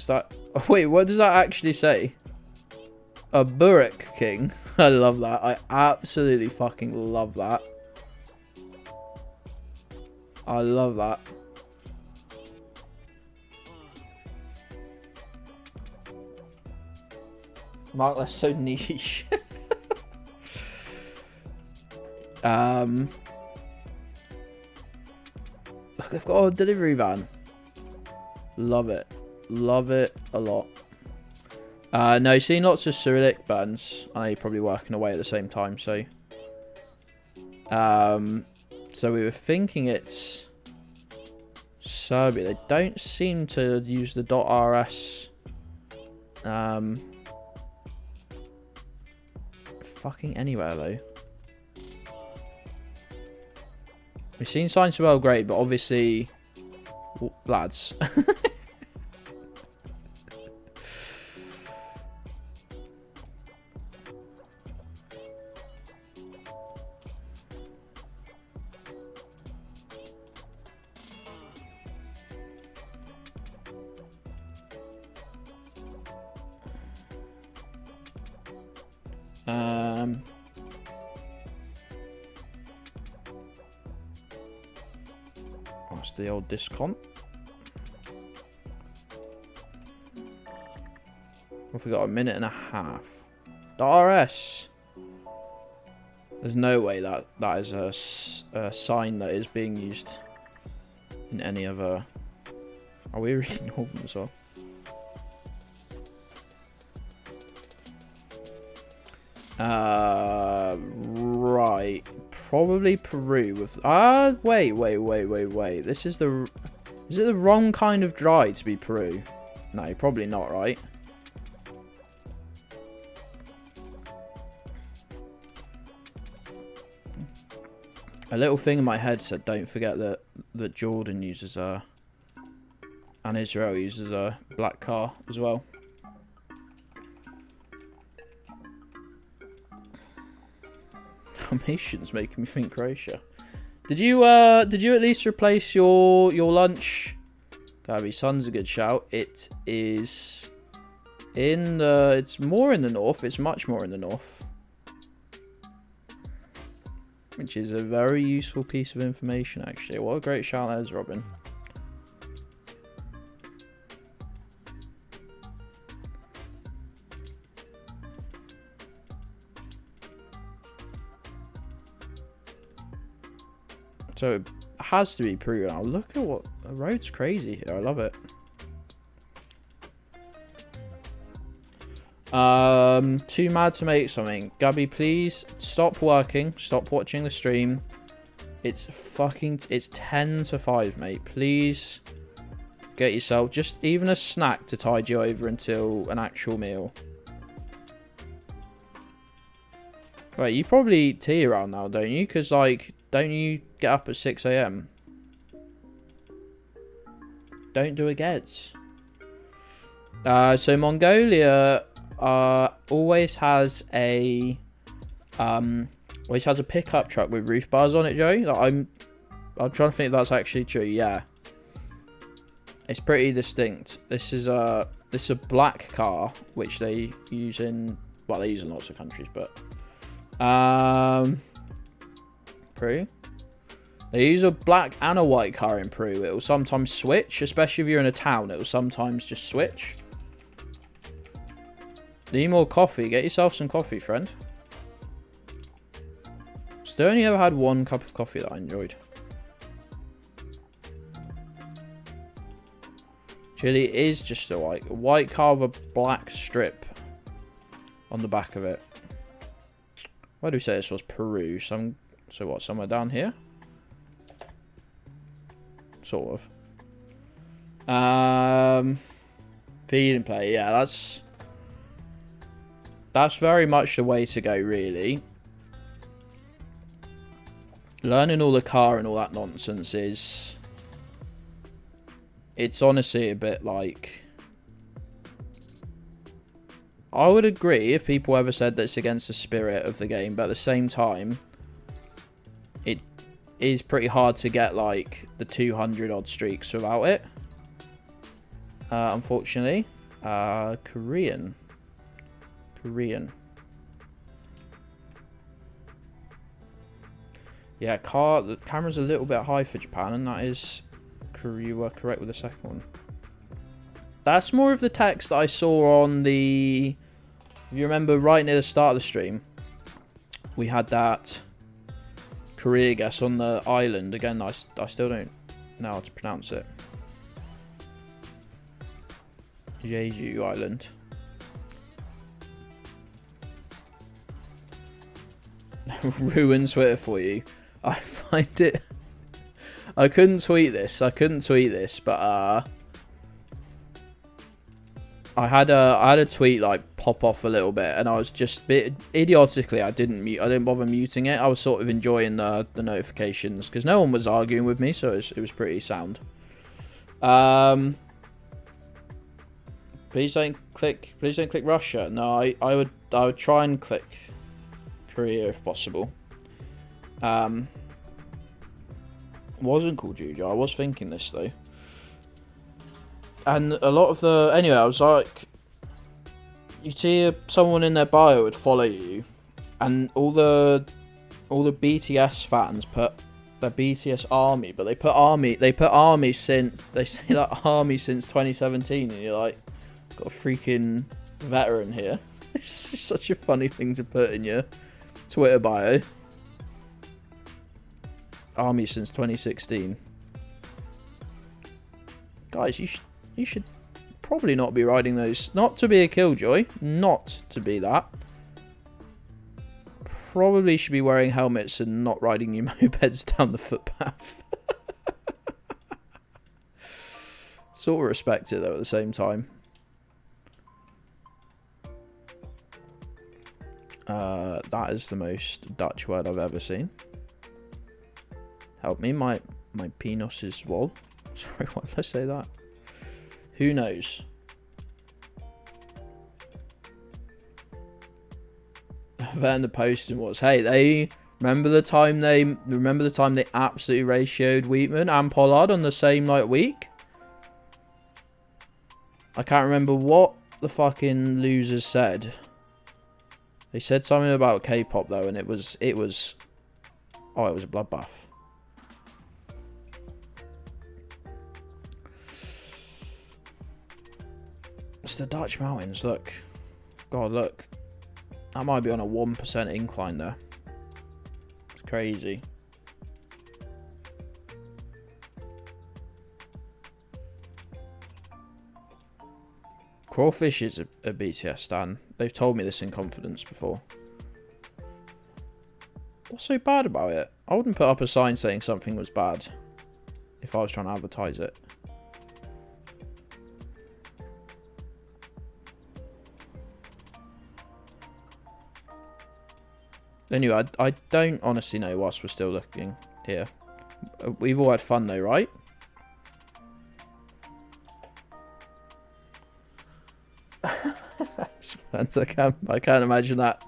Wait, what does that actually say? A Burek King. I love that. I absolutely fucking love that. I love that. Mark, that's so niche. Look, they've got a delivery van. Love it. Love it a lot. No, seen lots of Cyrillic bands. I know you're probably working away at the same time, so... So we were thinking it's... Serbia. They don't seem to use the .rs... Fucking anywhere, though. We've seen signs of Belgrade, but obviously... lads. What's the old discount? What have we got? A minute and a half. RS. There's no way that is a sign that is being used in any other. Are we reading all of them as well? Right. Probably Peru with... wait. This is the... Is it the wrong kind of dry to be Peru? No, probably not, right? A little thing in my head said, don't forget that Jordan uses and Israel uses a black car as well. Dalmatians making me think Croatia. Did you at least replace your lunch? Gabby, sun's a good shout. It is in the... It's more in the north. It's much more in the north. Which is a very useful piece of information, actually. What a great shout that is, Robin. So it has to be Peru now. Look at what... The road's crazy here. I love it. Too mad to make something. Gabby, please stop working. Stop watching the stream. It's 10 to 5, mate. Please get yourself just even a snack to tide you over until an actual meal. Right, you probably eat tea around now, don't you? Because, like, don't you get up at 6 AM? Don't do a Gedds. So Mongolia always has a pickup truck with roof bars on it, Joe. Like, I'm trying to think if that's actually true. Yeah, it's pretty distinct. This is a black car which they use in, well, they use in lots of countries, but Peru. They use a black and a white car in Peru. It will sometimes switch, especially if you're in a town. It will sometimes just switch. Need more coffee? Get yourself some coffee, friend. Still only ever had one cup of coffee that I enjoyed. Chile is just a white car with a black strip on the back of it. Why do we say this was Peru? So what, somewhere down here? Sort of. Feed and play, yeah, that's very much the way to go, really. Learning all the car and all that nonsense is... It's honestly a bit like... I would agree if people ever said that it's against the spirit of the game, but at the same time, it is pretty hard to get, like, the 200 odd streaks without it. Unfortunately. Korean. Korean. Yeah, the camera's a little bit high for Japan, and that is... You were correct with the second one. That's more of the text that I saw on the... If you remember, right near the start of the stream, we had that Korea guess on the island. Again, I still don't know how to pronounce it. Jeju Island. Ruin Twitter for you. I find it... I couldn't tweet this, but I had a tweet like pop off a little bit, and I was just idiotically I didn't bother muting it. I was sort of enjoying the notifications because no one was arguing with me, so it was pretty sound. Please don't click Russia. No, I would try and click Korea if possible. Wasn't called Juju. I was thinking this though. And a lot of the... Anyway, I was like... You'd see someone in their bio would follow you. And all the BTS fans put their BTS army. But they put army since... They say like army since 2017. And you're like... Got a freaking veteran here. It's just such a funny thing to put in your Twitter bio. Army since 2016. Guys, you should probably not be riding those. Not to be a killjoy. Not to be that. Probably should be wearing helmets and not riding your mopeds down the footpath. Sort of respect it though at the same time. That is the most Dutch word I've ever seen. Help me, my penis is swole. Sorry, why did I say that? Who knows? Then the posting was, hey, they remember the time they absolutely ratioed Wheatman and Pollard on the same like week? I can't remember what the fucking losers said. They said something about K-pop though, and it was a bloodbath. It's the Dutch mountains, look. God, look. That might be on a 1% incline there. It's crazy. Crawfish is a BTS stan. They've told me this in confidence before. What's so bad about it? I wouldn't put up a sign saying something was bad if I was trying to advertise it. Anyway, I don't honestly know whilst we're still looking here. We've all had fun though, right? I can't imagine that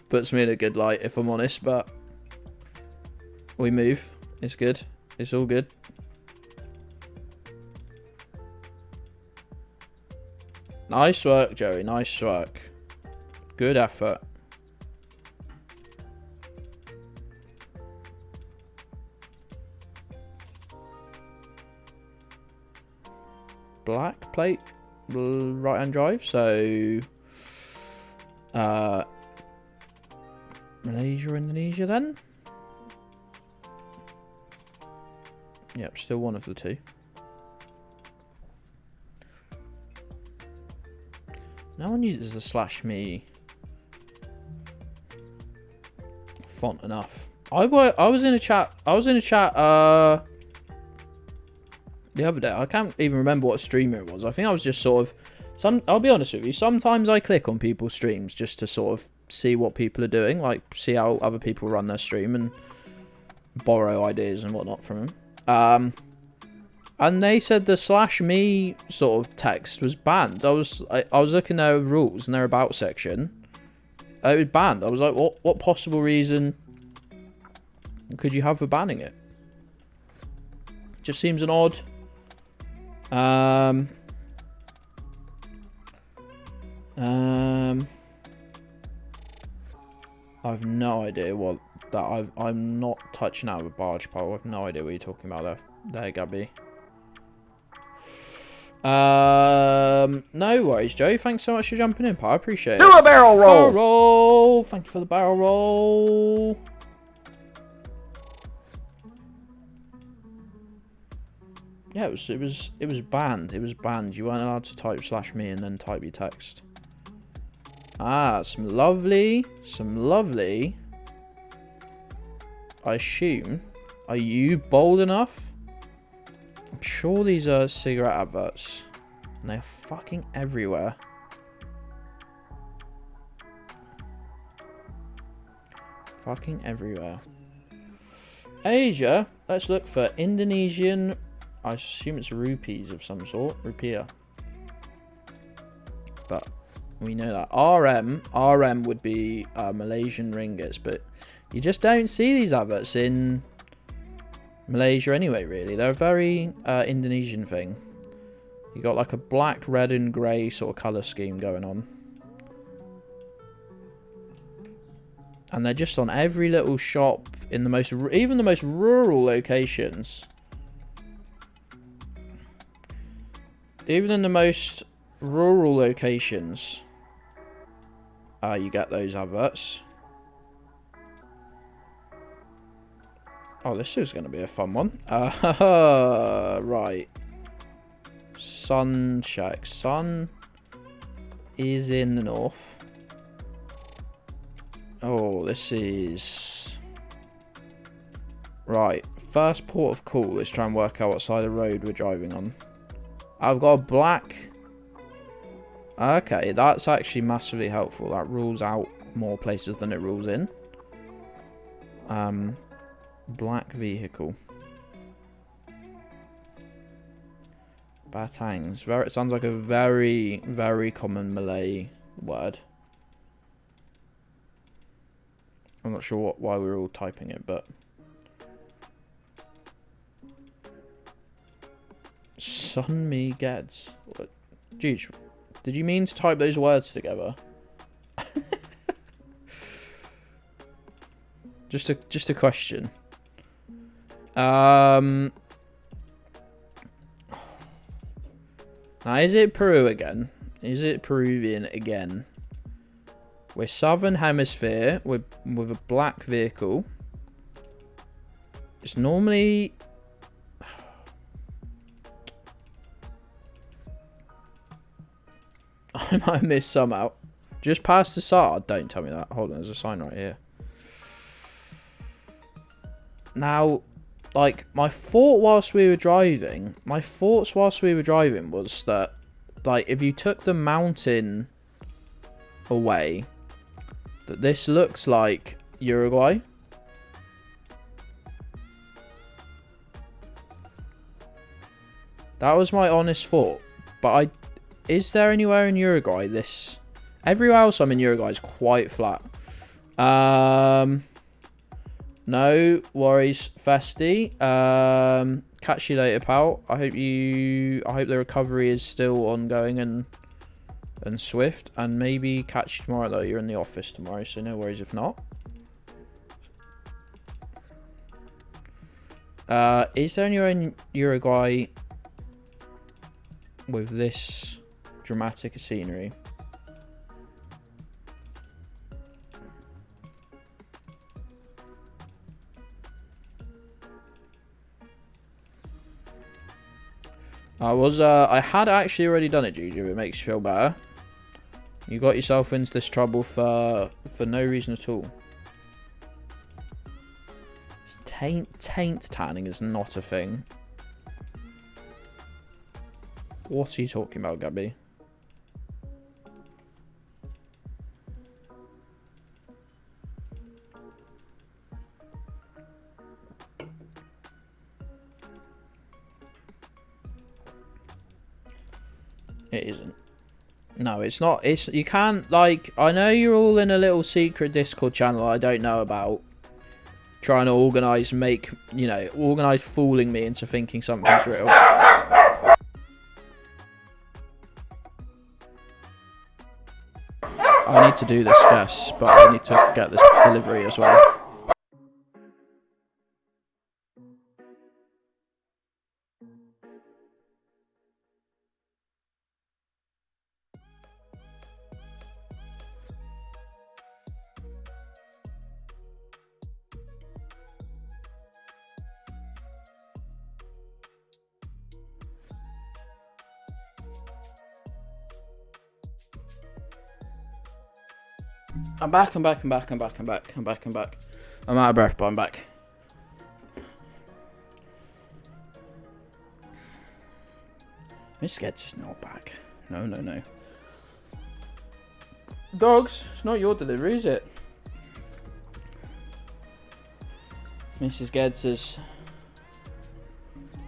puts me in a good light, if I'm honest, but we move. It's good. It's all good. Nice work, Joey. Nice work. Good effort. Black plate right hand drive, so Malaysia, Indonesia then. Yep, still one of the two. No one uses the /me font enough. I was in a chat the other day. I can't even remember what streamer it was. I think I was just sort of... I'll be honest with you. Sometimes I click on people's streams just to sort of see what people are doing. Like, see how other people run their stream and borrow ideas and whatnot from them. And they said the /me sort of text was banned. I was looking at their rules and their about section. It was banned. I was like, what possible reason could you have for banning it? Just seems an odd... I've no idea what that. I'm not touching out of a barge pole. I've no idea what you're talking about there, Gabby. No worries, Joe. Thanks so much for jumping in, pal. I appreciate it. Do a barrel roll. Barrel roll. Thank you for the barrel roll. Yeah, it was banned. It was banned. You weren't allowed to type /me and then type your text. Ah, some lovely. I assume. Are you bold enough? I'm sure these are cigarette adverts. And they're fucking everywhere. Fucking everywhere. Asia. Let's look for Indonesian. I assume it's rupees of some sort. Rupiah. But we know that. RM would be Malaysian ringgits. But you just don't see these adverts in Malaysia anyway, really. They're a very Indonesian thing. You got like a black, red and grey sort of colour scheme going on. And they're just on every little shop in the most, even the most rural locations. Even in the most rural locations, you get those adverts. Oh, this is going to be a fun one. Right. Sun check. Sun is in the north. Oh, this is... Right. First port of call. Let's try and work out what side of the road we're driving on. I've got a black... Okay, that's actually massively helpful. That rules out more places than it rules in. Black vehicle. Batangs. It sounds like a very, very common Malay word. I'm not sure why we're all typing it, but... Sunmi Gedds. What? Dude, did you mean to type those words together? Just a question. Now, is it Peru again? Is it Peruvian again? We're Southern Hemisphere with a black vehicle. It's normally... I might have missed some out. Just past the SAR. Don't tell me that. Hold on, there's a sign right here. Now, like, my thoughts whilst we were driving was that, like, if you took the mountain away, that this looks like Uruguay. That was my honest thought. But is there anywhere in Uruguay this... Everywhere else I'm in Uruguay is quite flat. No worries, Festy. Catch you later, pal. I hope the recovery is still ongoing and swift. And maybe catch you tomorrow, though. You're in the office tomorrow, so no worries if not. Is there anywhere in Uruguay with this dramatic scenery? I had actually already done it, Juju. It makes you feel better. You got yourself into this trouble for no reason at all. Taint tanning is not a thing. What are you talking about, Gabby? It isn't. No, it's not. You can't, like, I know you're all in a little secret Discord channel I don't know about, trying to organise fooling me into thinking something's real. I need to do this guess, but I need to get this delivery as well. I'm back. I'm out of breath, but I'm back. Miss Gedds is not back. No. Dogs, it's not your delivery, is it? Mrs. Gedds has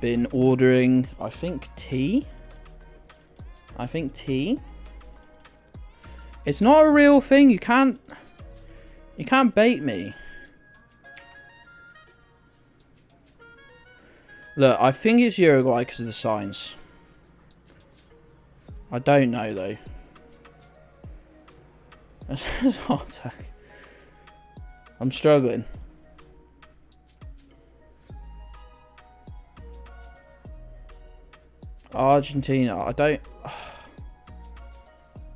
been ordering, I think tea. It's not a real thing. You can't bait me. Look, I think it's Uruguay because of the signs. I don't know though. Heart attack. I'm struggling. Argentina. I don't.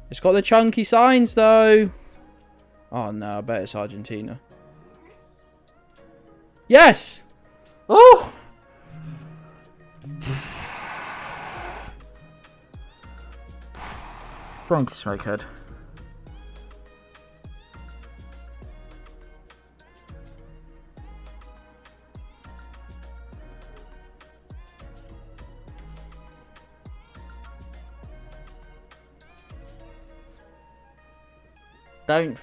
It's got the chunky signs though. Oh no, I bet it's Argentina. Yes! Oh! Frankie Smokehead. Don't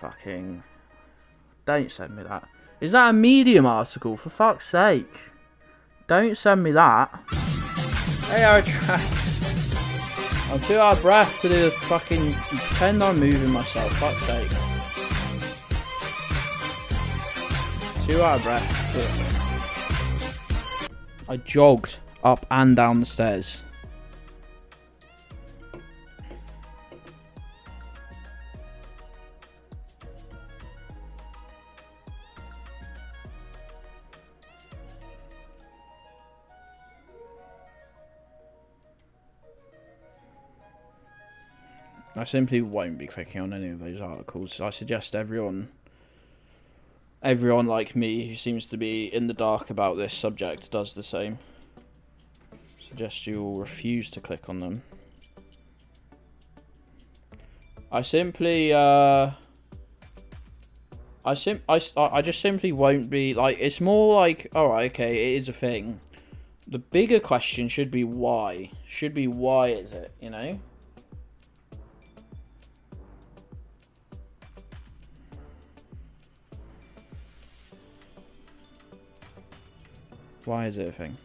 send me that. Is that a Medium article? For fuck's sake. Don't send me that. Hey, I'm too out of breath to do the fucking... Pretend I'm moving myself. Fuck's sake. Too out of breath. I jogged up and down the stairs. I simply won't be clicking on any of those articles. I suggest everyone like me who seems to be in the dark about this subject does the same. Suggest you all refuse to click on them. I just simply won't be like. It's more like, all right, okay, it is a thing. The bigger question should be why. Why is it? You know. Why is it a thing?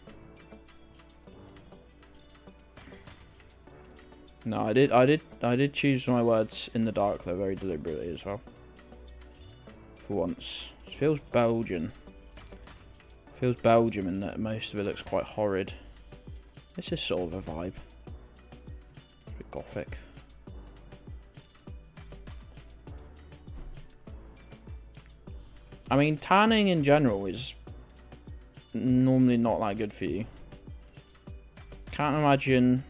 No, I did choose my words in the dark though, very deliberately as well. For once. It feels Belgian. Feels Belgium in that most of it looks quite horrid. This is sort of a vibe. It's a bit gothic. I mean, tanning in general is normally not that good for you. Can't imagine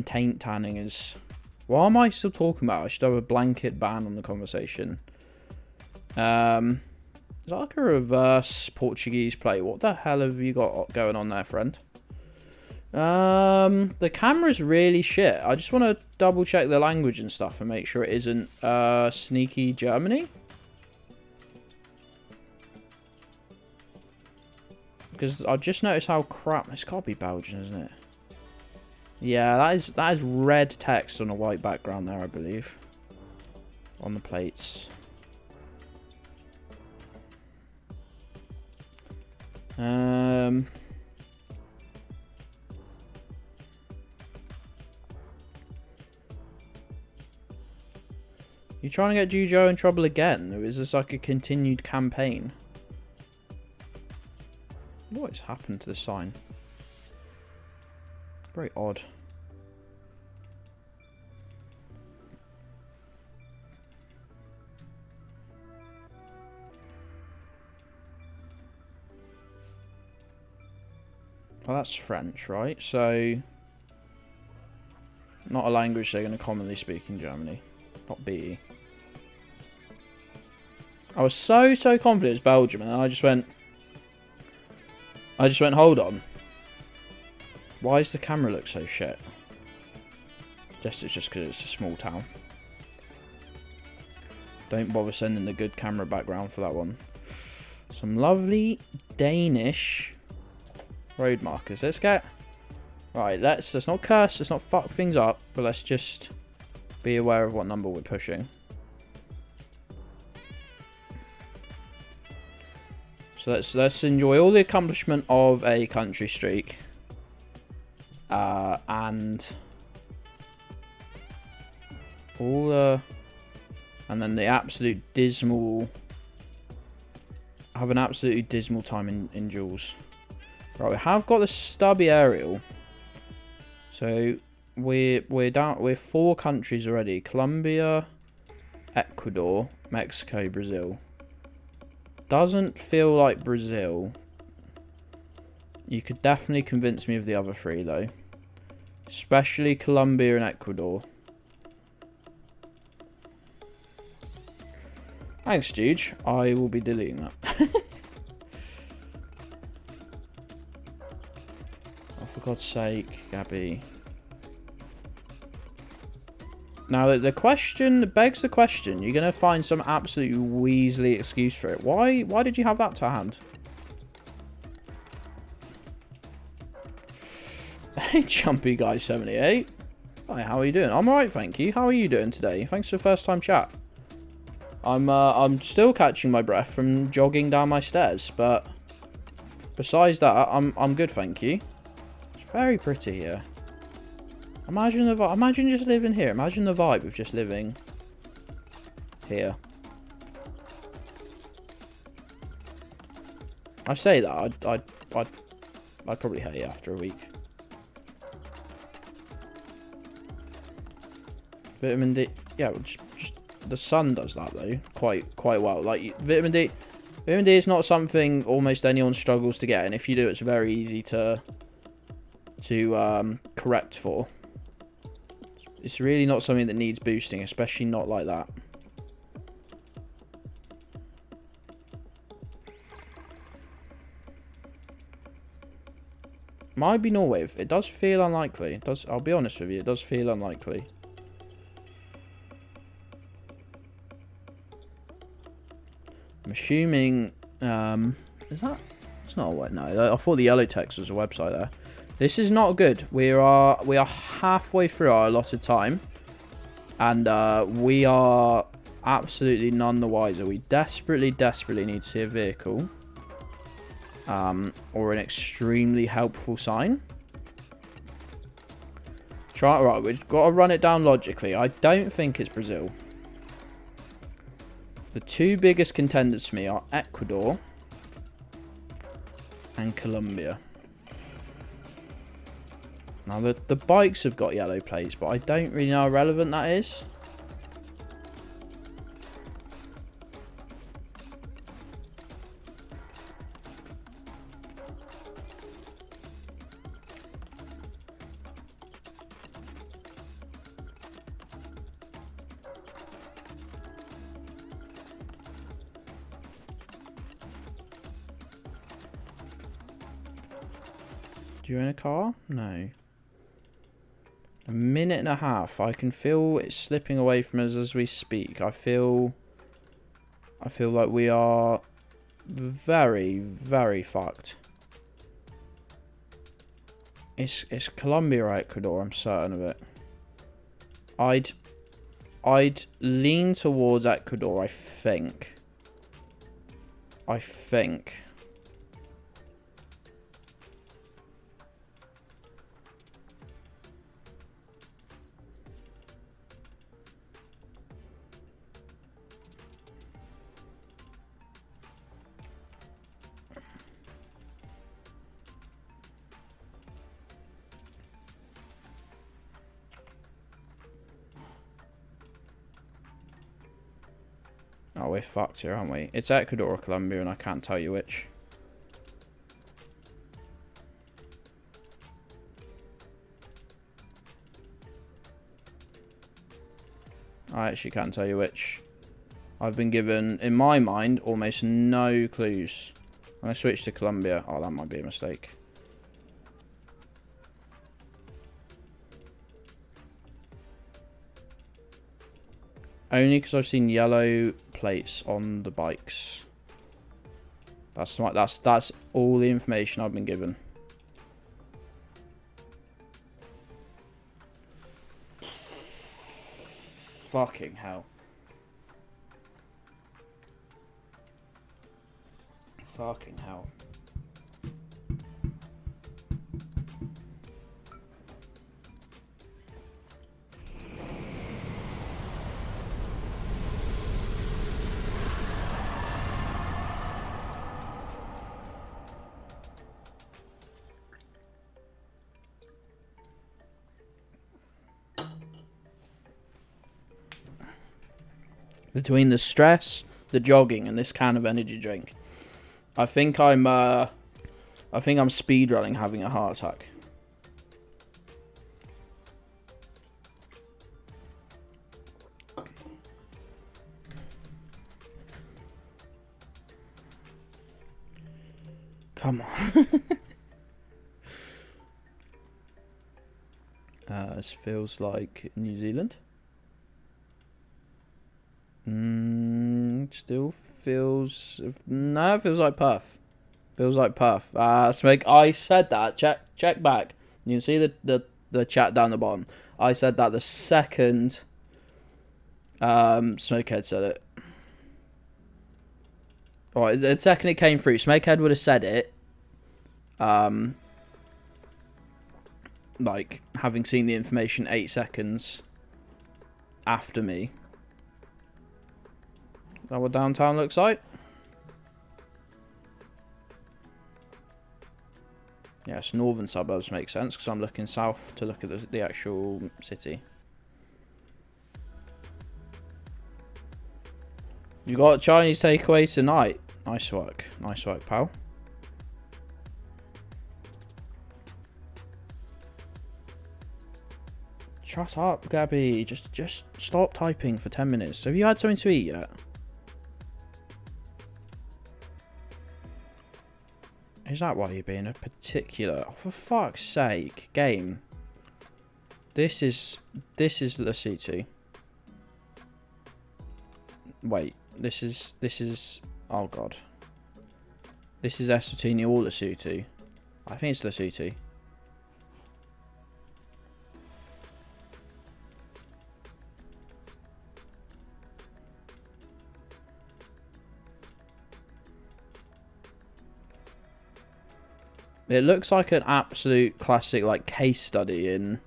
taint tanning is... What am I still talking about? I should have a blanket ban on the conversation. Is that like a reverse Portuguese play? What the hell have you got going on there, friend? The camera's really shit. I just want to double check the language and stuff and make sure it isn't sneaky Germany. Because I've just noticed how crap... It's got to be Belgian, isn't it? Yeah, that is red text on a white background there, I believe. On the plates. You trying to get Jujo in trouble again? Or is this like a continued campaign? What has happened to the sign? Very odd. Well, that's French, right? So, not a language they're going to commonly speak in Germany. Not BE. I was so confident it's Belgium, and then I just went, hold on. Why does the camera look so shit? It's just because it's a small town. Don't bother sending the good camera background for that one. Some lovely Danish road markers. Let's get... Right, let's not curse, let's not fuck things up, but let's just be aware of what number we're pushing. So let's enjoy all the accomplishment of a country streak. And all the... And then the absolute dismal... Have an absolutely dismal time in duels. Right, we have got the stubby aerial. So we're 4 countries already. Colombia, Ecuador, Mexico, Brazil. Doesn't feel like Brazil. You could definitely convince me of the other 3 though. Especially Colombia and Ecuador. Thanks, Juge. I will be deleting that. Oh, for God's sake, Gabby. Now, the question begs the question. You're going to find some absolute Weasley excuse for it. Why did you have that to hand? Hey, Jumpy Guy 78. Hi, how are you doing? I'm alright, thank you. How are you doing today? Thanks for the first time chat. I'm still catching my breath from jogging down my stairs, but besides that, I'm good, thank you. It's very pretty here. Imagine the vibe. Imagine just living here. Imagine the vibe of just living here. I say that I'd probably hate it after a week. Vitamin D, yeah, just the sun does that though quite well. Like vitamin D is not something almost anyone struggles to get, and if you do, it's very easy to correct for. It's really not something that needs boosting, especially not like that. Might be Norway. It does feel unlikely. It does. I'll be honest with you. It does feel unlikely. I'm assuming, is that, it's not a web, no, I thought the yellow text was a website there. This is not good. We are halfway through our allotted time, and we are absolutely none the wiser. We desperately need to see a vehicle, or an extremely helpful sign. Right, we've got to run it down logically. I don't think it's Brazil. The 2 biggest contenders for me are Ecuador and Colombia. Now, the bikes have got yellow plates, but I don't really know how relevant that is. You in a car? No. A minute and a half. I can feel it slipping away from us as we speak. I feel like we are very fucked. It's Colombia or Ecuador, I'm certain of it. I'd lean towards Ecuador, I think. Oh, we're fucked here, aren't we? It's Ecuador or Colombia, and I can't tell you which. I actually can't tell you which. I've been given, in my mind, almost no clues. When I switch to Colombia, oh, that might be a mistake. Only because I've seen yellow plates on the bikes. That's all the information I've been given. Fucking hell. Fucking hell. Between the stress, the jogging, and this can of energy drink, I think I'm speedrunning having a heart attack. Come on. This feels like New Zealand. Still feels... No, it feels like Perth. Feels like Perth. Smoke, I said that. Check back. You can see the chat down the bottom. I said that the second Smokehead said it. Alright, the second it came through, Smokehead would have said it. Like, having seen the information 8 seconds after me. Is that what downtown looks like? Yes, northern suburbs make sense because I'm looking south to look at the actual city. You got a Chinese takeaway tonight. Nice work, pal. Shut up, Gabby. Just stop typing for 10 minutes. Have you had something to eat yet? Is that why you're being a particular... Oh, for fuck's sake, game. This is Lesotho. Wait, this is... Oh, God. This is Eswatini or Lesotho. I think it's Lesotho. It looks like an absolute classic, like, case study in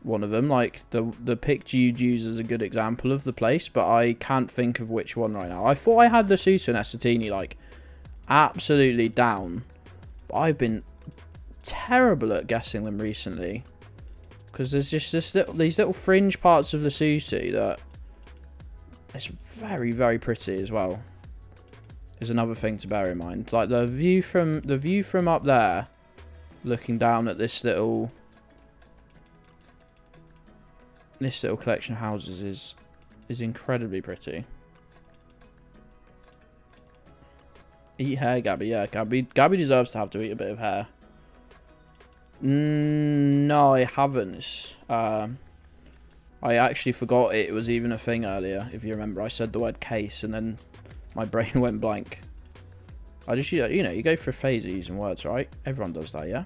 one of them. Like, the picture you'd use as a good example of the place, but I can't think of which one right now. I thought I had Lesotho and Eswatini, like, absolutely down. But I've been terrible at guessing them recently. Because there's just these little fringe parts of Lesotho that... It's very, very pretty as well. Is another thing to bear in mind. Like the view from up there, looking down at this little collection of houses is incredibly pretty. Eat hair, Gabby. Yeah, Gabby deserves to eat a bit of hair. No, I haven't. I actually forgot it was even a thing earlier. If you remember, I said the word case and then my brain went blank. I just, you know, you go for a phase of using words, right? Everyone does that, yeah?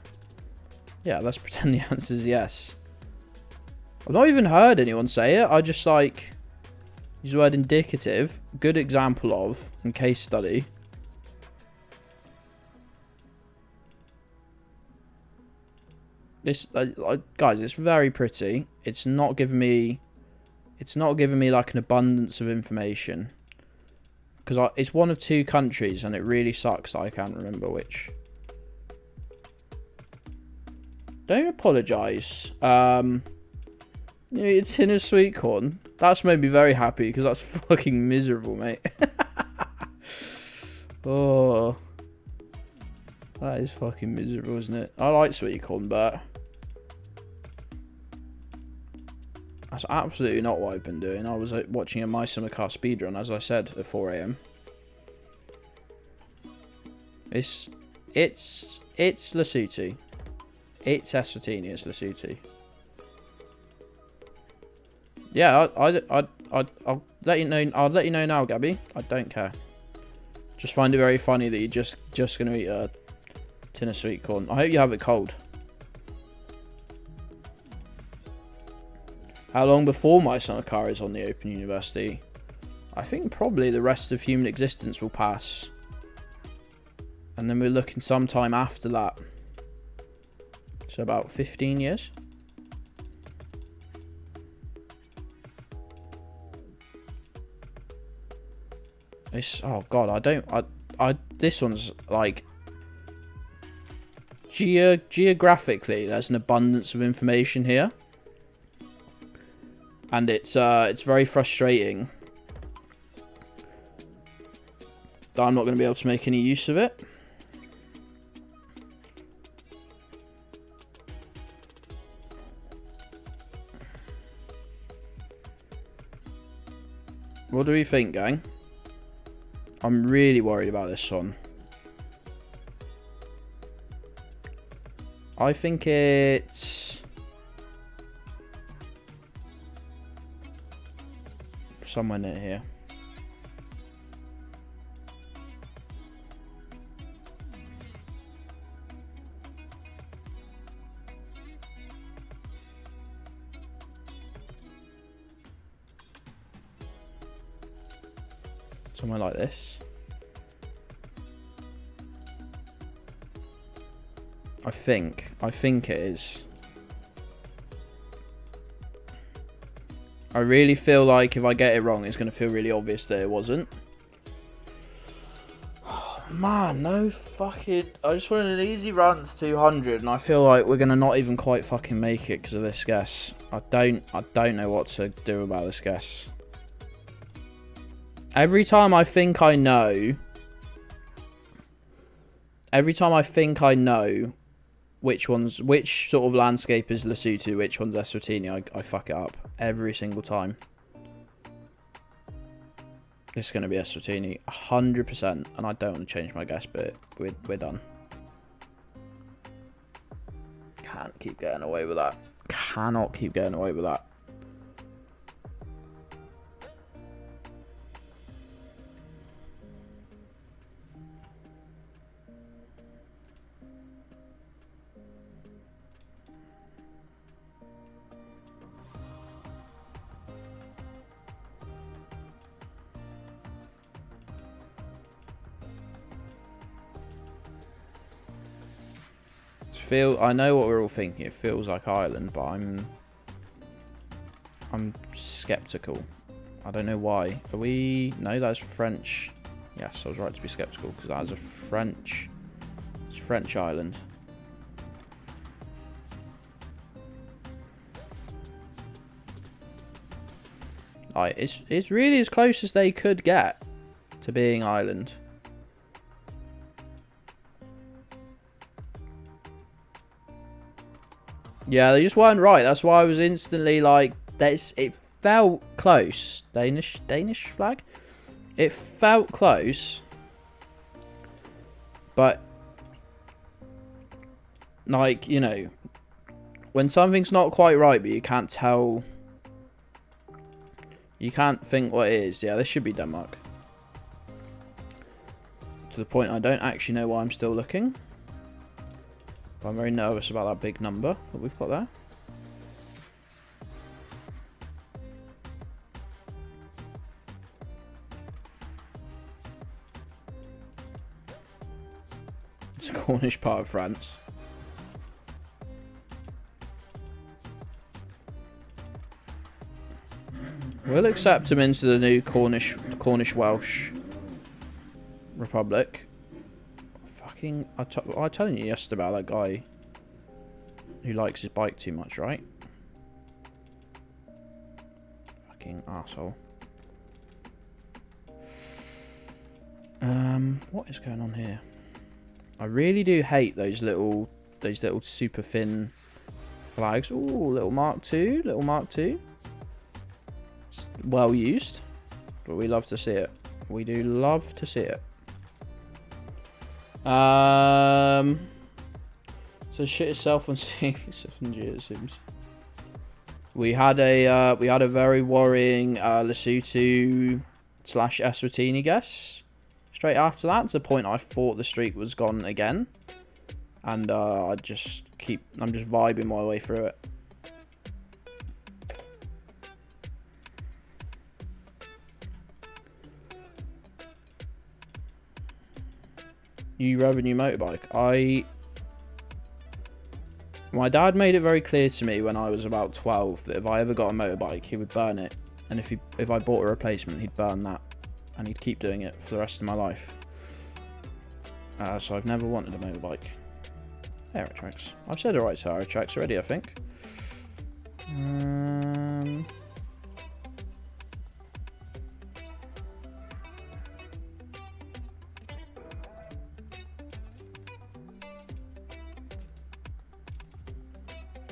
Yeah, let's pretend the answer is yes. I've not even heard anyone say it. I just, like, use the word indicative, good example of, and case study. This, guys, it's very pretty. It's not giving me like an abundance of information. Because it's one of 2 countries, and it really sucks that I can't remember which. Don't apologise. It's in a sweet corn. That's made me very happy, because that's fucking miserable, mate. Oh. That is fucking miserable, isn't it? I like sweet corn, but... That's absolutely not what I've been doing. I was watching a My Summer Car speedrun, as I said, at 4 AM. It's Lesotho. It's Eswatini, it's Lesotho. Yeah, I'll let you know. I'll let you know now, Gabby. I don't care. Just find it very funny that you're just gonna eat a tin of sweet corn. I hope you have it cold. How long before My Summer Car is on the Open University? I think probably the rest of human existence will pass. And then we're looking sometime after that. So about 15 years. Oh god, this one's like geographically there's an abundance of information here. And it's very frustrating that I'm not going to be able to make any use of it. What do we think, gang? I'm really worried about this one. I think it's somewhere near here. Somewhere like this. I think it is. I really feel like if I get it wrong, it's going to feel really obvious that it wasn't. Oh, man, no fucking... I just wanted an easy run to 200, and I feel like we're going to not even quite fucking make it because of this guess. I don't know what to do about this guess. Every time I think I know which sort of landscape is Lesotho, which one's Eswatini, I fuck it up every single time. It's going to be Eswatini, 100%, and I don't want to change my guess, but we're done. Can't keep getting away with that. Cannot keep getting away with that. I know what we're all thinking. It feels like Ireland, but I'm skeptical. I don't know why. Are we? No, that's French. Yes, I was right to be skeptical because that is a French. It's French island. It's really as close as they could get to being Ireland. Yeah, they just weren't right. That's why I was instantly like, it felt close. Danish flag? It felt close. But, like, you know, when something's not quite right, but you can't tell, you can't think what it is. Yeah, this should be Denmark. To the point I don't actually know why I'm still looking. But I'm very nervous about that big number that we've got there. It's a Cornish part of France. We'll accept him into the new Cornish Welsh Republic. I was telling you yesterday about that guy who likes his bike too much, right? Fucking asshole. What is going on here? I really do hate those little super thin flags. Ooh, little Mark II. well used, but we love to see it. We do love to see it. So shit itself on seeing it seems. We had a very worrying Lesotho / Eswatini guess straight after that, to the point I thought the streak was gone again, and I'm just vibing my way through it. New revenue motorbike. My dad made it very clear to me when I was about 12 that if I ever got a motorbike, he would burn it, and if I bought a replacement, he'd burn that, and he'd keep doing it for the rest of my life. So I've never wanted a motorbike. Aerotracks. I've said alright to Aerotracks already, I think.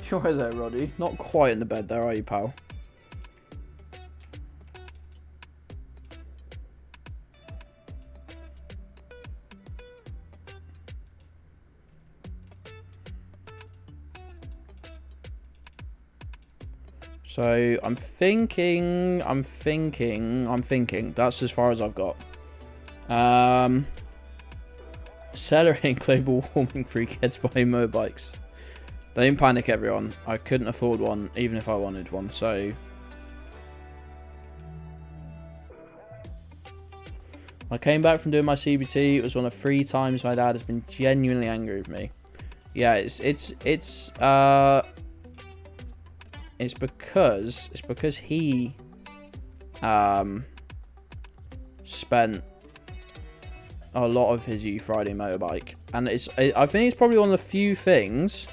Sure there, Roddy. Not quite in the bed there, are you, pal? So I'm thinking. That's as far as I've got. Accelerating global warming free kids buying motorbikes. Don't panic, everyone. I couldn't afford one, even if I wanted one, so... I came back from doing my CBT. It was one of 3 times my dad has been genuinely angry with me. Yeah, it's because he spent a lot of his youth riding motorbike, and I think it's probably one of the few things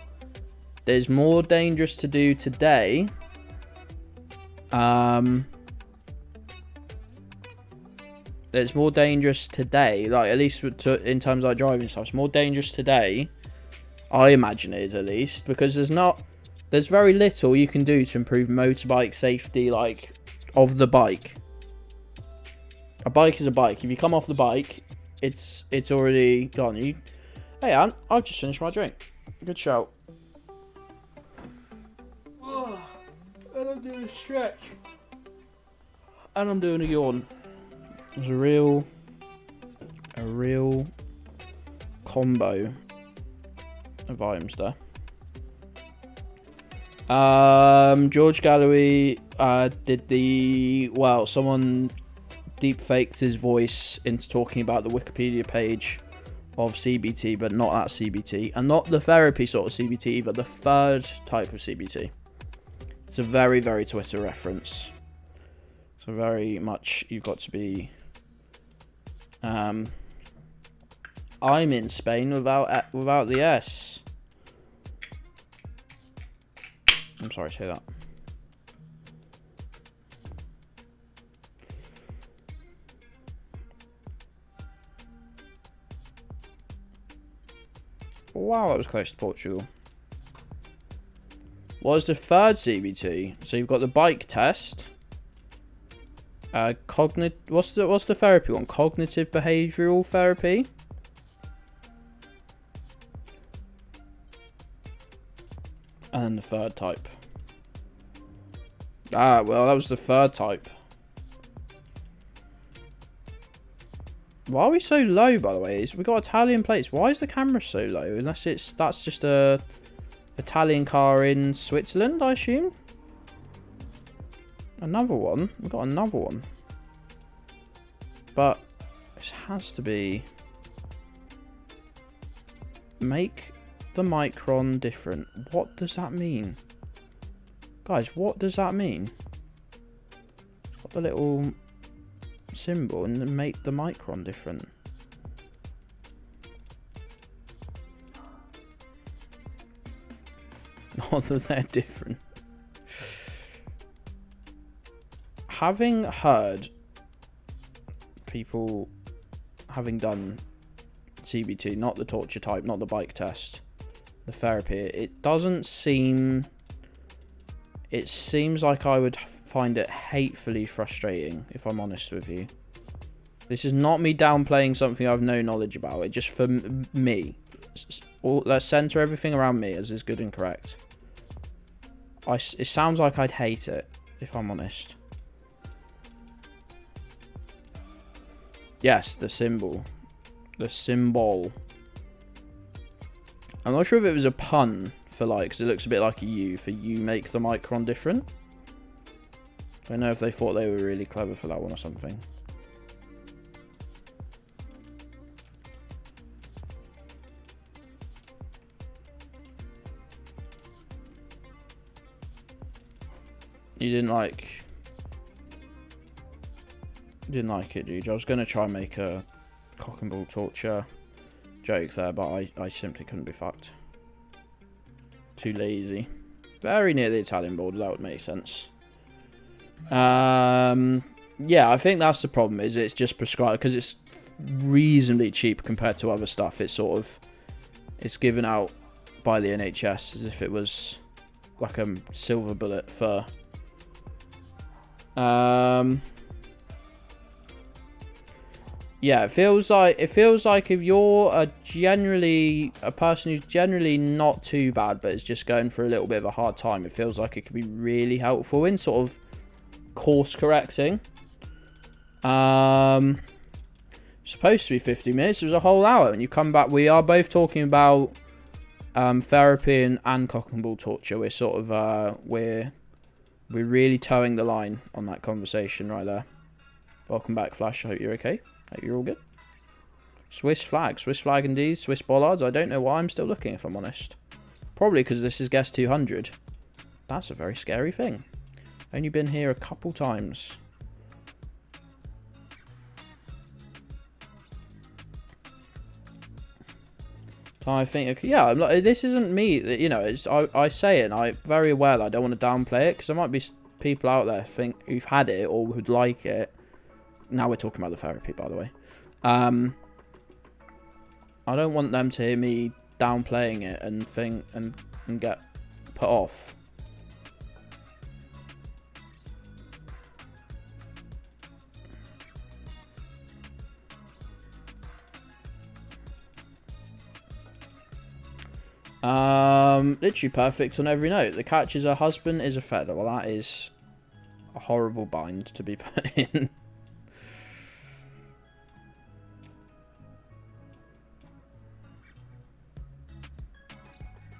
that is more dangerous to do today. It's more dangerous today, like at least in terms of like driving stuff. It's more dangerous today, I imagine it is, at least, because there's very little you can do to improve motorbike safety, like, of the bike. A bike is a bike. If you come off the bike, it's already gone. Hey, Ant, I've just finished my drink. Good shout. And I'm doing a stretch. And I'm doing a yawn. There's a real combo of items there. George Galloway someone deep faked his voice into talking about the Wikipedia page of CBT, but not at CBT, and not the therapy sort of CBT either, the third type of CBT. It's a very, very Twitter reference. So very much you've got to be... I'm in Spain without the S. I'm sorry to say that. Wow, that was close to Portugal. What is the third CBT? So you've got the bike test. What's the therapy one? Cognitive behavioural therapy. And then the third type. Well, that was the third type. Why are we so low, by the way? We got Italian plates. Why is the camera so low? Unless that's just a Italian car in Switzerland, I assume. Another one. We've got another one. But this has to be... Make the micron different. What does that mean? Guys, what does that mean? It's got the little symbol and then make the micron different. Not that they're different. Having heard people having done CBT, not the torture type, not the bike test, the therapy, it doesn't seem... It seems like I would find it hatefully frustrating, if I'm honest with you. This is not me downplaying something I have no knowledge about. It just for me. Let's center everything around me as is good and correct. It sounds like I'd hate it, if I'm honest. Yes, the symbol. The symbol. I'm not sure if it was a pun for like, because it looks a bit like a U, for you make the micron different. I don't know if they thought they were really clever for that one or something. You didn't like it, dude. I was going to try and make a cock and ball torture joke there, but I simply couldn't be fucked. Too lazy. Very near the Italian border, that would make sense. Yeah, I think that's the problem, is it's just prescribed, because it's reasonably cheap compared to other stuff. It's given out by the NHS as if it was like a silver bullet for... yeah, it feels like if you're a person who's generally not too bad, but is just going through a little bit of a hard time, it feels like it could be really helpful in sort of course correcting. Supposed to be 50 minutes. It was a whole hour, and you come back. We are both talking about therapy and cock and ball torture. We're sort of we're really towing the line on that conversation right there. Welcome back, Flash. I hope you're okay. Hope you're all good. Swiss flag indeed. Swiss bollards. I don't know why I'm still looking, if I'm honest. Probably because this is guest 200. That's a very scary thing. Only been here a couple times. I think, yeah, this isn't me, you know, I say it, and I'm very aware that I don't want to downplay it, because there might be people out there who've had it or who'd like it. Now we're talking about the therapy, by the way. I don't want them to hear me downplaying it and get put off. Literally perfect on every note. The catch is her husband is a feather. Well, that is a horrible bind to be put in.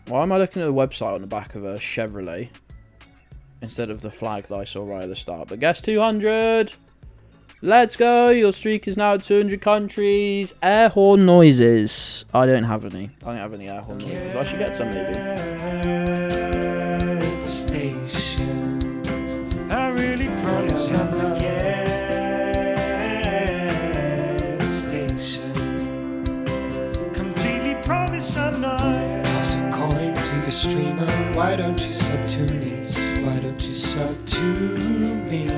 Why am I looking at the website on the back of a Chevrolet instead of the flag that I saw right at the start? But guess 200! Let's go! Your streak is now at 200 countries. Air horn noises. I don't have any. I don't have any air horn noises. I should get some maybe. Gedds Station. I really promise I'm the Gedds Station. Completely promise I'm not. Toss a coin to your streamer. Why don't you sub to me? Why don't you sub to me?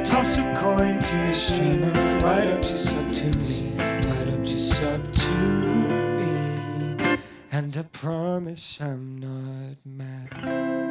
Toss a coin to your streamer. Why don't you sub to me? Why don't you sub to me? And I promise I'm not mad.